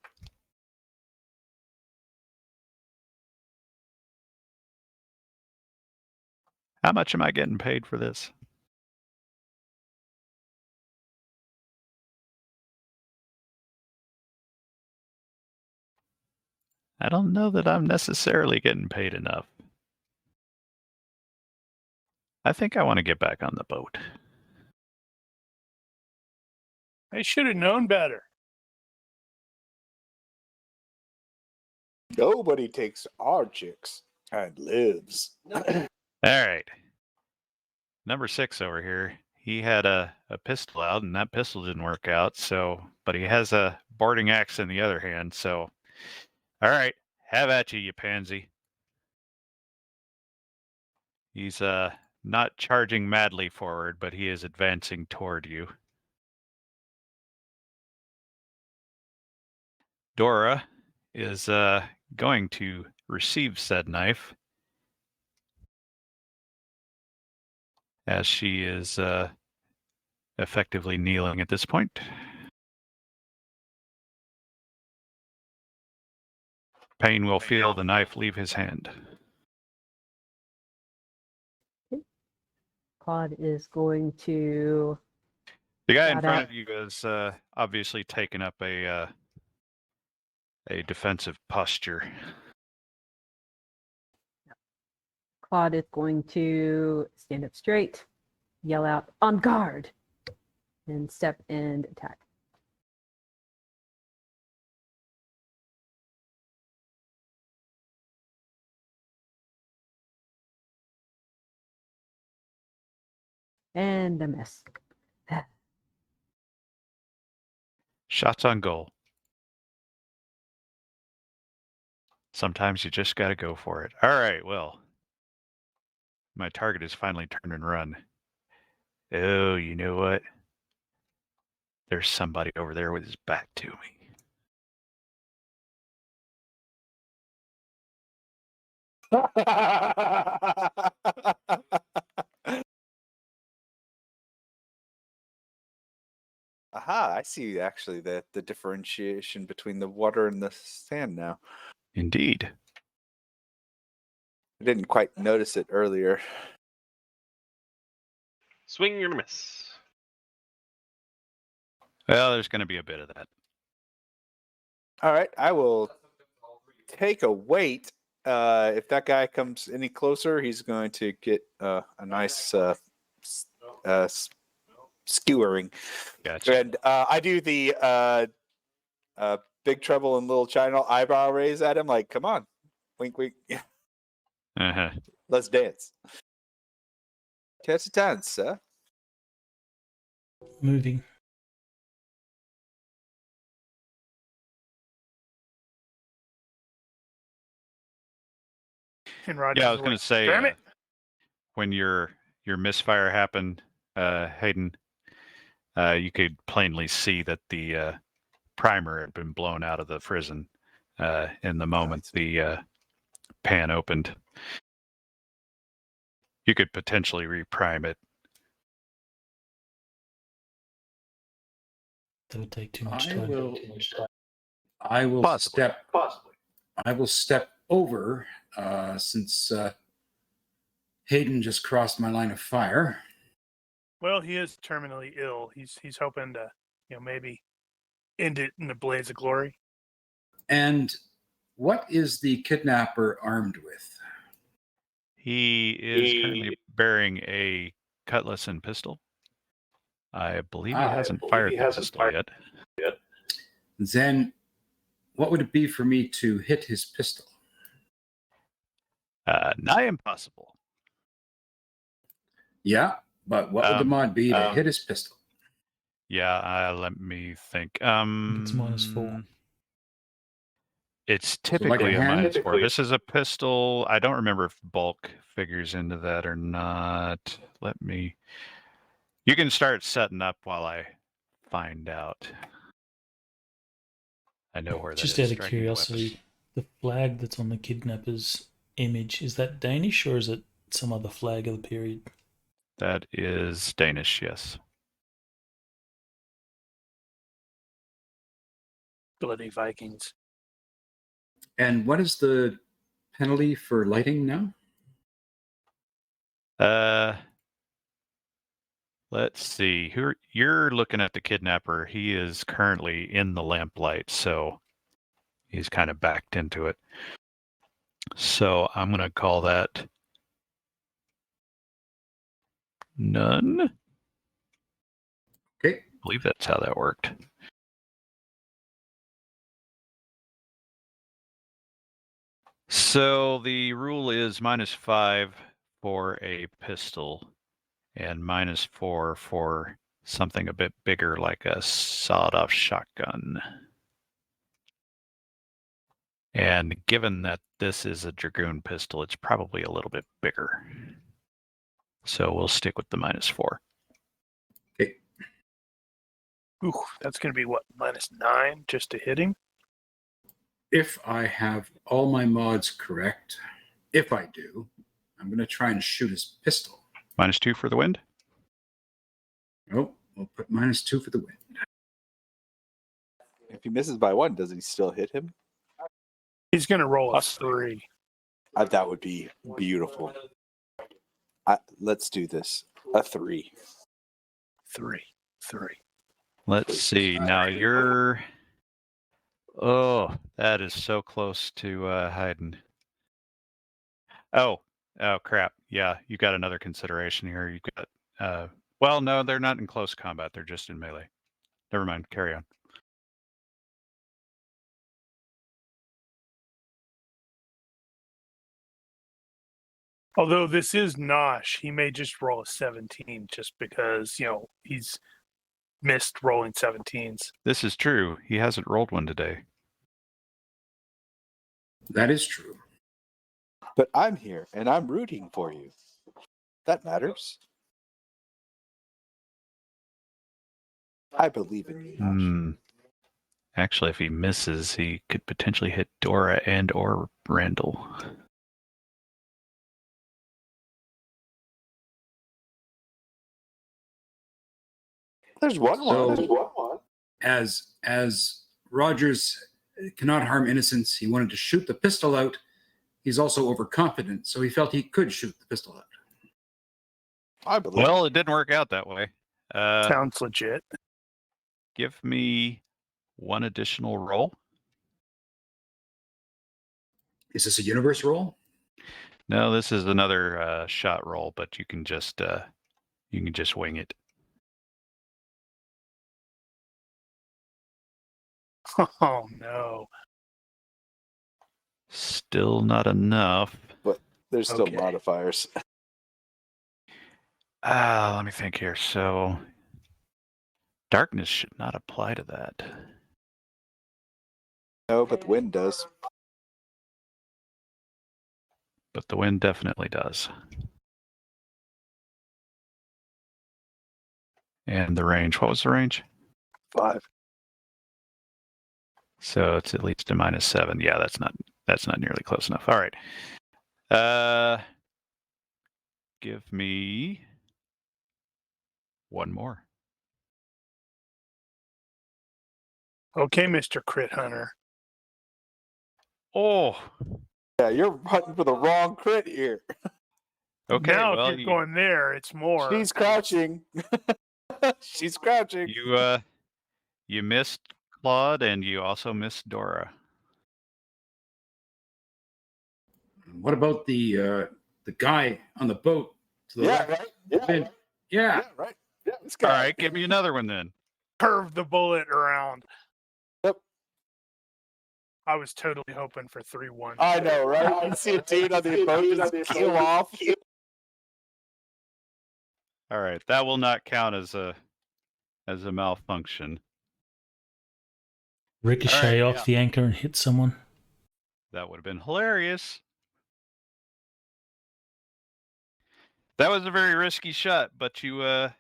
How much am I getting paid for this? I don't know that I'm necessarily getting paid enough. I think I want to get back on the boat. I should have known better. Nobody takes our chicks and lives. All right. Number 6 over here. He had a pistol out, and that pistol didn't work out. So, but he has a boarding axe in the other hand. So, all right, have at you, you pansy. He's not charging madly forward, but he is advancing toward you. Dora is going to receive said knife as she is effectively kneeling at this point. Payne will feel the knife leave his hand. Claude is going to. The guy in Got front it. of you is obviously taken up a defensive posture. Claude is going to stand up straight, yell out, "On guard!" and step and attack. And a miss. Shots on goal. Sometimes you just got to go for it. All right, well, my target is finally turned and run. Oh, you know what? There's somebody over there with his back to me. Aha, I see actually the differentiation between the water and the sand now. Indeed. I didn't quite notice it earlier. Swing and a miss. Well, there's going to be a bit of that. All right, I will take a wait. If that guy comes any closer, he's going to get a nice skewering. Gotcha. And I do the Big Trouble in Little China eyebrow raise at him, like, come on, wink, wink. Uh-huh. Let's dance. Catch a dance, sir. Moving. And Roger's Yeah, I was going like, to say, damn it. when your misfire happened, Hayden, you could plainly see that the primer had been blown out of the frizzen in the moment the pan opened. You could potentially reprime it. That would take too much I time. will Possibly. step over since Hayden just crossed my line of fire. Well, he is terminally ill. He's hoping to, maybe end it in a blaze of glory. And what is the kidnapper armed with? He is currently bearing a cutlass and pistol. I believe he hasn't fired the pistol yet. Then what would it be for me to hit his pistol? Nigh impossible. Yeah, but what would the mod be to hit his pistol? Yeah, let me think. It's -4. It's like a typically a hand? -4. This is a pistol. I don't remember if bulk figures into that or not. You can start setting up while I find out. I know where that is. Just out of Striking weapon. curiosity, the flag that's on the kidnapper's image, is that Danish or is it some other flag of the period? That is Danish, yes. Bloody Vikings. And what is the penalty for lighting now? Let's see. You're looking at the kidnapper. He is currently in the lamplight, so he's kind of backed into it. So I'm going to call that none. Okay. I believe that's how that worked. So the rule is -5 for a pistol and -4 for something a bit bigger like a sawed-off shotgun. And given that this is a Dragoon pistol, it's probably a little bit bigger. So we'll stick with the -4. Okay. Ooh, that's going to be what, -9 just to hit him? If I have all my mods correct, if I do, I'm going to try and shoot his pistol. -2 for the wind? Oh, we'll put -2 for the wind. If he misses by 1, does he still hit him? He's going to roll a 3. That would be beautiful. Let's do this. A 3. 3. Let's see. Now you're... Oh, that is so close to hiding. Oh, crap. Yeah, you got another consideration here. You got... well, no, they're not in close combat. They're just in melee. Never mind. Carry on. Although this is Nosh, he may just roll a 17 just because, he's missed rolling 17s. This is true. He hasn't rolled one today. That is true. But I'm here, and I'm rooting for you. That matters. I believe in you, Nosh. Actually, if he misses, he could potentially hit Dora and or Randall. There's one. As Rogers cannot harm innocents, he wanted to shoot the pistol out. He's also overconfident, so he felt he could shoot the pistol out. I believe. Well, it didn't work out that way. Sounds legit. Give me one additional roll. Is this a universe roll? No, this is another shot roll, but you can just wing it. Oh, no. Still not enough. But there's still Okay. modifiers. Let me think here. So, darkness should not apply to that. No, but the wind does. But the wind definitely does. And the range. What was the range? 5. So it's at least a -7. Yeah, that's not nearly close enough. All right. Give me one more. Okay, Mr. Crit Hunter. Oh, Yeah, you're hunting for the wrong crit here. okay. Now, Well, if you're going there, it's more. She's crouching. She's crouching. you missed Claude, and you also missed Dora. What about the guy on the boat to the Yeah, left? right. Yeah, Ben- right. Yeah. Yeah, right. Yeah, this guy. All right, give me another one then. Curve the bullet around. Yep. I was totally hoping for 3-1. I know, right? You see a dude on the boat just keel off. All right, that will not count as a malfunction. Ricochet All right, off the anchor and hit someone. That would have been hilarious. That was a very risky shot, but you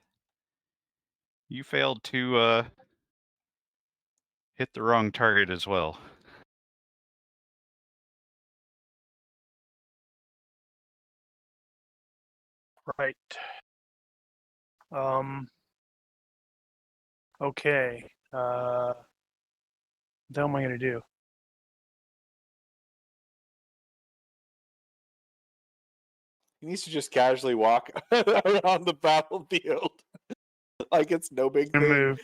failed to hit the wrong target as well. Right. Okay. What the hell am I going to do? He needs to just casually walk around the battlefield like it's no big I'm thing. gonna move.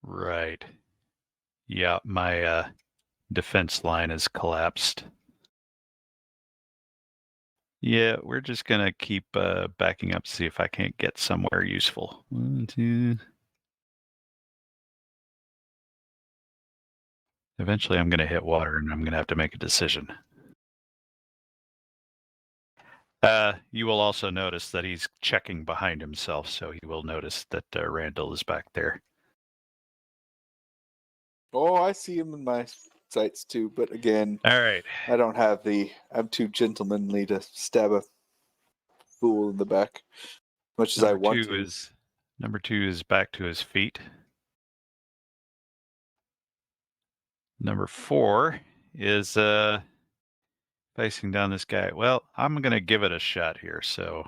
Right. Yeah, my defense line has collapsed. Yeah, we're just gonna keep backing up to see if I can't get somewhere useful. 1, 2. Eventually, I'm gonna hit water, and I'm gonna have to make a decision. You will also notice that he's checking behind himself, so he will notice that Randall is back there. Oh, I see him in my sights too, but again, All right. I don't have I'm too gentlemanly to stab a fool in the back, much as I want to. Number 2 is back to his feet. Number 4 is facing down this guy. Well, I'm gonna give it a shot here. So,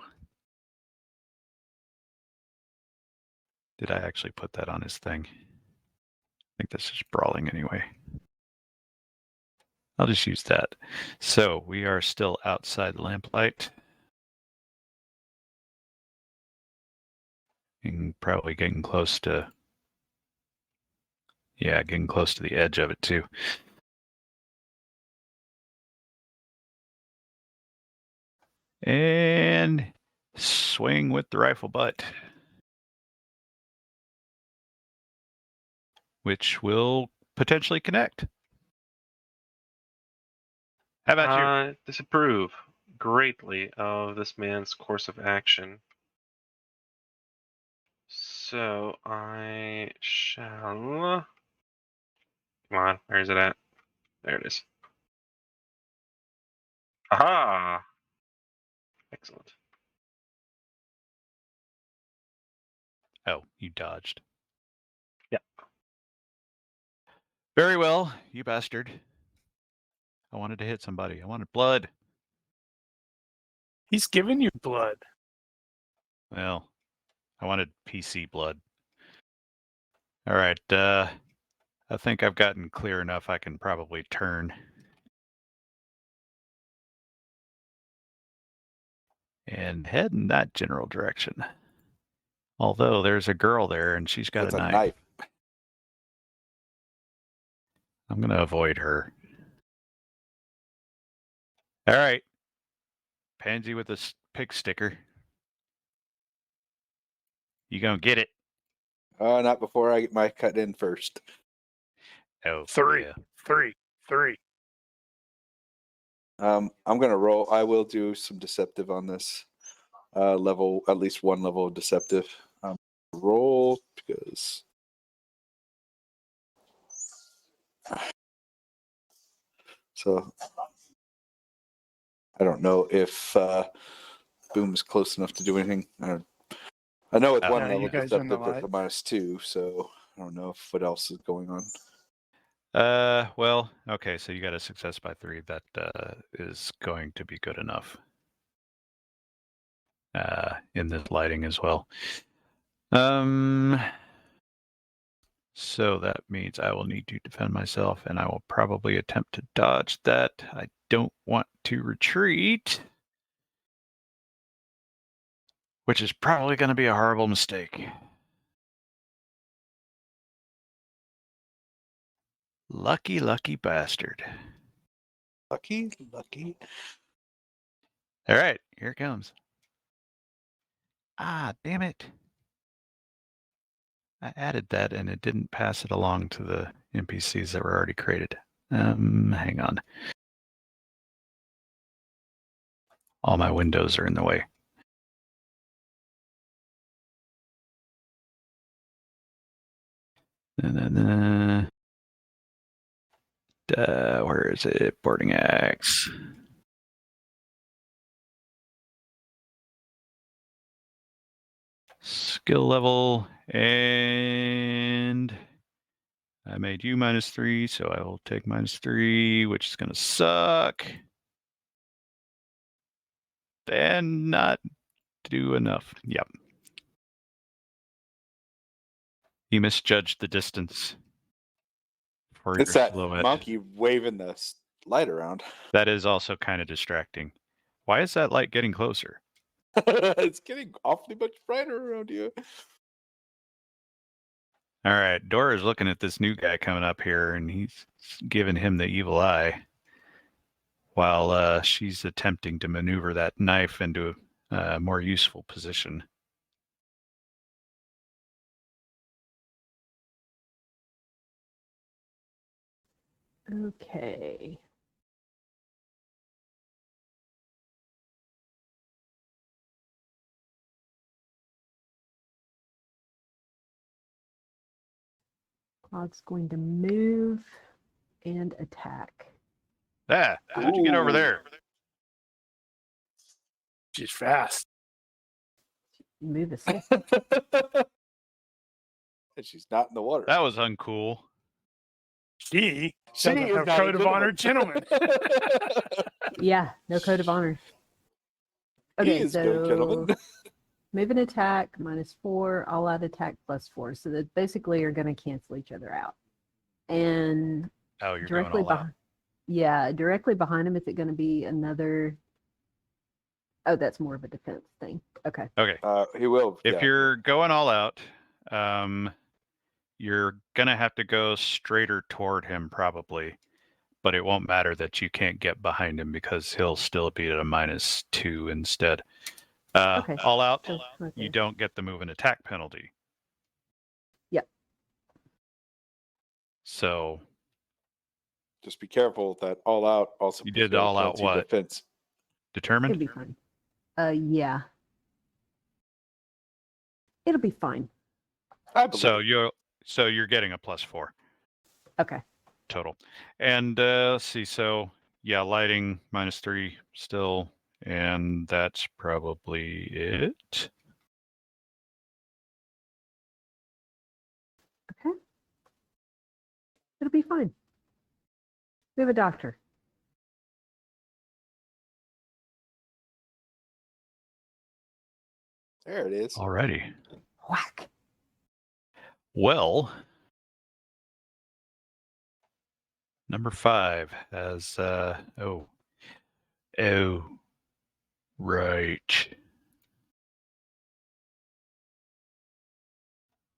did I actually put that on his thing? I think this is brawling anyway. I'll just use that. So we are still outside the lamplight. And probably getting close to, getting close to the edge of it too. And swing with the rifle butt, which will potentially connect. How about you? I disapprove greatly of this man's course of action. So I shall. Come on, where is it at? There it is. Aha! Excellent. Oh, you dodged. Yeah. Very well, you bastard. I wanted to hit somebody. I wanted blood. He's giving you blood. Well, I wanted PC blood. All right. I think I've gotten clear enough. I can probably turn. And head in that general direction. Although there's a girl there and she's got That's a a knife. knife. I'm going to avoid her. All right. Pansy with a pig sticker. You going to get it? Not before I get my cut in first. Oh, 3, yeah. 3, 3. I'm gonna roll. I will do some deceptive on this level, at least one level of deceptive. Roll because so I don't know if Boom is close enough to do anything. I know with one Yeah, level you guys are in the deceptive with light. a -2, so I don't know what else is going on. Well, okay, so you got a success by 3. That is going to be good enough. In this lighting as well. So that means I will need to defend myself, and I will probably attempt to dodge that. I don't want to retreat, which is probably going to be a horrible mistake. Lucky, lucky bastard. Lucky, lucky. All right, here it comes. Ah, damn it. I added that and it didn't pass it along to the NPCs that were already created. Hang on. All my windows are in the way. Where is it? Boarding axe. Skill level, and I made you -3, so I will take -3, which is going to suck. And not do enough. Yep. You misjudged the distance for It's your that silhouette. monkey waving the light around. That is also kind of distracting. Why is that light getting closer? It's getting awfully much brighter around you. All right, Dora's looking at this new guy coming up here, and he's giving him the evil eye while she's attempting to maneuver that knife into a more useful position. Okay. Claude's going to move and attack. Ah, how'd you get over Ooh. there? She's fast. Move a stick. And she's not in the water. That was uncool. She She doesn't is have not a code of honor, gentlemen. Yeah, no code of honor. He Okay, is no so gentleman. move and attack -4, all out attack +4. So that basically are going to cancel each other out. And Oh, you're directly going all out. behind, yeah, directly behind him, is it going to be another? Oh, that's more of a defense thing. Okay. Okay. He will. If yeah. you're going all out, you're going to have to go straighter toward him probably, but it won't matter that you can't get behind him because he'll still be at a -2 instead. Okay. All out, So, right you there. don't get the move and attack penalty. Yep. So Just be careful that all out also. You puts did you at a all out +2 what? Defense. It'll determined? be fine. Yeah. It'll be fine. I believe. So you're getting a +4 Okay. total. And let's see, so yeah, lighting -3 still, and that's probably it. Okay. It'll be fine. We have a doctor. There it is. Alrighty. Whack. Well, number 5 has oh right.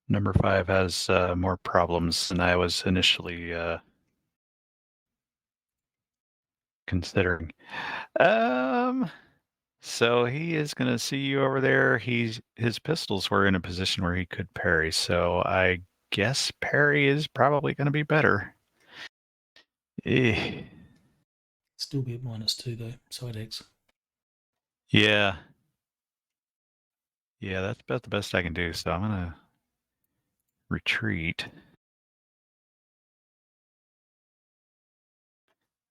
Number 5 has more problems than I was initially considering. So he is going to see you over there. His pistols were in a position where he could parry. So I guess parry is probably going to be better. Still be at -2 though, side X. Yeah. Yeah, that's about the best I can do. So I'm going to retreat.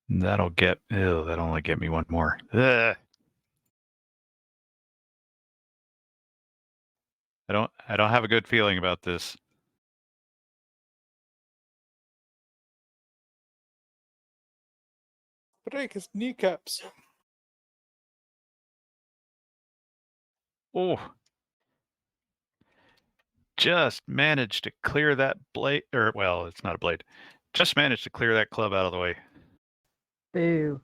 That'll only get me one more. Ugh. I don't have a good feeling about this. Break his kneecaps. Oh. just managed to clear that blade, or well, it's not a blade. Just managed to clear that club out of the way. Boo.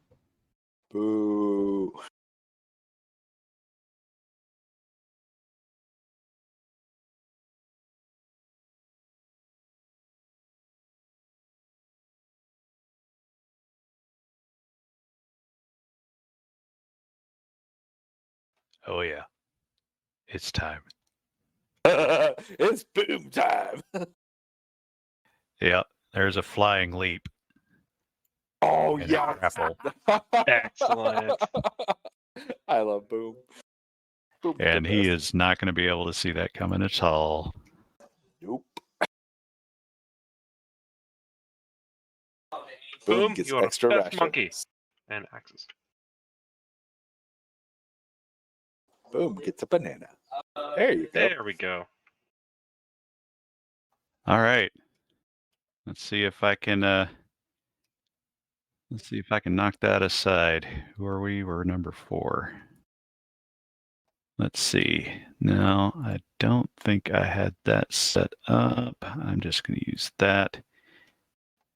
Boo. Oh yeah, it's time. It's boom time. Yeah, there's a flying leap. Oh and a yeah. grapple. Excellent. I love boom. Boom's the And he best. is not going to be able to see that coming at all. Nope. Boom, gets you are extra the best rations. monkey. And axes. Boom gets a banana. There you go. There we go. All right. Let's see if I can knock that aside. Who are we? We're number 4. Let's see. No, I don't think I had that set up. I'm just going to use that.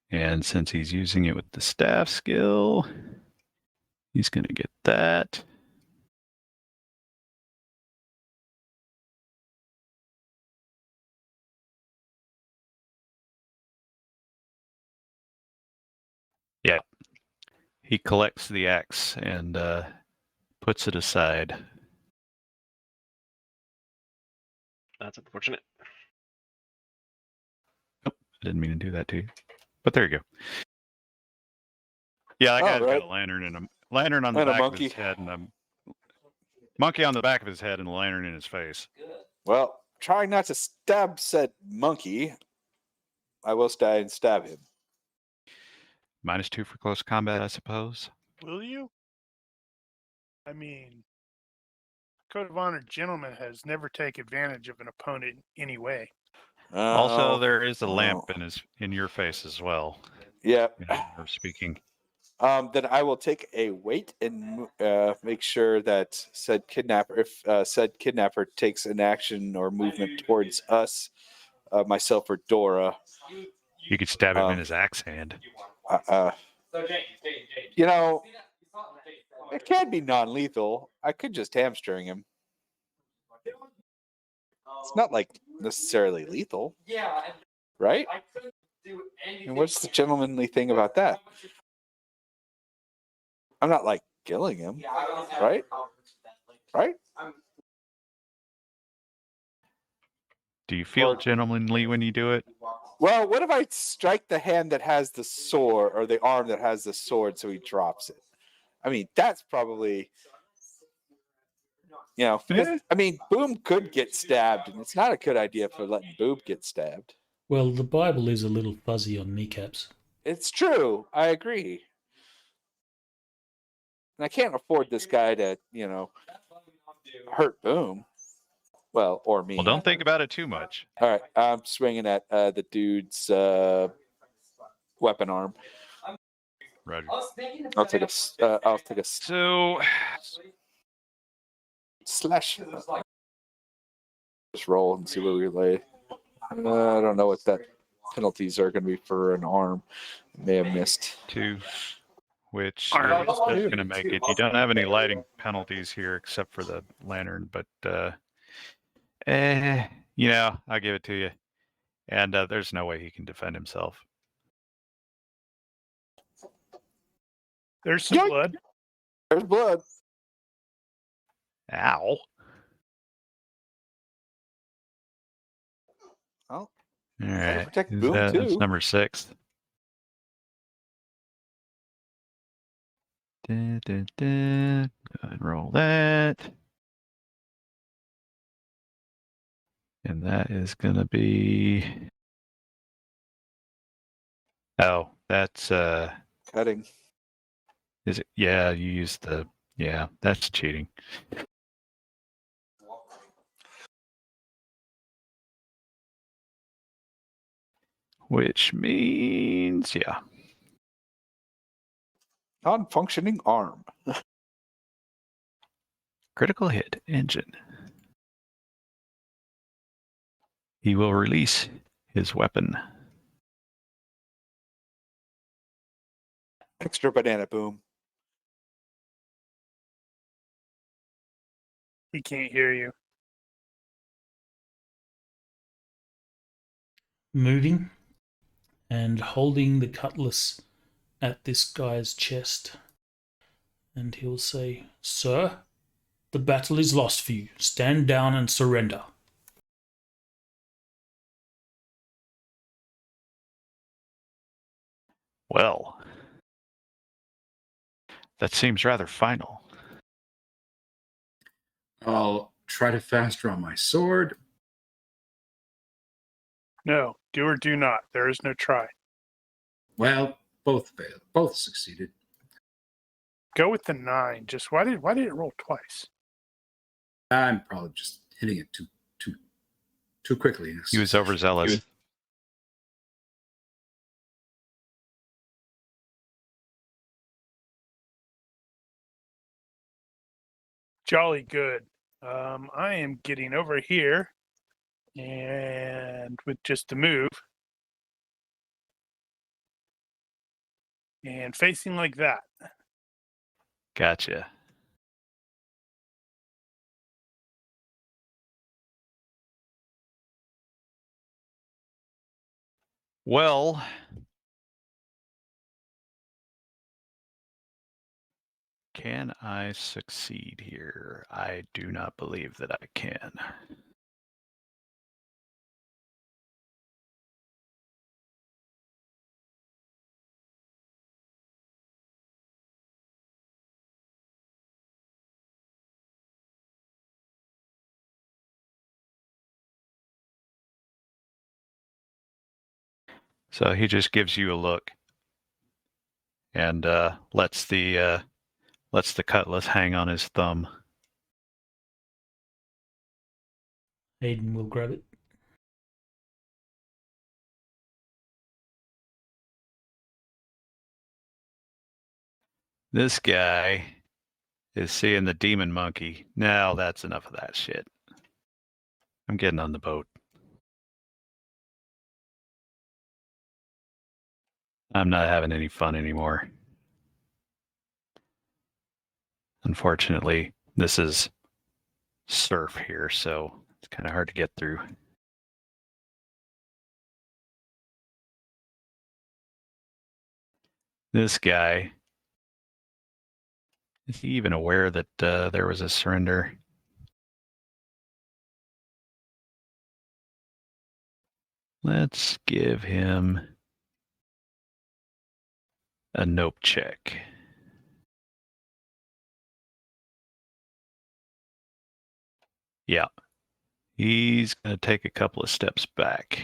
And since he's using it with the staff skill, he's going to get that. Yeah. He collects the axe and puts it aside. That's unfortunate. I didn't mean to do that to you. But there you go. Yeah, that guy's right. got a lantern and a lantern on the And a back of monkey. his head and a monkey on the back of his head and a lantern in his face. Well, trying not to stab said monkey, I will stab him. -2 for close combat, I suppose. Will you? I mean, Code of Honor gentleman has never taken advantage of an opponent in any way. Also, there is a lamp oh. in your face as well. Yeah. Or speaking. Then I will take a wait and make sure that said kidnapper, if said kidnapper takes an action or movement towards us, myself or Dora. You could stab him in his axe hand. You know, it can be non-lethal. I could just hamstring him. It's not like necessarily lethal. Right? And what's the gentlemanly thing about that? I'm not like killing him. Right? Right? Do you feel gentlemanly when you do it? Well, what if I strike the hand that has the sword or the arm that has the sword so he drops it? I mean, that's probably, because, I mean, Boom could get stabbed, and it's not a good idea for letting Boom get stabbed. Well, the Bible is a little fuzzy on kneecaps. It's true. I agree. And I can't afford this guy to, hurt Boom. Well, or me. Well, don't think about it too much. All right, I'm swinging at the dude's weapon arm. Roger. I'll take a So, slash. Just roll and see where we lay. I don't know what that penalties are going to be for an arm. May have missed 2, which is just going to make it. You don't have any lighting penalties here except for the lantern, but I'll give it to you. And there's no way he can defend himself. There's some blood. There's blood. Ow. Oh. All right. Protect Boom That's too. number 6. Go ahead and roll that. And that is going to be... Oh, that's... Cutting. Is it? Yeah, you used the... Yeah, that's cheating. Which means, yeah. Non-functioning arm. Critical hit engine. he will release his weapon. Extra banana boom. He can't hear you. Moving and holding the cutlass at this guy's chest. And he'll say, "Sir, the battle is lost for you. Stand down and surrender." Well, that seems rather final. I'll try to fast draw my sword. No, do or do not. There is no try. Well, both failed. Both succeeded. Go with the 9. Just why did it roll twice? I'm probably just hitting it too quickly. He was overzealous. Jolly good. I am getting over here, and with just the move, and facing like that. Gotcha. Well, can I succeed here? I do not believe that I can. So he just gives you a look and lets the cutlass hang on his thumb. Aiden will grab it. This guy is seeing the demon monkey. Now that's enough of that shit. I'm getting on the boat. I'm not having any fun anymore. Unfortunately, this is surf here, so it's kind of hard to get through. This guy, is he even aware that there was a surrender? Let's give him a nope check. Yeah, he's going to take a couple of steps back.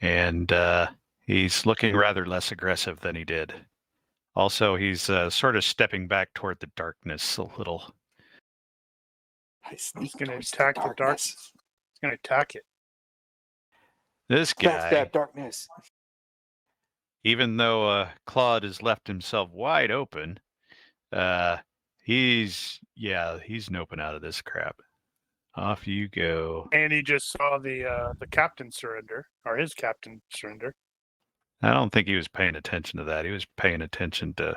And he's looking rather less aggressive than he did. Also, he's sort of stepping back toward the darkness a little. He's going to attack the darkness. He's going to attack it. This guy, that darkness. even though Claude has left himself wide open, he's noping out of this crap. Off you go. And he just saw the captain surrender, or his captain surrender. I don't think he was paying attention to that. He was paying attention to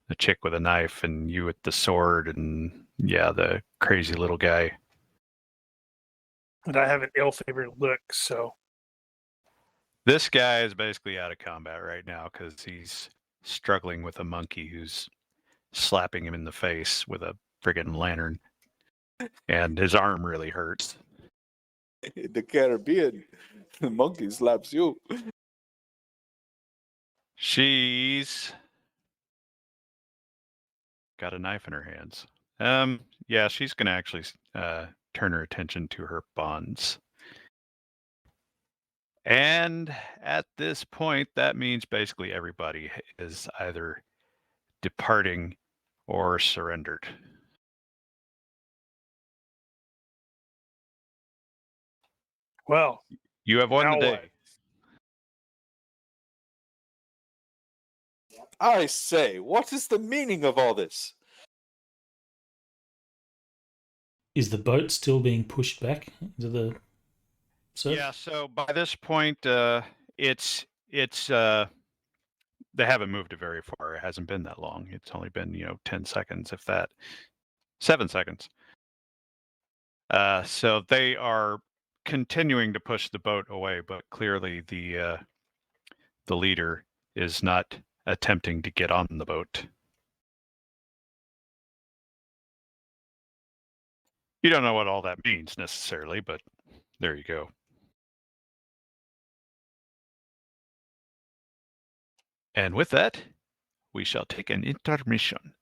the chick with a knife and you with the sword and, yeah, the crazy little guy. And I have an ill-favored look, so... This guy is basically out of combat right now because he's struggling with a monkey who's slapping him in the face with a friggin' lantern. And his arm really hurts. In the Caribbean, the monkey slaps you. She's got a knife in her hands. Yeah, she's gonna actually turn her attention to her bonds. And at this point, that means basically everybody is either departing or surrendered. Well, You have won now the day. what? I say, what is the meaning of all this? Is the boat still being pushed back into the Sir? Yeah. So by this point, it's they haven't moved it very far. It hasn't been that long. It's only been 10 seconds, if that. 7 seconds. So they are continuing to push the boat away, but clearly the leader is not attempting to get on the boat. You don't know what all that means necessarily, but there you go. And with that, we shall take an intermission.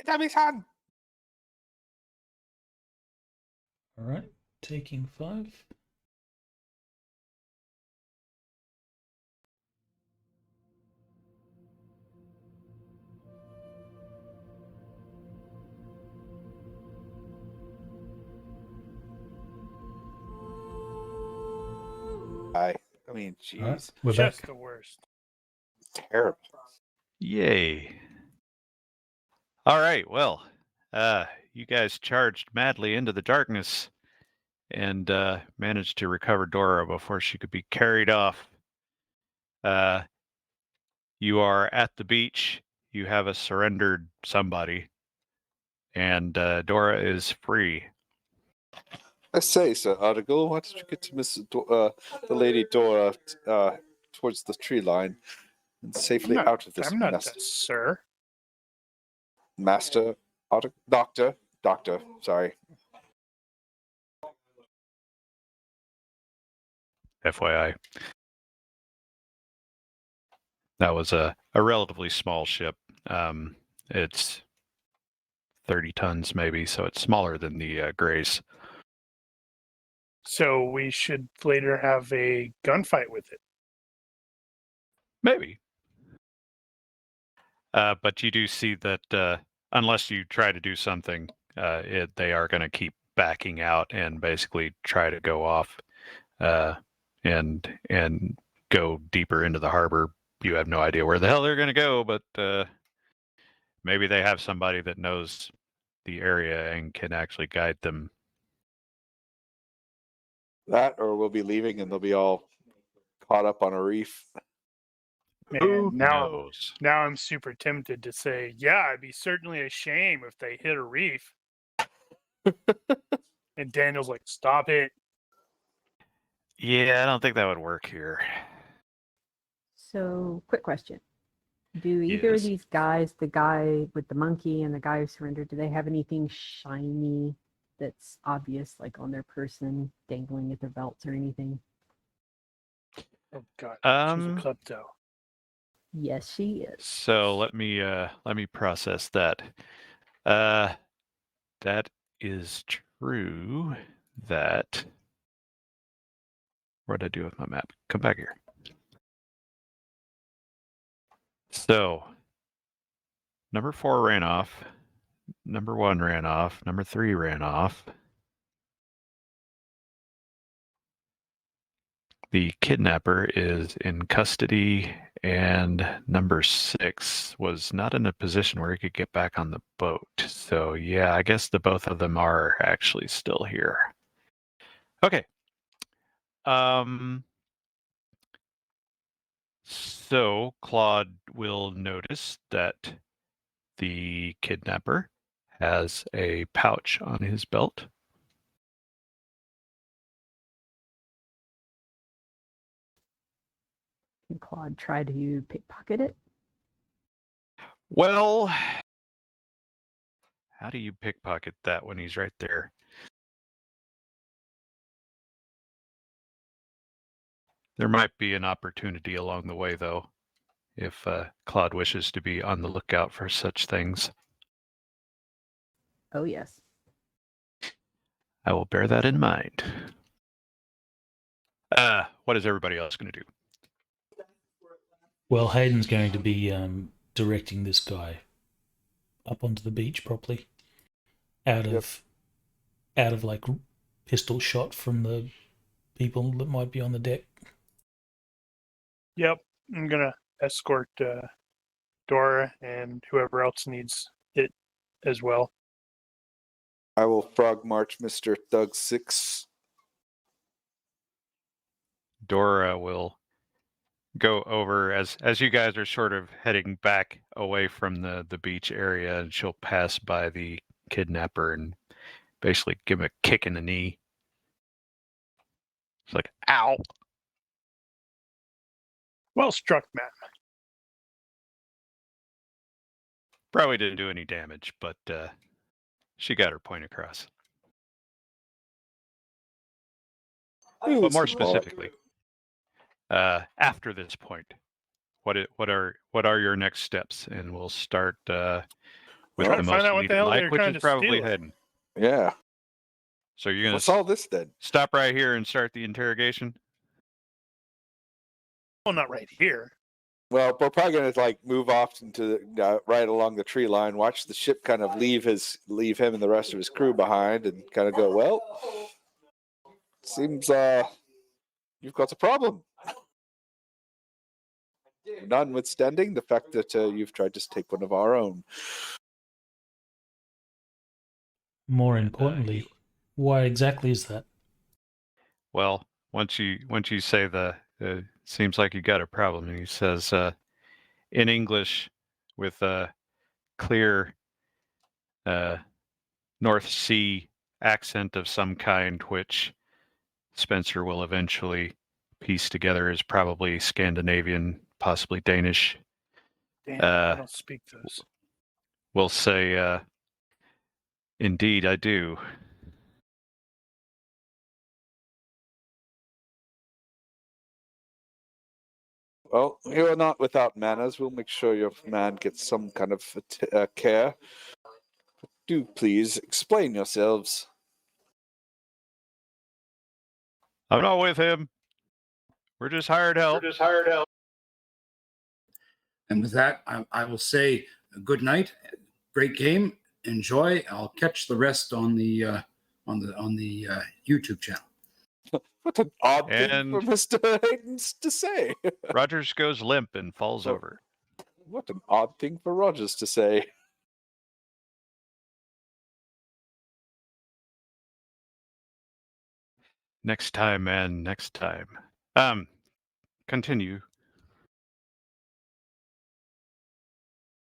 Intermission! All right, taking 5. I mean, All right, jeez, we're Just back. the worst. terrible. Yay. All right, well, you guys charged madly into the darkness and managed to recover Dora before she could be carried off. You are at the beach. You have a surrendered somebody, and Dora is free. I say, Sir Article, why don't you get to the Lady Dora towards the tree line and safely out of this I'm not mess? that, sir. Master Doctor, sorry. FYI. That was a relatively small ship. It's 30 tons maybe, so it's smaller than the Grace. So we should later have a gunfight with it. Maybe. But you do see that unless you try to do something, they are going to keep backing out and basically try to go off and go deeper into the harbor. You have no idea where the hell they're going to go, but maybe they have somebody that knows the area and can actually guide them. That, or we'll be leaving and they'll be all caught up on a reef. Man, Who now knows? I'm super tempted to say, yeah, it'd be certainly a shame if they hit a reef. And Daniel's like, stop it. Yeah, I don't think that would work here. So, quick question. Do either Yes. of these guys, the guy with the monkey and the guy who surrendered, do they have anything shiny that's obvious, like on their person, dangling at their belts or anything? Oh, God. She's a Um, klepto. Yes, she is. So let me process that. That is true. That what did I do with my map? Come back here. So number 4 ran off. Number 1 ran off. Number 3 ran off. The kidnapper is in custody, and number 6 was not in a position where he could get back on the boat. So yeah, I guess the both of them are actually still here. Okay. So Claude will notice that the kidnapper has a pouch on his belt. Can Claude try to pickpocket it? Well, how do you pickpocket that when he's right there? There might be an opportunity along the way, though, if Claude wishes to be on the lookout for such things. Oh, yes. I will bear that in mind. What is everybody else going to do? Well, Hayden's going to be directing this guy up onto the beach properly, out of like pistol shot from the people that might be on the deck. Yep. I'm going to escort Dora and whoever else needs it as well. I will frog march Mr. Thug 6. Dora will go over as you guys are sort of heading back away from the beach area, and she'll pass by the kidnapper and basically give him a kick in the knee. It's like, ow. Well struck, man. Probably didn't do any damage, but she got her point across. But more specifically, after this point, what are your next steps? And we'll start with Trying the to most find out what the immediate, hell like, they're which trying is to probably steal. hidden. Yeah. So you're What's gonna all this then? stop right here and start the interrogation. Well, not right here. Well, we're probably going to like move off into right along the tree line, watch the ship kind of leave him and the rest of his crew behind, and kind of go, well, seems you've got a problem. Notwithstanding the fact that you've tried to take one of our own. More importantly, why exactly is that? Well, once you say seems like you got a problem, and he says in English with a clear North Sea accent of some kind, which Spencer will eventually piece together as probably Scandinavian, possibly Danish. Damn, I don't speak those. We'll say, indeed, I do. Well, you are not without manners. We'll make sure your man gets some kind of care. Do please explain yourselves. I'm not with him. We're just hired help. And with that, I will say good night. Great game. Enjoy. I'll catch the rest on the YouTube channel. What an odd thing And- for Mr. Hayden's to say. Rogers goes limp and falls Oh. over. What an odd thing for Rogers to say. Next time, man. Next time. Continue.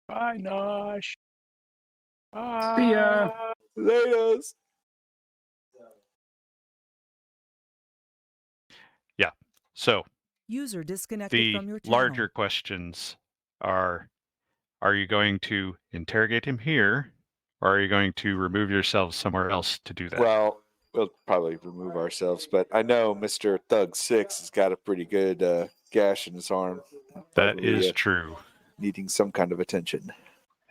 Bye, Nosh. Bye. See ya. Laters. So User disconnected the from your channel. larger questions are you going to interrogate him here, or are you going to remove yourselves somewhere else to do that? Well, we'll probably remove ourselves, but I know Mr. Thug 6 has got a pretty good gash in his arm. That Probably, is true. needing some kind of attention.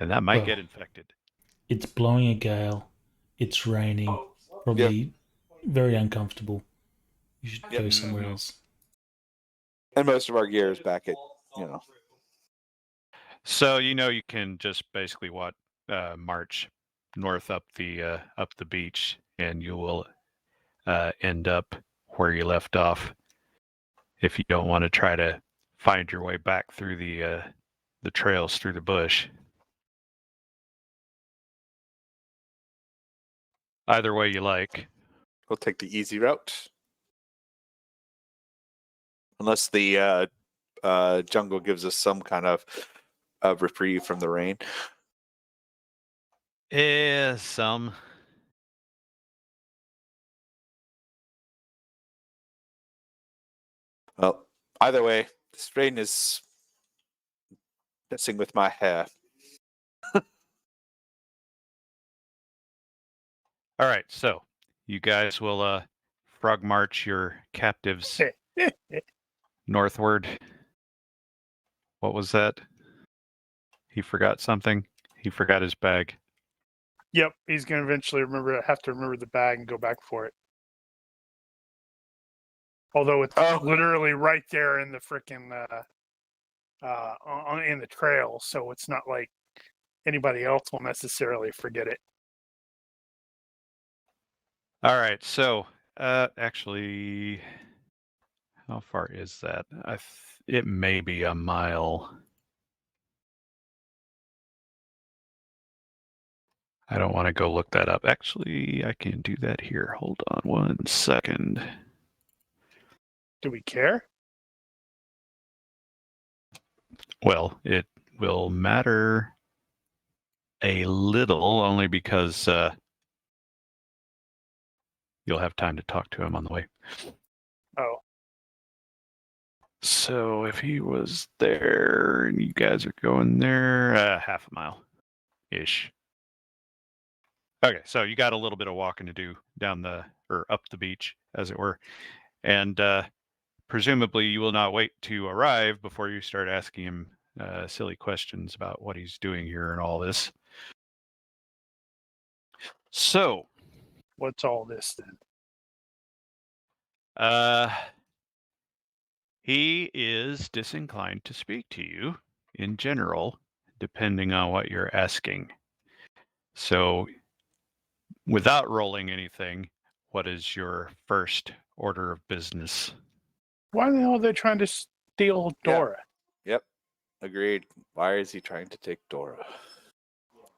And that might Well, get infected. It's blowing a gale. It's raining. Probably very uncomfortable. You should go somewhere else. And most of our gear is back at, So you can just basically march north up the beach, and you will end up where you left off. If you don't want to try to find your way back through the trails through the bush. Either way you like. we'll take the easy route. Unless the jungle gives us some kind of reprieve from the rain. Some. Well, either way, this rain is messing with my hair. All right, so you guys will frog march your captives northward. What was that? He forgot something. He forgot his bag. Yep, he's gonna eventually have to remember the bag and go back for it. Although it's literally right there in the frickin' in the trail, so it's not like anybody else will necessarily forget it. All right, so actually, how far is that? It may be a mile. I don't want to go look that up. Actually, I can do that here. Hold on 1 second. Do we care? Well, it will matter a little, only because you'll have time to talk to him on the way. Oh, So if he was there and you guys are going there, half a mile-ish. Okay, so you got a little bit of walking to do down or up the beach, as it were. And presumably you will not wait to arrive before you start asking him silly questions about what he's doing here and all this. So, what's all this then? he is disinclined to speak to you in general, depending on what you're asking. So, without rolling anything, what is your first order of business? Why the hell are they trying to steal Yeah. Dora? Yep. Agreed. Why is he trying to take Dora?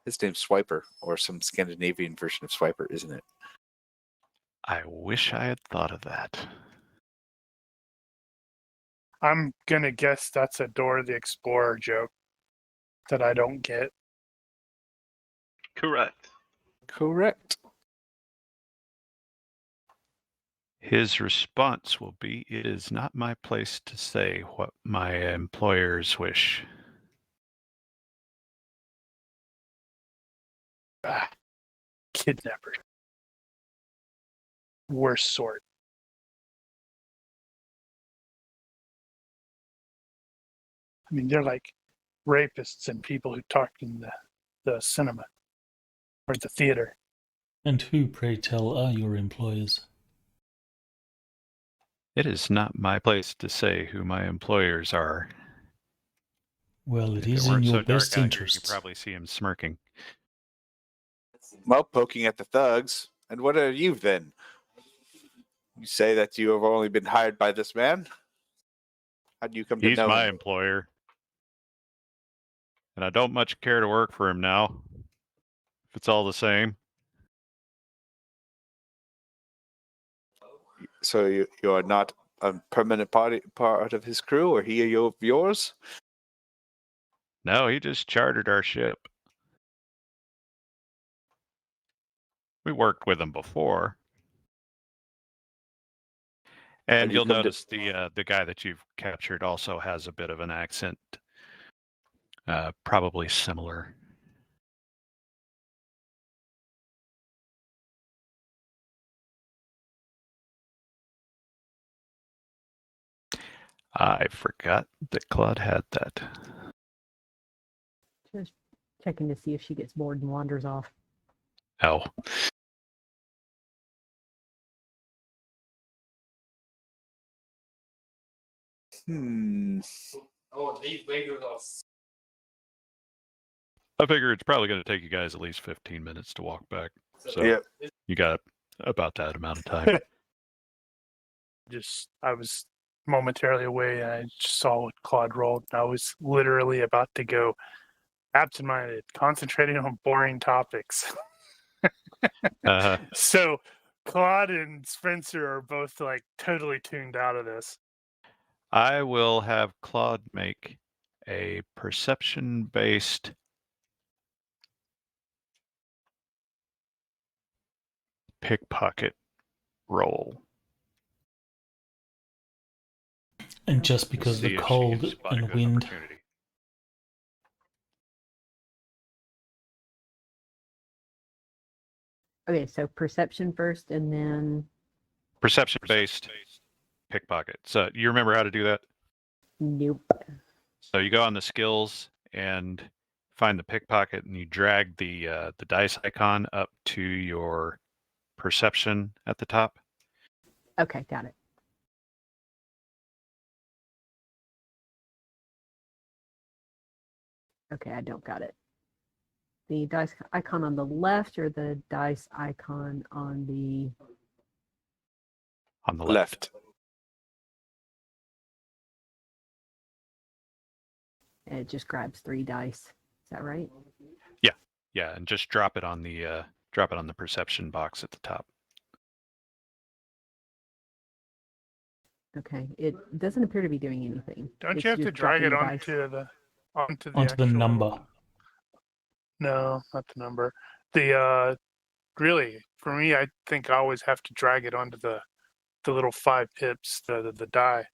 His name's Swiper, or some Scandinavian version of Swiper, isn't it? I wish I had thought of that. I'm gonna guess that's a Dora the Explorer joke that I don't get. Correct. Correct. His response will be, "It is not my place to say what my employers wish." Ah, kidnapper. Worst sort. I mean, they're like rapists and people who talk in the cinema or the theater. And who, pray tell, are your employers? It is not my place to say who my employers are. Well, it If is it in weren't your so dark best out here, you interests. probably see him smirking. Well, poking at the thugs. And what are you then? You say that you have only been hired by this man? How do you come to He's know my him? employer, and I don't much care to work for him now, if it's all the same. So you are not a permanent part of his crew, or he of yours? No, he just chartered our ship. We worked with him before. And you you'll come to- notice the guy that you've captured also has a bit of an accent, probably similar. I forgot that Claude had that. Just checking to see if she gets bored and wanders off. Oh, I figure it's probably going to take you guys at least 15 minutes to walk back. So Yep. you got about that amount of time. I was momentarily away and I just saw what Claude rolled. And I was literally about to go absent-minded, concentrating on boring topics. So Claude and Spencer are both like totally tuned out of this. I will have Claude make a perception-based pickpocket roll. And just because of See the if she can cold spot a and good wind, opportunity. Okay, so perception first and then Perception-based pickpocket. So you remember how to do that? nope. So you go on the skills and find the pickpocket, and you drag the dice icon up to your perception at the top. Okay, got it. Okay, I don't got it. The dice icon on the left or the dice icon on the Left. and it just grabs 3 dice. Is that right? Yeah. Yeah, and just drop it on the perception box at the top. Okay. It doesn't appear to be doing anything. Don't It's you have to just drag it dropping dice. onto the Onto the actual- number. No, not the number. The really, for me, I think I always have to drag it onto the little 5 pips, the die.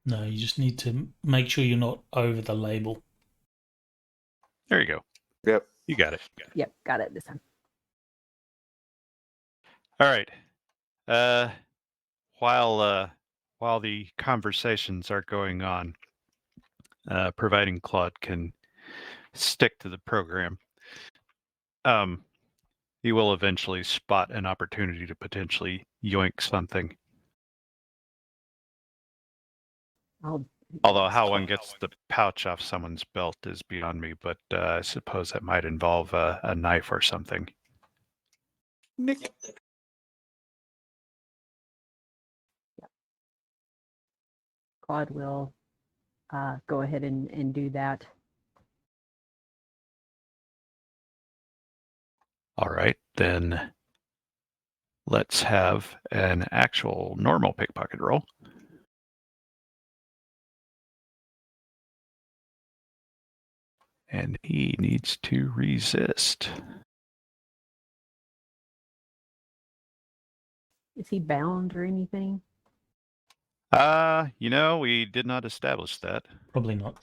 No, you just need to make sure you're not over the label. There you go. Yep. You got it. Yep, got it this time. All right. While the conversations are going on, providing Claude can stick to the program, he will eventually spot an opportunity to potentially yoink something. Although how one gets the pouch off someone's belt is beyond me, but I suppose that might involve a knife or something. Nick. Claude will go ahead and do that. All right, then let's have an actual normal pickpocket roll. And he needs to resist. Is he bound or anything? We did not establish that. Probably not.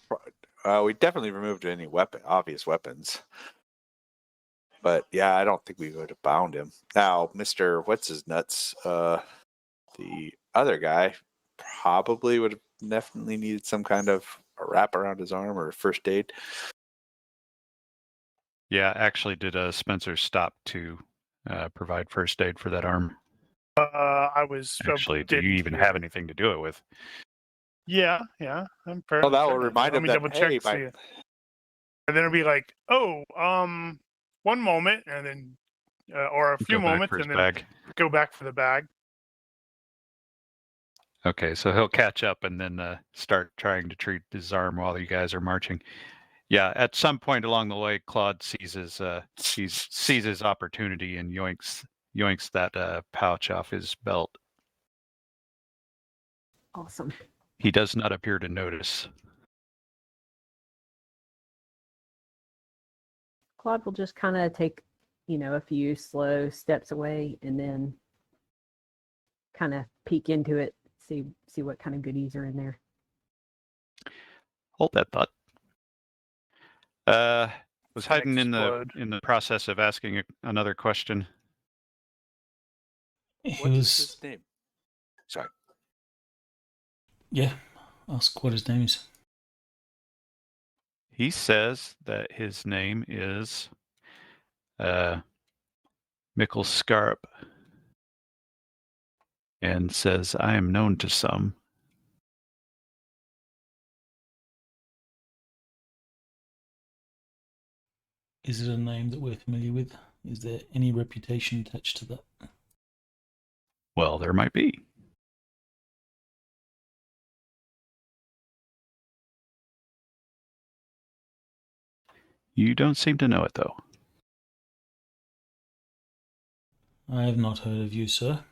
We definitely removed any obvious weapons. But yeah, I don't think we would have bound him. Now, Mr. What's his nuts? The other guy probably would have definitely needed some kind of a wrap around his arm or first aid. Yeah, actually, did Spencer stop to provide first aid for that arm? I was Actually, do you even have anything to do it with? Yeah. I'm fair. Well, that will remind him that, hey, and then it'll be like, oh, one moment, and then or a few Go back moments, for his and then bag. go back for the bag. Okay, so he'll catch up and then start trying to treat his arm while you guys are marching. Yeah, at some point along the way, Claude sees his opportunity and yoinks that pouch off his belt. Awesome. He does not appear to notice. Claude will just kind of take, a few slow steps away and then kind of peek into it, see what kind of goodies are in there. Hold that thought. Was Hayden in Explode. the process of asking another question? He What is was. his name? Sorry. Yeah. Ask what his name is. He says that his name is Mikkel Scarp, and says, I am known to some. Is it a name that we're familiar with? Is there any reputation attached to that? Well, there might be. You don't seem to know it, though. I have not heard of you, sir.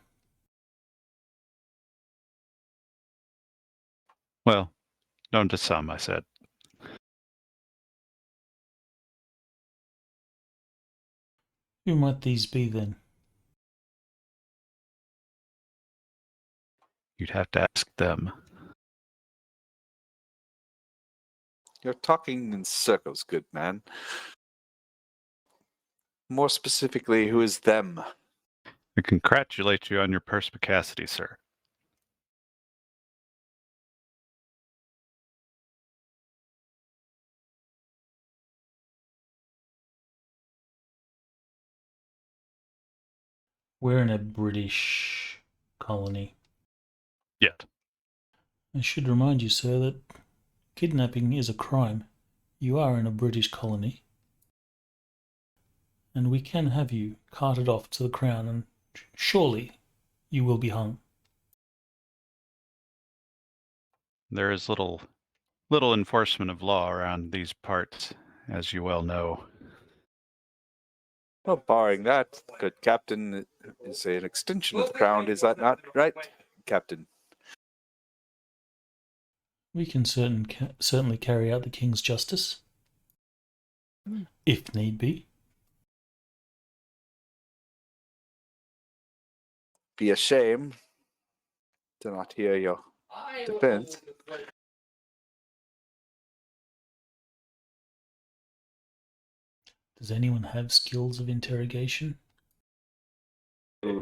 Well, known to some, I said. Who might these be then? You'd have to ask them. You're talking in circles, good man. More specifically, who is them? I congratulate you on your perspicacity, sir. We're in a British colony. Yet. I should remind you, sir, that kidnapping is a crime. You are in a British colony. And we can have you carted off to the Crown, and surely you will be hung. There is little enforcement of law around these parts, as you well know. Well, barring that, good captain is an extension of the crown. Is that not right, Captain? We can certainly carry out the king's justice, if need be. Be a shame to not hear your defense. Does anyone have skills of interrogation? I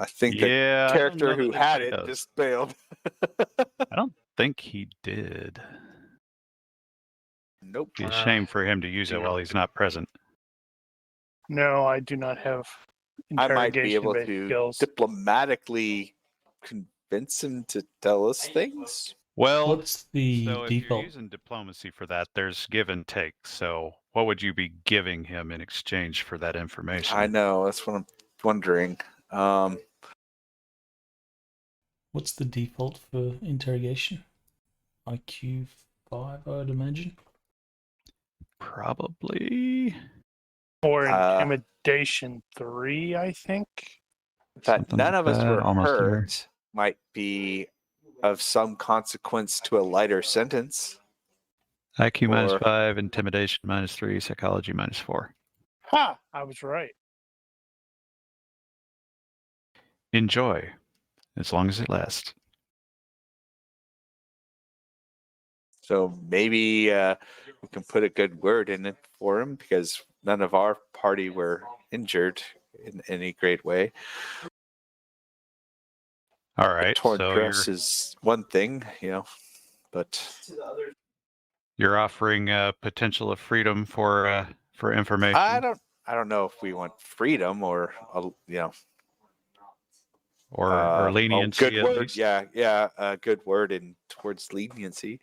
think the Yeah, I don't character know who that had anybody it does. just failed. I don't think he did. Nope. Be a shame for him to use it while he's not present. No, I do not have I might be able interrogation-based to skills. diplomatically convince him to tell us things. Well, What's the so if you're default? using diplomacy for that, there's give and take. So what would you be giving him in exchange for that information? I know, that's what I'm wondering. What's the default for interrogation? IQ 5, I would imagine. Probably. Or intimidation 3, I think. That Something none like of us that, were almost there. hurt might be of some consequence to a lighter sentence. IQ minus Or- 5, intimidation minus 3, psychology minus 4. Ha! I was right. Enjoy, as long as it lasts. So maybe we can put a good word in it for him because none of our party were injured in any great way. All right, Torn so dress is one thing, but you're offering potential of freedom for information. I don't know if we want freedom or or leniency good at word, least. yeah, a good word in towards leniency.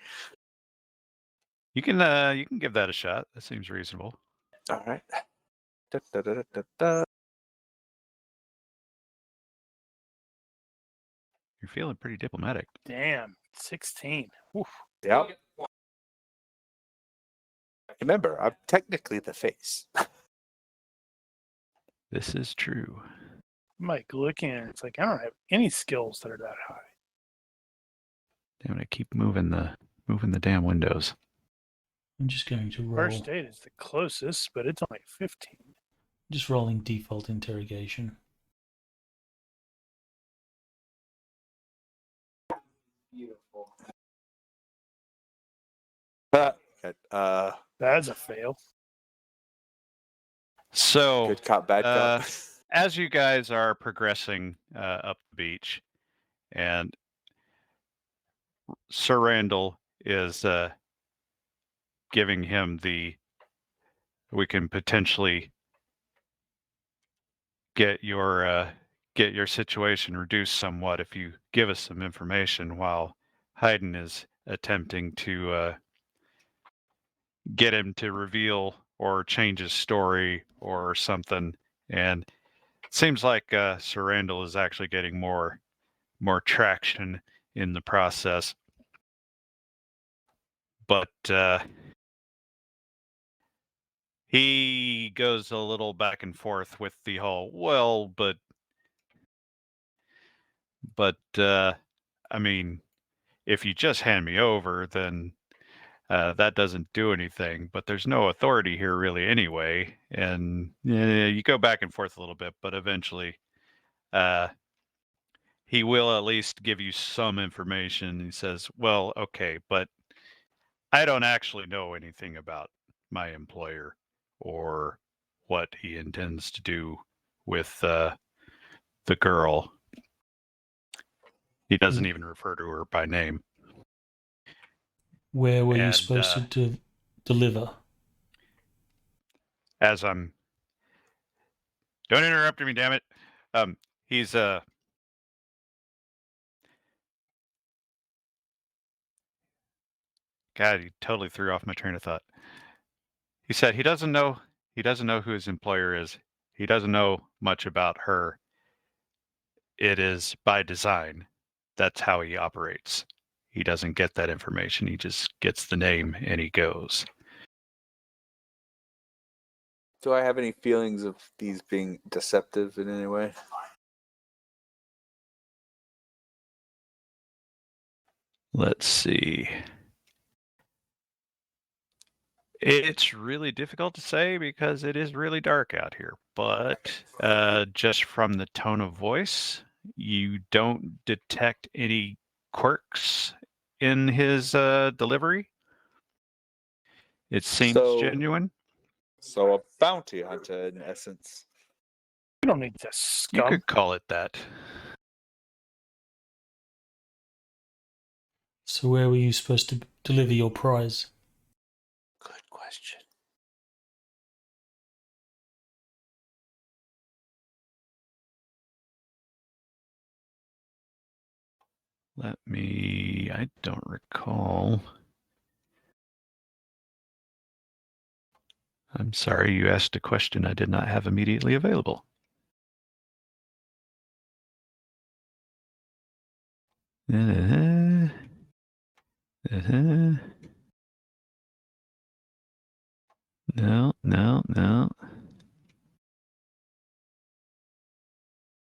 You can give that a shot. That seems reasonable. All right. Da, da, da, da, da. You're feeling pretty diplomatic. Damn, 16. Oof. Yep. Remember, I'm technically the face. This is true. I'm like looking at it, it's like I don't have any skills that are that high. Damn it, I keep moving the damn windows. I'm just going to roll. First aid is the closest, but it's only 15. Just rolling default interrogation. Beautiful. That's a fail. So Good cop, bad cop. as you guys are progressing up the beach, and Sir Randall is giving him we can potentially get your situation reduced somewhat if you give us some information, while Haydn is attempting to get him to reveal or change his story or something. And it seems like Sir Randall is actually getting more traction in the process. But he goes a little back and forth with the whole, well, but I mean, if you just hand me over, then that doesn't do anything. But there's no authority here really anyway. And you go back and forth a little bit, but eventually he will at least give you some information. He says, well, okay, but I don't actually know anything about my employer or what he intends to do with the girl. He doesn't even refer to her by name. Where were you And, supposed to deliver? As I'm... Don't interrupt me, damn it. He's God, he totally threw off my train of thought. He said he doesn't know who his employer is. He doesn't know much about her. It is by design. That's how he operates. He doesn't get that information. He just gets the name and he goes. Do I have any feelings of these being deceptive in any way? Let's see. It's really difficult to say because it is really dark out here. But just from the tone of voice, you don't detect any quirks in his delivery. It seems genuine. So a bounty hunter, in essence. You don't need to You scum. could call it that. So where were you supposed to deliver your prize? Good question. I don't recall. I'm sorry, you asked a question I did not have immediately available. No.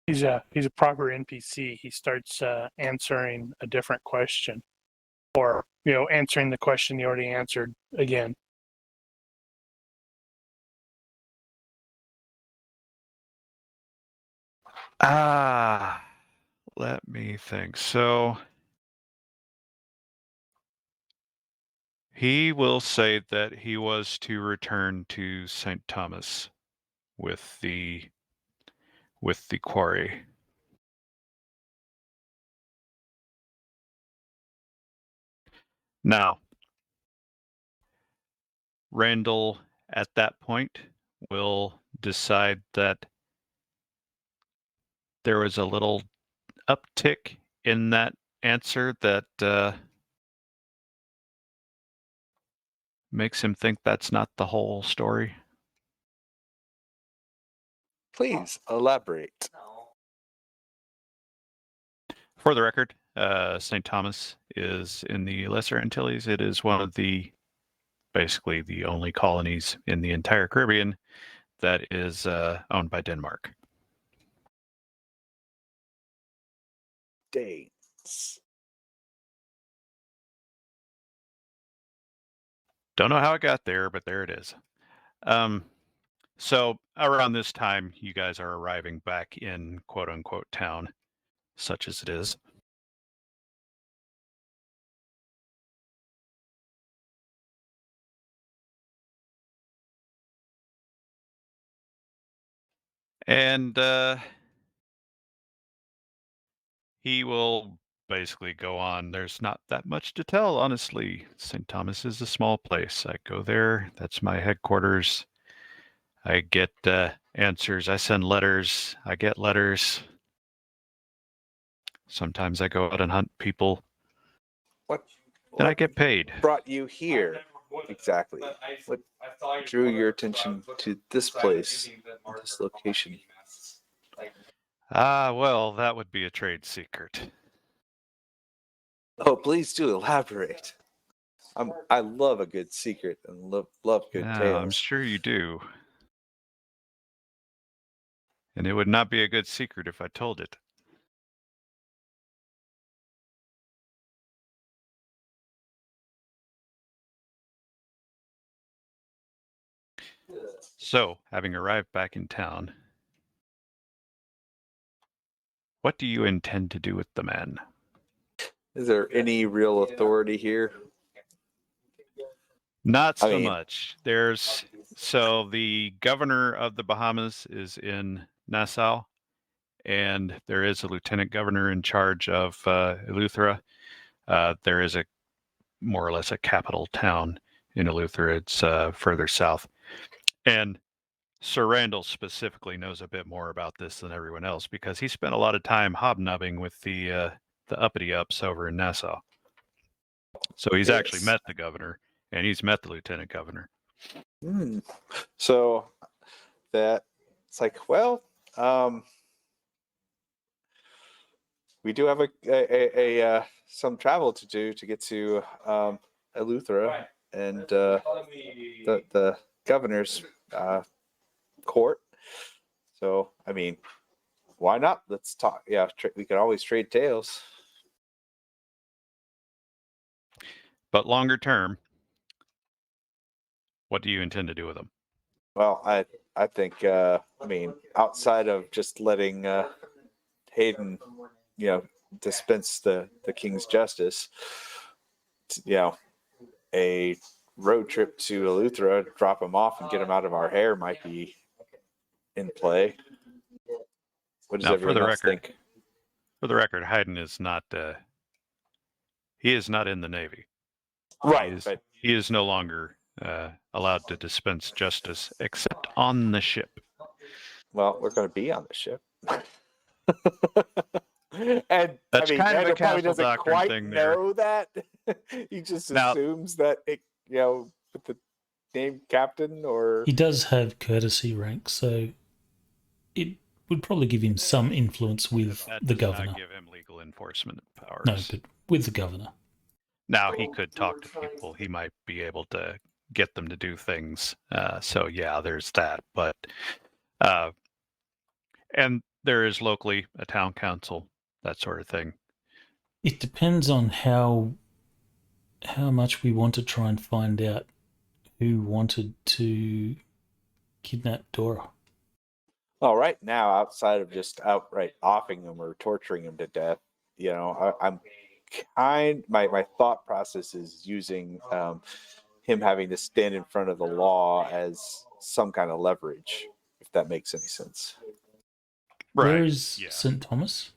He's a proper NPC. He starts answering a different question, or answering the question he already answered again. Let me think. So he will say that he was to return to St. Thomas with the quarry. Now, Randall at that point will decide that there was a little uptick in that answer that makes him think that's not the whole story. Please elaborate. For the record, St. Thomas is in the Lesser Antilles. It is one of basically the only colonies in the entire Caribbean that is owned by Denmark. Dates. Don't know how it got there, but there it is. So around this time, you guys are arriving back in quote unquote town, such as it is. And he will basically go on. There's not that much to tell, honestly. St. Thomas is a small place. I go there. That's my headquarters. I get answers. I send letters. I get letters. Sometimes I go out and hunt people. What And I get paid. brought you here? Exactly. What drew your attention to this place, this location? Well, that would be a trade secret. Oh, please do elaborate. I love a good secret and love good tales. I'm sure you do. And it would not be a good secret if I told it. So, having arrived back in town, what do you intend to do with the man? Is there any real authority here? Not so much. So the governor of the Bahamas is in Nassau, and there is a lieutenant governor in charge of Eleuthera. There is more or less a capital town in Eleuthera. It's further south. And Sir Randall specifically knows a bit more about this than everyone else because he spent a lot of time hobnobbing with the uppity ups over in Nassau. So he's actually met the governor and he's met the lieutenant governor. So that it's like, well, we do have a some travel to do to get to Eleuthera, and the governor's court. So, I mean, why not? Let's talk. Yeah, we could always trade tales. But longer term, what do you intend to do with them? Well, I think, I mean, outside of just letting Hayden, dispense the king's justice, a road trip to Eleuthera, drop him off and get him out of our hair might be in play. What does Now, everyone else think? For the record, Hayden is not. He is not in the Navy. Right, He is no longer allowed to dispense justice except on the ship. well, we're going to be on the ship. And That's kind of a probably castle doesn't doctrine quite thing there. know that. He just Now- assumes that with the name captain or He does have courtesy rank, so it would probably give him some influence with That the does governor. not give him legal enforcement powers. No, but with the governor. Now he could talk to people. He might be able to get them to do things. So yeah, there's that. But and there is locally a town council, that sort of thing. It depends on how much we want to try and find out who wanted to kidnap Dora. well, right now, outside of just outright offing him or torturing him to death, I'm my thought process is using him having to stand in front of the law as some kind of leverage, if that makes any sense. Where is Yeah. St. Thomas?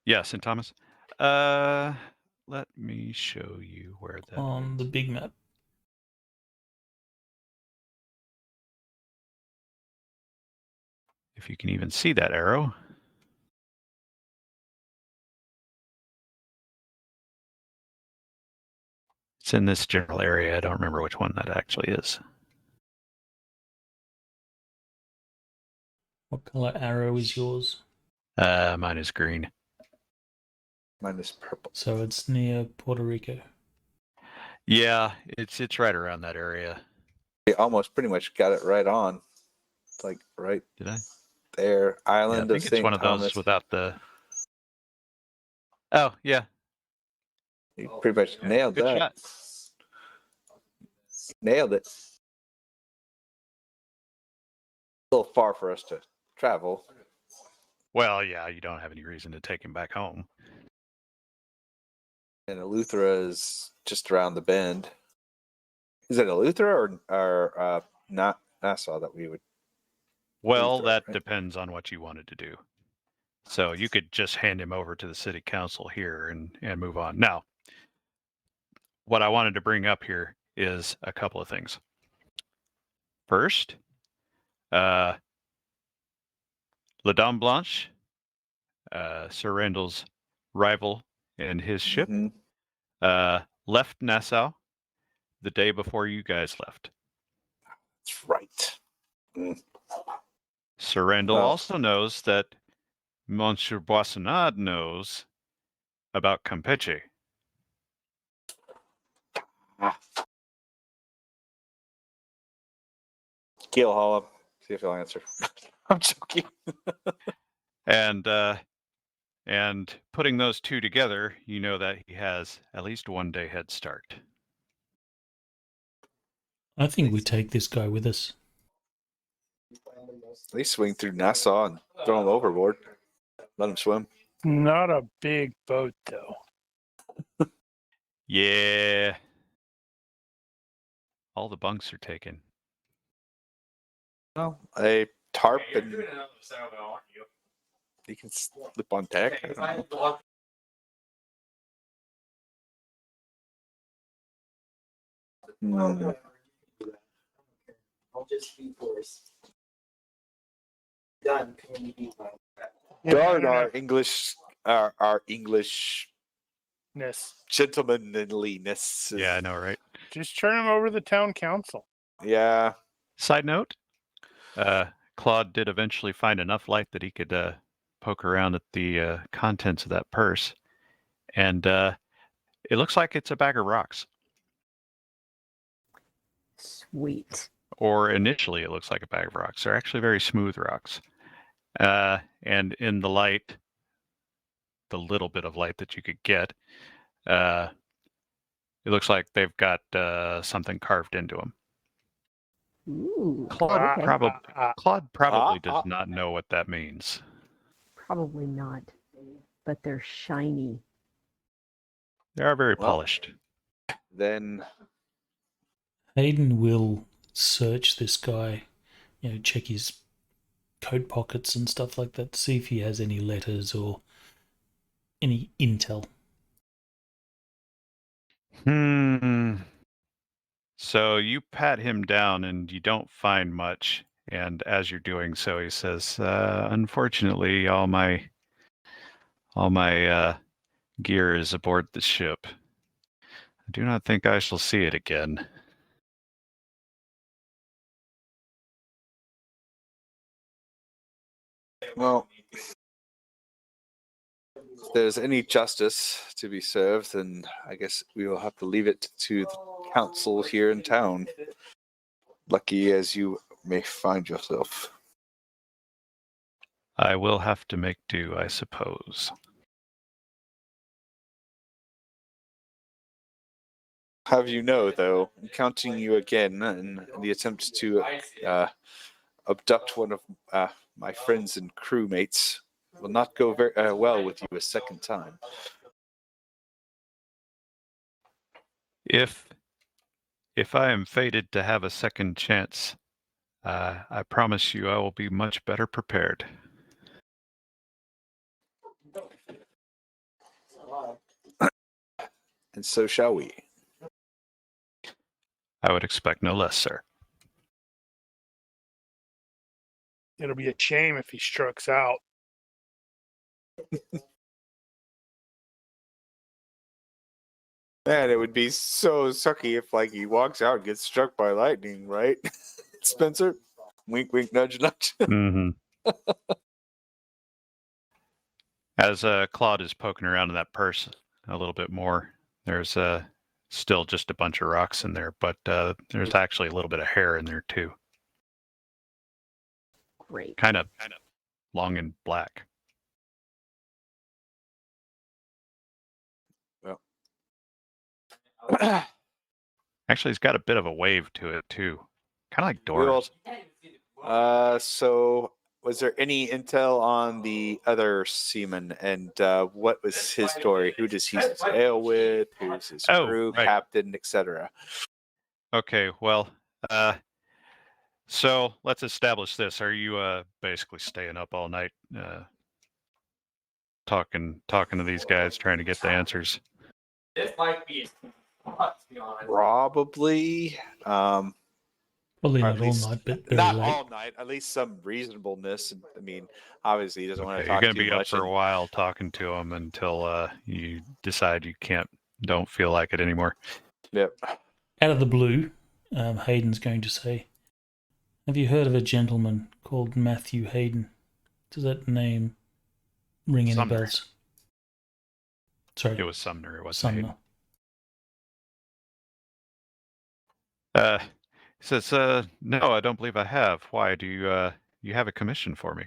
Yeah, St. Thomas. Let me show you where that On is. the big map. If you can even see that arrow. It's in this general area. I don't remember which one that actually is. What color arrow is yours? Mine is green. Mine is purple. So it's near Puerto Rico. Yeah, it's right around that area. They almost pretty much got it right on. It's like right Did I? there, Yeah, I island think of it's St. one of Thomas. those without the. Oh yeah, You pretty much nailed good that. shot. Nailed it. A little far for us to travel. Well, yeah, you don't have any reason to take him back home. And Eleuthera is just around the bend. Is it Eleuthera or not Nassau that we would? Well, Eleuthera, that right? depends on what you wanted to do. So you could just hand him over to the city council here and move on. Now, what I wanted to bring up here is a couple of things. First, La Dame Blanche, Sir Randall's rival and his ship, Mhm. left Nassau the day before you guys left. That's right. Sir Randall Well- also knows that Monsieur Boissonade knows about Campeche. Keel haul him. See if he'll answer. I'm joking. And putting those two together, you know that he has at least 1 day head start. I think we take this guy with us. They swing through Nassau and throw him overboard. Let him swim. Not a big boat, though. Yeah. All the bunks are taken. Well, a tarp and he can slip on deck. I don't know. Hmm. Darn our English, our English gentlemanliness. Yeah, I know, right? Just turn him over to the town council. Yeah. Side note, Claude did eventually find enough light that he could poke around at the contents of that purse. And it looks like it's a bag of rocks. Sweet. or initially it looks like a bag of rocks. They're actually very smooth rocks. And in the light, the little bit of light that you could get, it looks like they've got something carved into them. Ooh. Claude okay. probably does not know what that means. Probably not, but they're shiny. They are very Well, polished. Then Hayden will search this guy, check his coat pockets and stuff like that to see if he has any letters or any intel. So you pat him down and you don't find much. And as you're doing so, he says, unfortunately, all my gear is aboard the ship. I do not think I shall see it again. well, if there's any justice to be served, then I guess we will have to leave it to the council here in town. Lucky as you may find yourself. I will have to make do, I suppose. Have you know, though, counting you again in the attempt to abduct one of my friends and crewmates will not go very well with you a second time. If I am fated to have a second chance, I promise you I will be much better prepared. And so shall we. I would expect no less, sir. It'll be a shame if he strikes out. Man, it would be so sucky if he walks out and gets struck by lightning, right? Spencer? Wink, wink, nudge, nudge. Mm-hmm. As Claude is poking around in that purse a little bit more, there's still just a bunch of rocks in there, but there's actually a little bit of hair in there too. Great. Kind of long and black. Well. Actually, it's got a bit of a wave to it too. Kind of like Dora's. So was there any intel on the other seaman, and what was his story? Who does he sail with? Who's his crew, captain, etc.? Okay, well, so let's establish this. Are you basically staying up all night, talking to these guys, trying to get the answers? This might be Probably. Probably Or not at all least- night, but very Not late. all night. At least some reasonableness. I mean, obviously, he doesn't want to Okay, talk you're going to too be up much. for a while talking to them until you decide you don't feel like it anymore. Yep. Out of the blue, Hayden's going to say, have you heard of a gentleman called Matthew Hayden? Does that name ring any Sumner. bells? Sorry. It was Sumner. It wasn't Sumner. Hayden. He says, no, I don't believe I have. Why? Do you have a commission for me?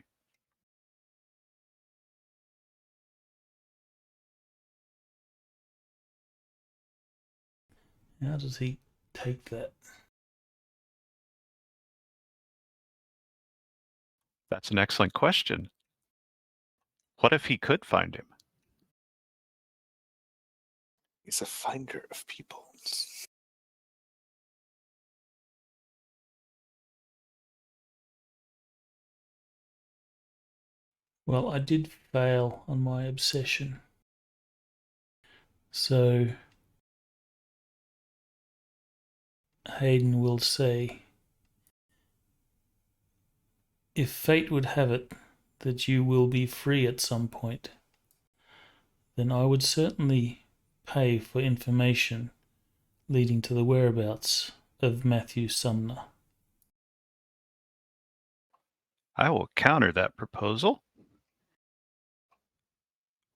How does he take that? That's an excellent question. What if he could find him? He's a finder of people. Well, I did fail on my obsession. So Hayden will say, if fate would have it that you will be free at some point, then I would certainly pay for information leading to the whereabouts of Matthew Sumner. I will counter that proposal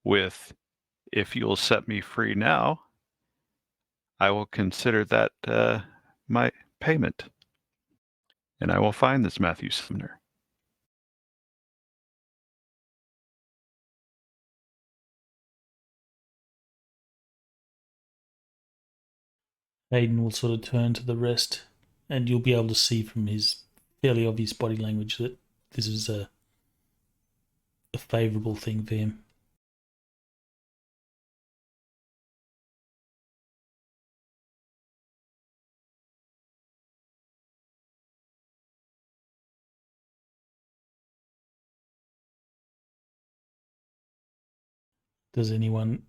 with, if you'll set me free now, I will consider that my payment. and I will find this Matthew Sumner. Hayden will sort of turn to the rest, and you'll be able to see from his fairly obvious body language that this is a favourable thing for him. Does anyone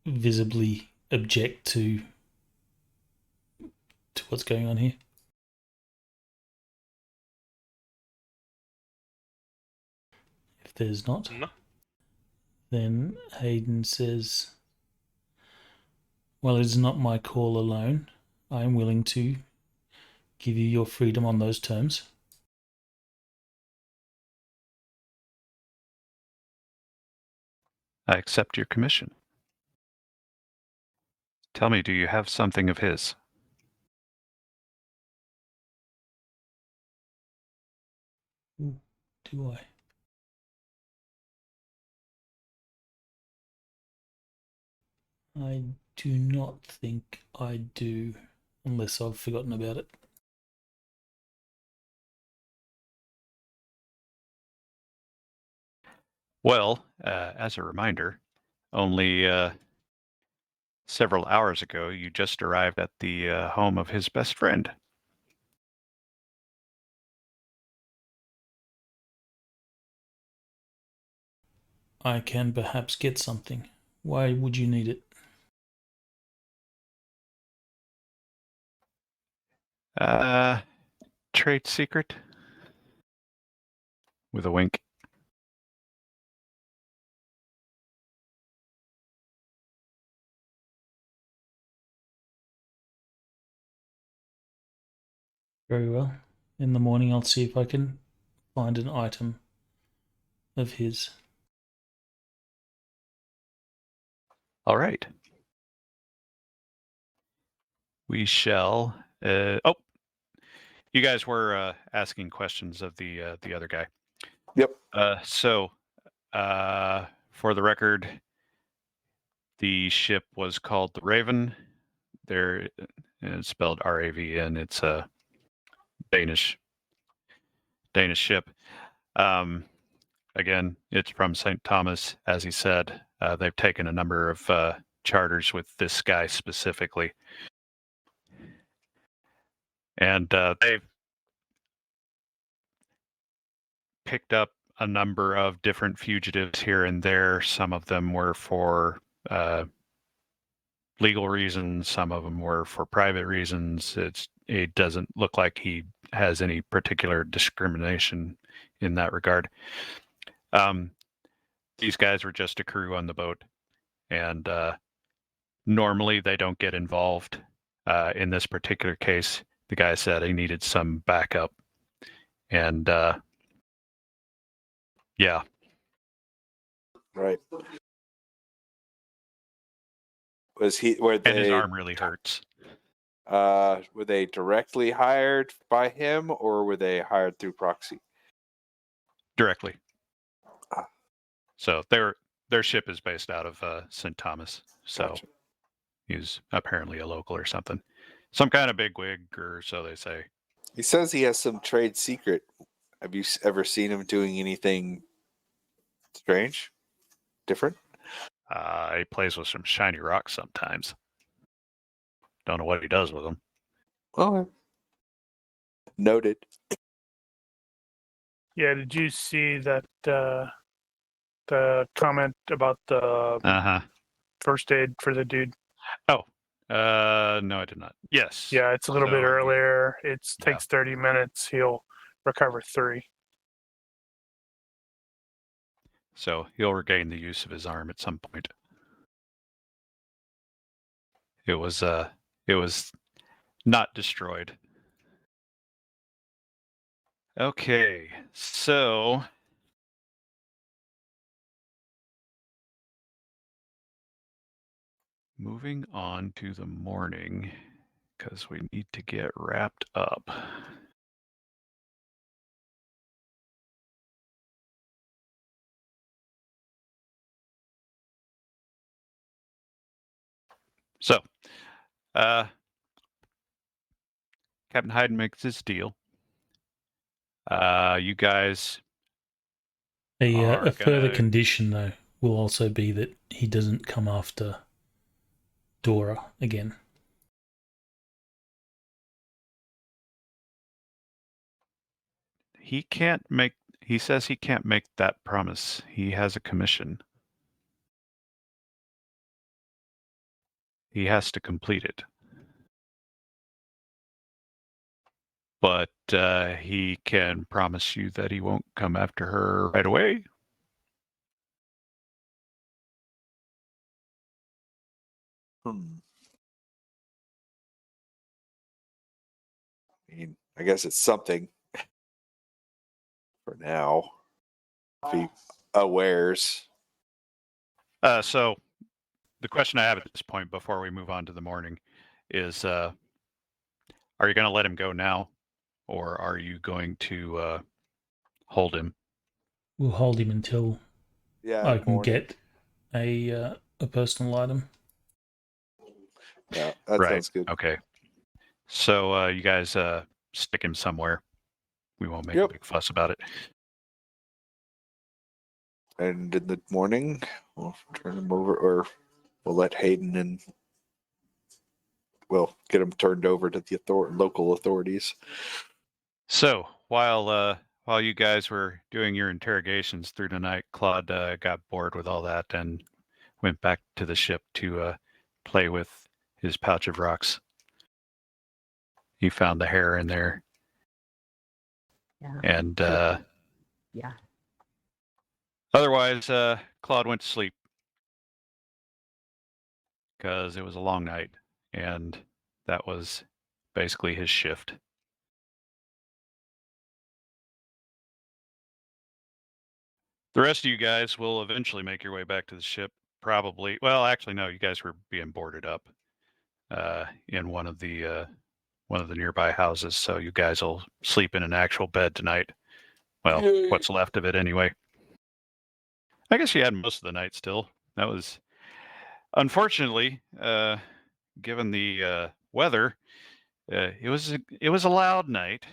visibly object to what's going on here? If there's not, No. then Hayden says, well, it is not my call alone. I am willing to give you your freedom on those terms. I accept your commission. Tell me, do you have something of his? Do I? I do not think I do, unless I've forgotten about it. Well, as a reminder, only several hours ago, you just arrived at the home of his best friend. I can perhaps get something. Why would you need it? Trade secret? With a wink. Very well. In the morning, I'll see if I can find an item of his. All right. We shall. Oh, you guys were asking questions of the other guy. Yep. So, for the record, the ship was called the Raven. It's spelled RAVN. It's a Danish ship. Again, it's from St. Thomas, as he said. They've taken a number of charters with this guy specifically. And they've picked up a number of different fugitives here and there. Some of them were for legal reasons. Some of them were for private reasons. It doesn't look like he has any particular discrimination in that regard. These guys were just a crew on the boat, and normally they don't get involved. In this particular case, the guy said he needed some backup, and yeah. Right. Were And his they arm really hurts. were they directly hired by him, or were they hired through proxy? Directly. Ah. So their ship is based out of St. Thomas. So Gotcha. he's apparently a local or something. Some kind of bigwig, or so they say. He says he has some trade secret. Have you ever seen him doing anything strange, different? He plays with some shiny rocks sometimes. Don't know what he does with them. Oh, noted. Yeah, did you see that the comment about the first aid for the dude? Oh, no, I did not. Yes. Yeah, it's a little bit So, earlier. It yeah. takes 30 minutes. He'll recover 3. So he'll regain the use of his arm at some point. It was not destroyed. Okay, so moving on to the morning, because we need to get wrapped up. So, Captain Hyden makes his deal. You guys A further gonna- condition, though, will also be that he doesn't come after Dora again. he says he can't make that promise. He has a commission. He has to complete it. But he can promise you that he won't come after her right away. I mean, I guess it's something for now. If he awares. So the question I have at this point before we move on to the morning is, are you going to let him go now, or are you going to hold him? We'll hold him until I can get a personal item. Yeah, that Right. sounds good. Okay. So you guys stick him somewhere. We won't make a big fuss about it. And in the morning, we'll turn him over, or we'll let Hayden and we'll get him turned over to the local authorities. So while you guys were doing your interrogations through the night, Claude got bored with all that and went back to the ship to play with his pouch of rocks. He found the hair in there. Yeah. And Yeah. otherwise, Claude went to sleep because it was a long night, and that was basically his shift. The rest of you guys will eventually make your way back to the ship. Probably. Well, actually, no. You guys were being boarded up in one of the nearby houses, so you guys will sleep in an actual bed tonight. Well, what's left of it anyway. I guess you had most of the night still. That was, unfortunately, given the weather, it was a loud night,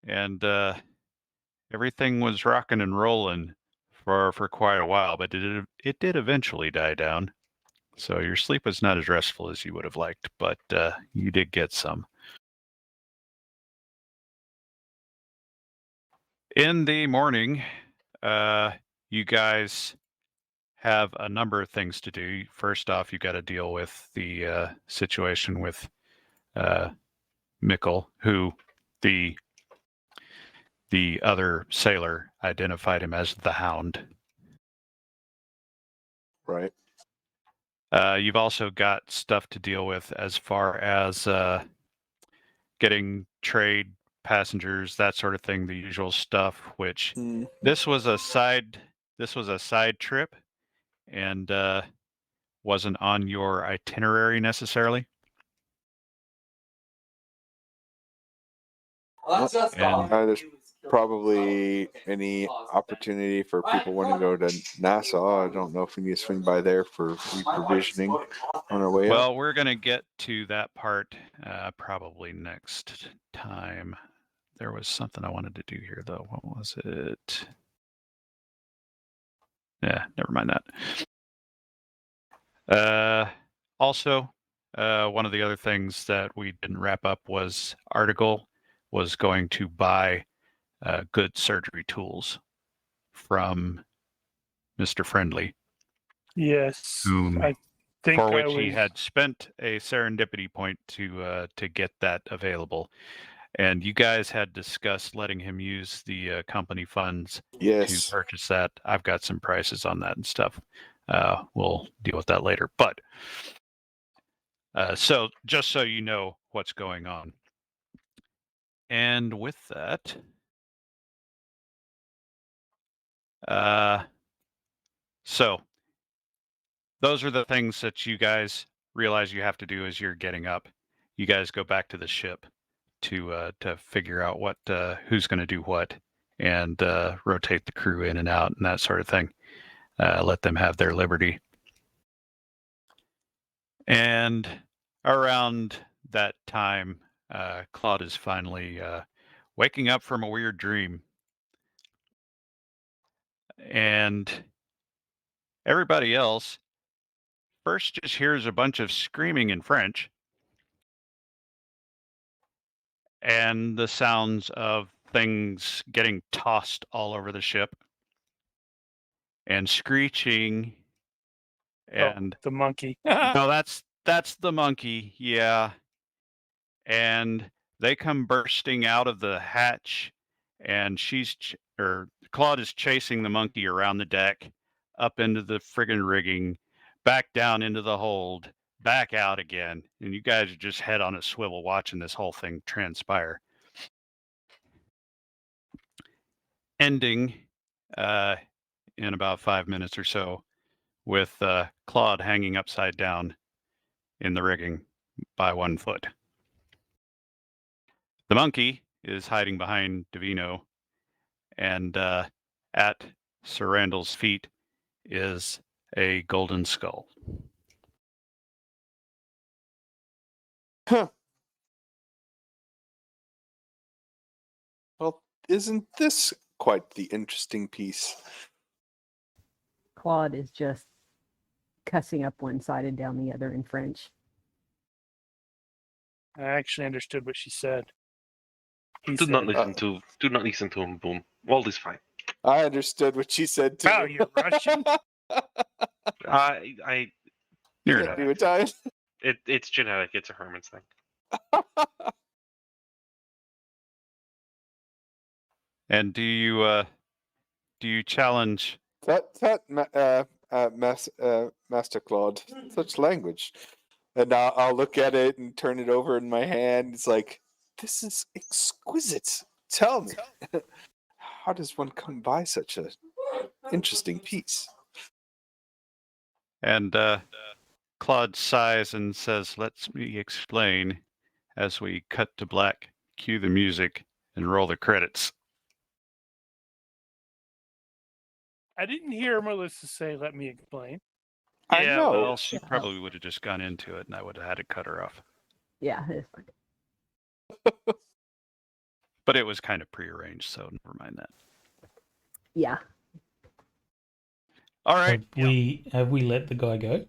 and everything was rocking and rolling for quite a while, but it did eventually die down. So your sleep was not as restful as you would have liked, but you did get some. In the morning, you guys have a number of things to do. First off, you got to deal with the situation with Mikkel, who the other sailor identified him as the Hound. Right. You've also got stuff to deal with as far as getting trade passengers, that sort of thing, the usual stuff. Which this was a side trip, and wasn't on your itinerary necessarily. Well, that's There's probably any opportunity for people wanting to go to Nassau. I don't know if we need to swing by there for reprovisioning on our way Well, up. we're going to get to that part probably next time. There was something I wanted to do here, though. What was it? Yeah, never mind that. Also, one of the other things that we didn't wrap up was Article was going to buy good surgery tools from Mr. Friendly. Yes. Whom, I think for which I he was... had spent a serendipity point to get that available. And you guys had discussed letting him use the company funds to purchase that. I've got some prices on that and stuff. We'll deal with that later. But so just so you know what's going on. And with that, so those are the things that you guys realize you have to do as you're getting up. You guys go back to the ship to figure out what who's going to do what, and rotate the crew in and out and that sort of thing. Let them have their liberty. And around that time, Claude is finally waking up from a weird dream. And everybody else first just hears a bunch of screaming in French and the sounds of things getting tossed all over the ship and screeching. And the monkey. no, that's the monkey, yeah. And they come bursting out of the hatch, and Claude is chasing the monkey around the deck, up into the friggin' rigging, back down into the hold, back out again, and you guys are just head on a swivel watching this whole thing transpire. Ending in about 5 minutes or so with Claude hanging upside down in the rigging by 1 foot. The monkey is hiding behind Davino, and at Sir Randall's feet is a golden skull. Huh. Well, isn't this quite the interesting piece? Claude is just cussing up one side and down the other in French. I actually understood what she said. He Do not said, listen to him, Boom. Walt is fine. I understood what she said too. "Wow, you're Russian." I You're Can't not. do Italian. it's genetic. It's a Herman's thing. And do you challenge? Master Claude, such language. And I'll look at it and turn it over in my hand. It's like, this is exquisite. Tell me, how does one come by such a interesting piece? And Claude sighs and says, "Let me explain," as we cut to black, cue the music, and roll the credits. I didn't hear Melissa say, "Let me explain." I Yeah, know. well, she probably would have just gone into it, and I would have had to cut her off. Yeah, it's fine. But it was kind of prearranged, so never mind that. Yeah. All right. Have we let the guy go?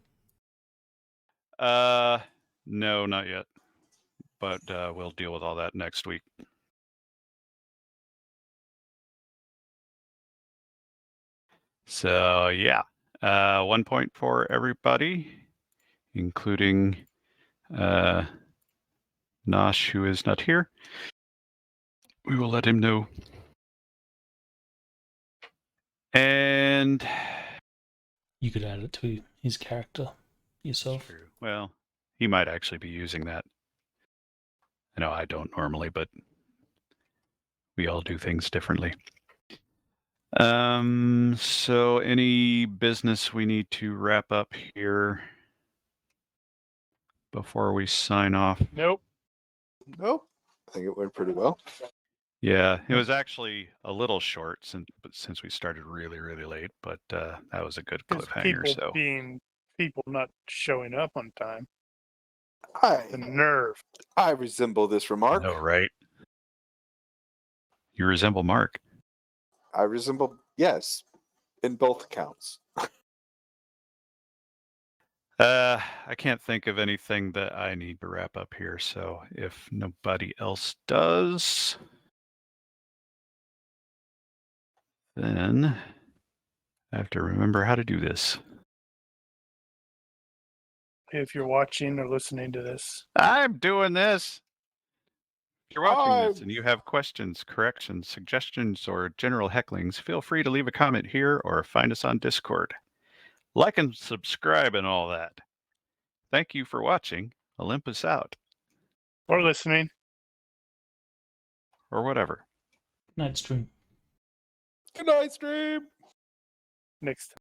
No, not yet. But we'll deal with all that next week. So yeah, 1 point for everybody, including Nosh, who is not here. We will let him know. And You could add it to his character yourself. well, he might actually be using that. I know I don't normally, but we all do things differently. So any business we need to wrap up here before we sign off? Nope. Nope. I think it went pretty well. Yeah, it was actually a little short since we started really, really late, but that was a good Because cliffhanger. people not showing up on time. I The nerve. resemble this remark. No, right? You resemble Mark. I resemble, yes, in both accounts. I can't think of anything that I need to wrap up here, so if nobody else does, then I have to remember how to do this. If you're watching or listening to this, I'm doing this. If you're watching this I'm- and you have questions, corrections, suggestions, or general hecklings, feel free to leave a comment here or find us on Discord. Like and subscribe and all that. Thank you for watching. Olympus out. or listening. Or whatever. Night stream. Good night, stream. Next